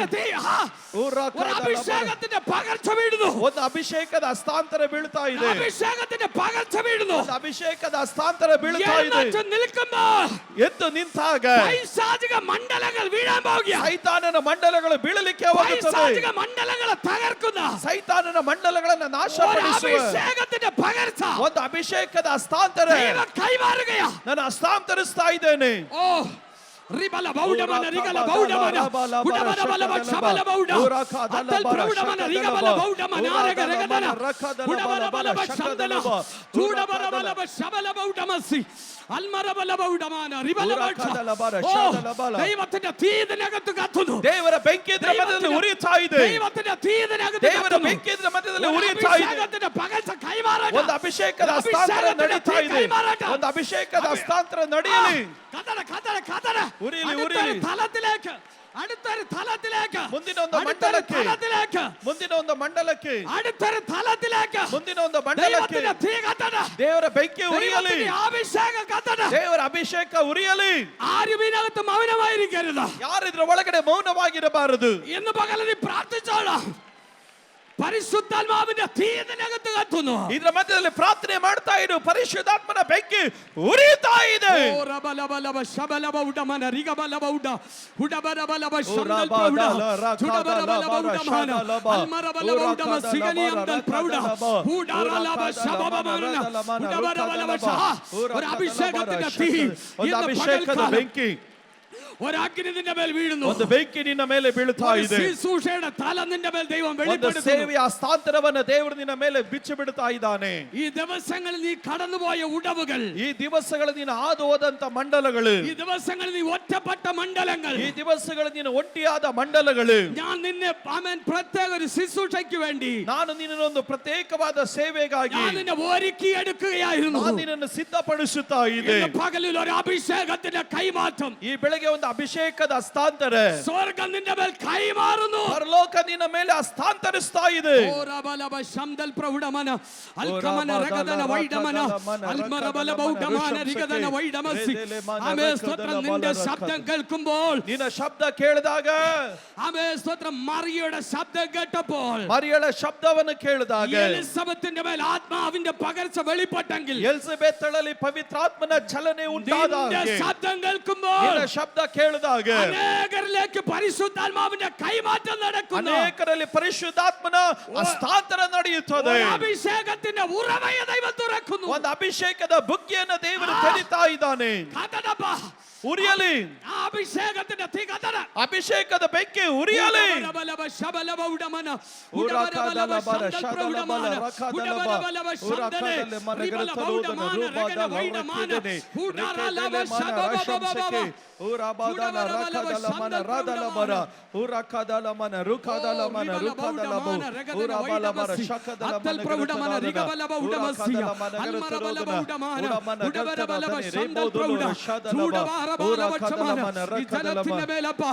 ഒരു അഭിഷേകത്തിന്റെ പകർച്ച വീഴുന്നു. ಒಂದು ಅಭಿಷೇಕದ ಹಸ್ತಾಂತರ ಬೀಳ್ತಾ ಇದೆ. അഭിഷേകത്തിന്റെ പകർച്ച വീഴുന്നു. ಒಂದು ಅಭಿಷೇಕದ ಹಸ್ತಾಂತರ ಬೀಳ್ತಾ ಇದೆ. എഴുന്നേറ്റ് നിൽക്കുമ്പോൾ ಎದ್ದು ನಿಂತಾಗ പൈശാചിക മണ്ഡലങ്ങൾ വീഴാൻ പോവുകയാണ്. ಸೈತಾನನ ಮಂಡಲಗಳು ಬೀಳಲಿಕ್ಕೆ ಹೋಗುತ್ತದೆ. പൈശാചിക മണ്ഡലങ്ങളെ തകർക്കുന്ന ಸೈತಾನನ ಮಂಡಲಗಳನ್ನು ഒരു ನಾಶಪಡಿಸುವ അഭിഷേകത്തിന്റെ പകർച്ച ಒಂದು ಅಭಿಷೇಕದ ಹಸ್ತಾಂತರ ദൈവം കൈമാറുകയാണ്. ನಾನು ಹಸ್ತಾಂತರಿಸ್ತಾ ಇದ್ದೇನೆ. ഓ റിബല ബൗഡമന റിഗല ബൗഡമന ഉടബല ബലബ ശബല ബൗഡ അത്തൽ പ്രൗഡമന റിഗബല ബൗഡമന ആരഗ രഗദന ഉടബല ബലബ ശബല ചൂടബല ബലബ ശബല ബൗഡമസി അൽമര ബല ബൗഡമന റിബല ബൗഡ. ദൈവത്തിന്റെ തീ ഇതിനകത്ത് കത്തുന്നു. ದೇವರ ಬೆಂಕಿ ಇದರ ಮಧ್ಯದಲ್ಲಿ ಉರಿಯುತ್ತಾ ಇದೆ. ദൈവത്തിന്റെ തീ ഇതിനകത്ത് ದೇವರ കത്തുന്നു. ಬೆಂಕಿ ಇದರ ಮಧ್ಯದಲ್ಲಿ ಉರಿಯುತ್ತಾ ಇದೆ. അഭിഷേകത്തിന്റെ പകർച്ച കൈമാറട്ടെ. ಒಂದು ಅಭಿಷೇಕದ ಹಸ್ತಾಂತರ ನಡೀತಾ ಇದೆ. ಒಂದು ಅಭಿಷೇಕದ ಹಸ್ತಾಂತರ ನಡೆಯಲಿ. കത്തന ഉരിയില്, അടുത്തൊരു ഉരിയില്. തലത്തിലേക്ക്, അടുത്തൊരു തലത്തിലേക്ക്, ಮುಂದಿನ ಒಂದು അടുത്തൊരു ಮಂಡಲಕ್ಕೆ, തലത്തിലേക്ക്, ಮುಂದಿನ ಒಂದು ಮಂಡಲಕ್ಕೆ, അടുത്തൊരു തലത്തിലേക്ക്, ಮುಂದಿನ ಒಂದು ಮಂಡಲಕ್ಕೆ ദൈവത്തിന്റെ തീ കത്തട്ടെ, ದೇವರ ಬೆಂಕಿ ಉರಿಯಲಿ, ദൈവത്തിന്റെ അഭിഷേകം കത്തട്ടെ. ದೇವರ ಅಭಿಷೇಕ ಉರಿಯಲಿ. ആരും ഇതിനകത്ത് മൗനമായിരിക്കരുത്. ಯಾರು ಇದ್ರ ಒಳಗಡೆ ಮೌನವಾಗಿರಬಾರದು. ഇന്ന് പകലിൽ പ്രാർത്ഥിച്ചോളാം. പരിശുദ്ധാത്മാവിന്റെ തീ ഇതിനകത്ത് കത്തുന്നു. ಇದರ ಮಧ್ಯದಲ್ಲಿ ಪ್ರಾರ್ಥನೆ ಮಾಡ್ತಾ ಇರು. ಪರಿಶುದ್ಧಾತ್ಮನ ಬೆಂಕಿ ಉರಿಯುತ್ತಾ ಇದೆ. ഓ റബലബലബ ശബലബ ഉടമന റിഗബലബ ഉട ഉടബലബലബ ശന്തൽ പ്രൗഢ ചുടബലബലബ ഉടമന അൽമറബലബ ഉടമ സിഗനിയന്തൽ പ്രൗഢ ഉടറലബ ശബബമന ഉടബലബലബ ശഹ. ഒരു അഭിഷേകത്തിന്റെ തീ, ಒಂದು ಅಭಿಷೇಕದ ಬೆಂಕಿ, ഒരാഗ്നി നിന്റെ മേൽ വീഴുന്നു. ಒಂದು ಬೆಂಕಿ ನಿನ್ನ ಮೇಲೆ ಬೀಳುತ್ತಾ ಇದೆ. ശുശ്രൂഷയുടെ തല നിന്റെ മേൽ ദൈവം ಒಂದು വെളിപ്പെടുത്തുന്നു. ಸೇವೆಯ ಹಸ್ತಾಂತರವನ್ನು ದೇವರು ನಿನ್ನ ಮೇಲೆ ಬಿಚ್ಚಿ ಬಿಡುತ್ತಾ ಇದ್ದಾನೆ. ഈ ദിവസങ്ങളിൽ നീ കടന്നുപോയ ഉടവുകൾ, ಈ ದಿವಸಗಳು ನೀನು ಹಾದು ಹೋದಂತ ಮಂಡಲಗಳು, ഈ ദിവസങ്ങളിൽ നീ ഒറ്റപ്പെട്ട മണ്ഡലങ്ങൾ, ಈ ದಿವಸಗಳು ನೀನು ಒಂಟಿಯಾದ ಮಂಡಲಗಳು, ഞാൻ നിന്നെ പ്രത്യേക ഒരു ശുശ്രൂഷയ്ക്ക് വേണ്ടി ನಾನು ನಿನ್ನೊಂದು ಪ್ರತ್ಯೇಕವಾದ ಸೇವೆಗಾಗಿ ഞാൻ നിന്നെ ഒരുക്കിയെടുക്കുകയായിരുന്നു. ನಾನು ನಿನ್ನನ್ನು ಸಿದ್ಧಪಡಿಸುತ್ತಾ ಇದೆ. ഇന്ന് പകലിൽ ഒരു അഭിഷേകത്തിന്റെ കൈമാറ്റം, ಈ ಬೆಳಗ್ಗೆ ಒಂದು ಅಭಿಷೇಕದ ಹಸ್ತಾಂತರ, സ്വർഗം നിന്റെ മേൽ കൈമാറുന്നു. ಪರಲೋಕ ನಿನ್ನ ಮೇಲೆ ಹಸ್ತಾಂತರಿಸ್ತಾ ಇದೆ. ഓരബലബ ശംദൽ പ്രൗഢമന അൽകമന രഗദന വൈഡമന അൽമറബല ബൗഡമന രിഗദന വൈഡമസി. ആമേ സ്തോത്രം. നിന്റെ ശബ്ദം കേൾക്കുമ്പോൾ, ನಿನ್ನ ಶಬ್ದ ಕೇಳಿದಾಗ, ആമേ സ്തോത്രം, മറിയയുടെ ശബ്ദം കേട്ടപ്പോൾ, ಮರಿಯಳ ಶಬ್ದವನ್ನು ಕೇಳಿದಾಗ, എലിസബത്തിന്റെ മേൽ ആത്മാവിന്റെ പകർച്ച വെളിപ്പെട്ടെങ്കിൽ, ಎಲಿಸಬೆತ್ತಳಲ್ಲಿ ಪವಿತ್ರಾತ್ಮನ ಚಲನೆ ಉಂಟಾದಾಗ, നിന്റെ ശബ്ദം കേൾക്കുമ്പോൾ ನಿನ್ನ ಶಬ್ದ ಕೇಳಿದಾಗ അനേകരിലേക്ക് പരിശുദ്ധാത്മാവിന്റെ കൈമാറ്റം നടക്കുന്നു. ಅನೇಕರಲ್ಲಿ ಪರಿಶುದ್ಧಾತ್ಮನ ಹಸ್ತಾಂತರ ನಡೆಯುತ್ತದೆ. ഒരു അഭിഷേകത്തിന്റെ ഉറവയെ ദൈവം തുറക്കുന്നു. ಒಂದು ಅಭಿಷೇಕದ ಬುಗ್ಗೆಯನ್ನು ದೇವರು ತೆರಿತಾ ಇದ್ದಾನೆ. കഥടപ്പ. ಉರಿಯಲಿ, ആ അഭിഷേകത്തിന്റെ തീ കഥട. ಅಭಿಷೇಕದ ಬೆಂಕಿ ಉರಿಯಲಿ. ഉടബലബ ശബലബ ഉടമന ഉടബലബ ശന്തൽ പ്രൗഢമന ഉടബലബ ശന്തലെ റിബലബ ഉടമന രഗന വൈഡമന ഉടറലബ ശബബബബബ ಉರಬದಲ ರಕದಲ ಮನ ರದಲ ಬರ ಉರಕದಲ ಮನ ರುಕದಲ ಮನ ರುಕದಲ ಬೋ ಉರಬಲ ಬರ ಶಕದಲ ಮನ ಪ್ರೌಢಮನ ರಿಗಬಲಬ ಉಡಮಸಿಯ ಅಲ್ಮರಬಲಬ ಉಡಮನ ಉಡಬರಬಲಬ ಶಂದಲ್ ಪ್ರೌಢ ಚೂಡಬಾರಬಾರಬ ಚಮನ. ಈ ಜನത്തിന്റെ മേലപ്പ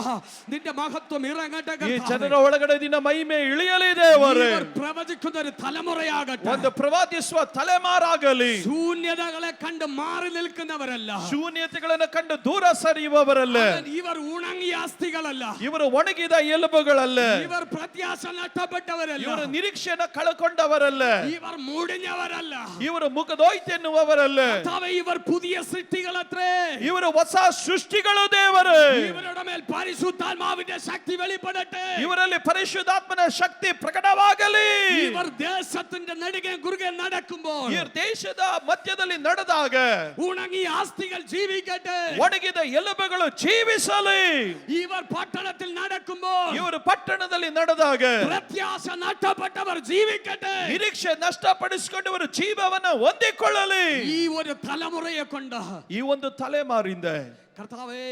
നിന്റെ മഹത്വം ഇറങ്ങട്ടെ. ಈ ಜನರ ಒಳಗಡೆ ನಿನ್ನ ಮಹಿಮೆ ಇಳಿಯಲಿ ದೇವರೇ. പ്രവചിക്കുന്ന ഒരു തലമുറയാകട്ടെ. ಒಂದು ಪ್ರವಾದಿಸುವ ತಲೆಮಾರಾಗಲಿ. ശൂന്യതകളെ കണ്ട് മാറി നിൽക്കുന്നവരല്ല, ಶೂನ್ಯತೆಗಳನ್ನು ಕಂಡು ದೂರ ಸರಿಯುವವರಲ್ಲ, ഇവർ ഉണങ്ങിയ അസ്ഥികളല്ല, ಇವರು ಒಣಗಿದ ಎಲುಬುಗಳಲ್ಲ, ഇവർ പ്രത്യാശ നഷ്ടപ്പെട്ടവരല്ല, ಇವರು ನಿರೀಕ್ಷೆಯನ್ನು ಕಳಕೊಂಡವರಲ್ಲ, ഇവർ മുടിഞ്ഞവരല്ല, ಇವರು ಮುಖದೋಯ್ತೆನ್ನುವವರಲ್ಲ, ഇവർ പുതിയ സൃഷ്ടികളത്രേ. ಇವರು ಹೊಸ ಸೃಷ್ಟಿಗಳು ದೇವರು. ഇവരുടെ മേൽ പരിശുദ്ധാത്മാവിന്റെ ശക്തി വെളിപ്പെടട്ടെ. ಇವರಲ್ಲಿ ಪರಿಶುದ್ಧಾತ್ಮನ ಶಕ್ತಿ ಪ್ರಕಟವಾಗಲಿ. ഇവർ ദേശത്തിന്റെ നെടുകെ കുറുകെ നടക്കുമ്പോൾ, ಈ ದೇಶದ ಮಧ್ಯದಲ್ಲಿ ನಡೆದಾಗ ഉണങ്ങിയ അസ്ഥികൾ ജീവിക്കട്ടെ. ಒಣಗಿದ ಎಲುಬುಗಳು ಜೀವಿಸಲಿ. ഇവർ പട്ടണത്തിൽ നടക്കുമ്പോൾ, ಇವರು ಪಟ್ಟಣದಲ್ಲಿ ನಡೆದಾಗ പ്രത്യാശ നഷ്ടപ്പെട്ടവർ ജീവിക്കട്ടെ. ನಿರೀಕ್ಷೆ ನಷ್ಟಪಡಿಸಿಕೊಂಡವರು ಜೀವವನ್ನು ಹೊಂದಿಕೊಳ್ಳಲಿ. ഈ ഒരു തലമുറയെ കൊണ്ട് ಈ ಒಂದು ತಲೆಮಾರಿಂದ കർത്താവേ,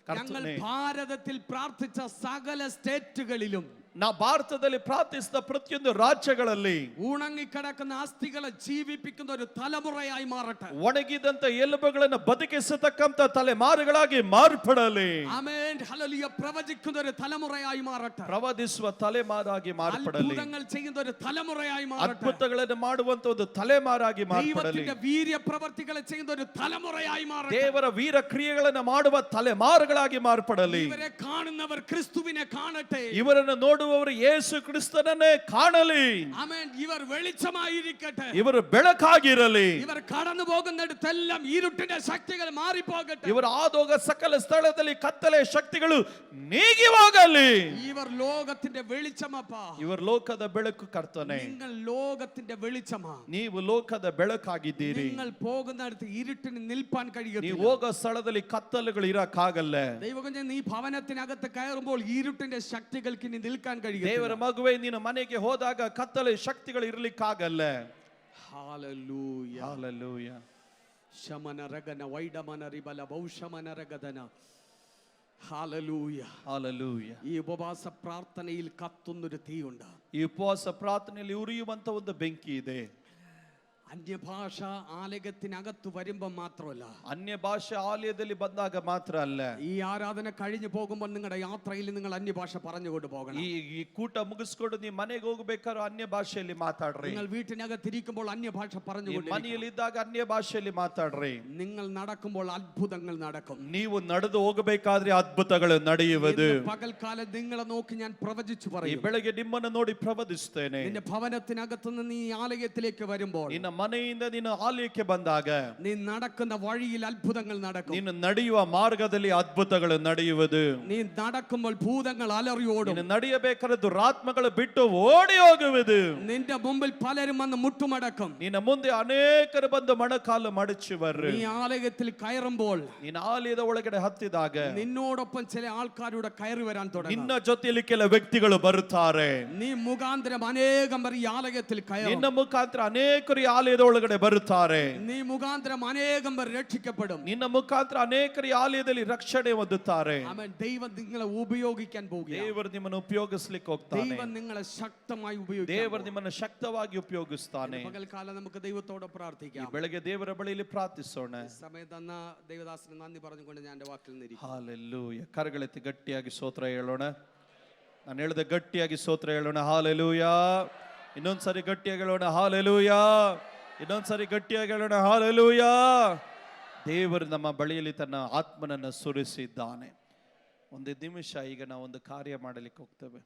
ഞങ്ങൾ ഭാരതത്തിൽ പ്രാർത്ഥിച്ച സകല സ്റ്റേറ്റുകളിലും ನಾ ಭಾರತದಲ್ಲಿ ಪ್ರಾರ್ಥಿಸಿದ ಪ್ರತಿಯೊಂದು ರಾಜ್ಯಗಳಲ್ಲಿ ഉണങ്ങിക്കിടക്കുന്ന അസ്ഥികളെ ജീവിപ്പിക്കുന്ന ഒരു തലമുറയായി മാറട്ടെ. ಒಣಗಿದಂತ ಎಲುಬುಗಳನ್ನು ಬದುಕಿಸತಕ್ಕಂತ ತಲೆಮಾರುಗಳಾಗಿ ಮಾರ್ಪಡಲಿ. ആമേൻ. ഹല്ലേലൂയ. പ്രവചിക്കുന്ന ഒരു തലമുറയായി മാറട്ടെ. ಪ್ರವಾದಿಸುವ ತಲೆಮಾರಾಗಿ ಮಾರ್ಪಡಲಿ. അത്ഭുതങ്ങൾ ചെയ്യുന്ന ഒരു തലമുറയായി മാറട്ടെ. ಅದ್ಭುತಗಳನ್ನು ಮಾಡುವಂತ ಒಂದು ತಲೆಮಾರಾಗಿ ಮಾರ್ಪಡಲಿ. ദൈവത്തിന്റെ വീര്യ പ്രവർത്തികളെ ചെയ്യുന്ന ഒരു തലമുറയായി മാറട്ടെ. ದೇವರ ವೀರ ಕ್ರಿಯೆಗಳನ್ನು ಮಾಡುವ ತಲೆಮಾರುಗಳಾಗಿ ಮಾರ್ಪಡಲಿ. ഇവരെ കാണുന്നവർ ക്രിസ്തുവിനെ കാണട്ടെ. ಇವರನ್ನು ನೋಡುವವರು ಯೇಸು ಕ್ರಿಸ್ತನನ್ನೇ ಕಾಣಲಿ. ആമേൻ. ഇവർ വെളിച്ചമായിരിക്കട്ടെ. ಇವರು ಬೆಳಕಾಗಿರಲಿ. ഇവർ കടന്നു പോകുന്നിടത്തെല്ലാം ഇരുട്ടിന്റെ ശക്തികൾ മാറിപ്പോകട്ടെ. ಇವರು ಆದೋಗ ಸಕಲ ಸ್ಥಳದಲ್ಲಿ ಕತ್ತಲೆ ಶಕ್ತಿಗಳು ನೀಗಿ ಹೋಗಲಿ. ഇവർ ലോകത്തിന്റെ വെളിച്ചമപ്പ. ಇವರು ಲೋಕದ ಬೆಳಕು ಕರ್ತನೆ. നിങ്ങൾ ലോകത്തിന്റെ വെളിച്ചമാ. ನೀವು ಲೋಕದ ಬೆಳಕಾಗಿದ್ದೀರಿ. നിങ്ങൾ പോകുന്നിടത്ത് ഇരുട്ടിന് നിൽപ്പാൻ ನೀವು കഴിയത്തില്ല. ಹೋಗೋ ಸ್ಥಳದಲ್ಲಿ ಕತ್ತಲುಗಳು ಇರಕ್ಕಾಗಲ್ಲ. ദൈവകുഞ്ഞേ, നീ ഭവനത്തിനകത്ത് കയറുമ്പോൾ ഇരുട്ടിന്റെ ശക്തികൾക്ക് ഇനി നിൽക്കാൻ കഴിയും. ದೇವರ ಮಗುವೆ, ನೀನು ಮನೆಗೆ ಹೋದಾಗ ಕತ್ತಲೆ ಶಕ್ತಿಗಳು ಇರಲಿಕ್ಕಾಗಲ್ಲ. ഹല്ലേലൂയ. ಹಲ್ಲೆಲೂಯ. ശമന രഗന വൈഡമന റിബല ബൗഷമന രഗദന. ഹല്ലേലൂയ. ಹಲ್ಲೆಲೂಯ. ഈ ഉപവാസ പ്രാർത്ഥനയിൽ കത്തുന്നൊരു തീയുണ്ട്. ಈ ಉಪವಾಸ ಪ್ರಾರ್ಥನೆಯಲ್ಲಿ ಉರಿಯುವಂತ ಒಂದು ಬೆಂಕಿ ಇದೆ. അന്യഭാഷ ആലയത്തിനകത്ത് വരുമ്പോൾ മാത്രമല്ല, ಅನ್ಯ ಭಾಷೆ ಆಲಯದಲ್ಲಿ ಬಂದಾಗ ಮಾತ್ರ ಅಲ್ಲ, ഈ ആരാധന കഴിഞ്ഞു പോകുമ്പോൾ നിങ്ങളുടെ യാത്രയിൽ നിങ്ങൾ അന്യഭാഷ പറഞ്ഞുകൊണ്ട് പോകണം. ಈ ಕೂಟ ಮುಗಿಸ್ಕೊಂಡು ನೀವು ಮನೆಗೆ ಹೋಗ್ಬೇಕಾದ್ರೆ ಅನ್ಯ ಭಾಷೆಯಲ್ಲಿ ಮಾತಾಡ್ರಿ. നിങ്ങൾ വീട്ടിനകത്തിരിക്കുമ്പോൾ അന്യഭാഷ ಈ പറഞ്ഞുകൊണ്ട്, ಮನೆಯಲ್ಲಿ ಇದ್ದಾಗ ಅನ್ಯ ಭಾಷೆಯಲ್ಲಿ ಮಾತಾಡ್ರಿ. നിങ്ങൾ നടക്കുമ്പോൾ അത്ഭുതങ്ങൾ നടക്കും. ನೀವು ನಡೆದು ಹೋಗಬೇಕಾದ್ರೆ ಅದ್ಭುತಗಳು ನಡೆಯುವುದು. ഇന്ന് പകൽക്കാലം നിങ്ങളെ നോക്കി ഞാൻ പ്രവചിച്ചു ಈ പറയും, ಬೆಳಗ್ಗೆ ನಿಮ್ಮನ್ನು ನೋಡಿ ಪ್ರವದಿಸ್ತೇನೆ. നിന്റെ ഭവനത്തിനകത്ത് നിന്ന് ഈ ആലയത്തിലേക്ക് വരുമ്പോൾ, ನಿನ್ನ ಮನೆಯಿಂದ ನೀನು ಆಲಯಕ್ಕೆ ಬಂದಾಗ, നീ നടക്കുന്ന വഴിയിൽ അത്ഭുതങ്ങൾ നടക്കും. ನೀನು ನಡೆಯುವ ಮಾರ್ಗದಲ್ಲಿ ಅದ್ಭುತಗಳು ನಡೆಯುವುದು. നീ നടക്കുമ്പോൾ ഭൂതങ്ങൾ അലറിയോടും, ನೀನು ನಡೆಯಬೇಕಾದ ದುರಾತ್ಮಗಳು ಬಿಟ್ಟು ಓಡಿ ಹೋಗುವುದು. നിന്റെ മുമ്പിൽ പലരും വന്ന് മുട്ടുമടക്കും. ನಿನ್ನ ಮುಂದೆ ಅನೇಕರು ಬಂದು ಮೊಣಕಾಲು ಮಡಚುವರು. നീ ആലയത്തിൽ കയറുമ്പോൾ, ನೀನು ಆಲಯದ ಒಳಗಡೆ ಹತ್ತಿದಾಗ നിന്നോടൊപ്പം ചില ആൾക്കാരുടെ കയറി വരാൻ തുടങ്ങും. ನಿನ್ನ ಜೊತೆಯಲ್ಲಿ ಕೆಲ ವ್ಯಕ್ತಿಗಳು ಬರುತ್ತಾರೆ. നീ മുഖാന്തരം അനേകം പേർ ഈ ആലയത്തിൽ കയറും. ನಿನ್ನ ಮುಖಾಂತರ ಅನೇಕರು ಈ ಆಲಯದ ಒಳಗಡೆ ಬರುತ್ತಾರೆ. നീ മുഖാന്തരം അനേകം പേർ രക്ഷിക്കപ്പെടും. ನಿನ್ನ ಮುಖಾಂತರ ಅನೇಕರು ಈ ಆಲಯದಲ್ಲಿ ರಕ್ಷಣೆ ಹೊಂದುತ್ತಾರೆ. ആമേൻ. ദൈവം നിങ്ങളെ ഉപയോഗിക്കാൻ പോകുകയാണ്. ದೇವರು ನಿಮ್ಮನ್ನು ಉಪಯೋಗಿಸ್ಲಿಕ್ಕೆ ಹೋಗ್ತಾನೆ. ദൈവം നിങ്ങളെ ശക്തമായി ഉപയോഗിക്കും. ದೇವರು ನಿಮ್ಮನ್ನು ಶಕ್ತವಾಗಿ ಉಪಯೋಗಿಸ್ತಾನೆ. പകൽക്കാലം നമുക്ക് ദൈവത്തോട് പ്രാർത്ഥിക്കാം. ಬೆಳಗ್ಗೆ ದೇವರ ಬಳಿಯಲ್ಲಿ ಪ್ರಾರ್ಥಿಸೋಣ. സമയത്ത് തന്ന ദൈവദാസന് നന്ദി പറഞ്ഞുകൊണ്ട് ഞാൻ എൻ്റെ വാക്കിൽ നിന്നിരിക്കും. ಹಾಲೆಲೂಯ. ಕರಗಳೆತ್ತಿ ಗಟ್ಟಿಯಾಗಿ ಸ್ತೋತ್ರ ಹೇಳೋಣ. ನಾನು ಹೇಳಿದ ಗಟ್ಟಿಯಾಗಿ ಸ್ತೋತ್ರ ಹೇಳೋಣ. ಹಾಲೆಲೂಯ. ಇನ್ನೊಂದ್ಸರಿ ಗಟ್ಟಿಯಾಗಿ ಹೇಳೋಣ. ಹಾಲೆಲೂಯ. ಇನ್ನೊಂದ್ಸರಿ ಗಟ್ಟಿಯಾಗಿ ಹೇಳೋಣ. ಹಾಲೆಲೂಯ. ದೇವರು ನಮ್ಮ ಬಳಿಯಲ್ಲಿ ತನ್ನ ಆತ್ಮನನ್ನು ಸುರಿಸಿದ್ದಾನೆ. ಒಂದು ನಿಮಿಷ ಈಗ ನಾವು ಒಂದು ಕಾರ್ಯ ಮಾಡಲಿಕ್ಕೆ ಹೋಗ್ತೇವೆ.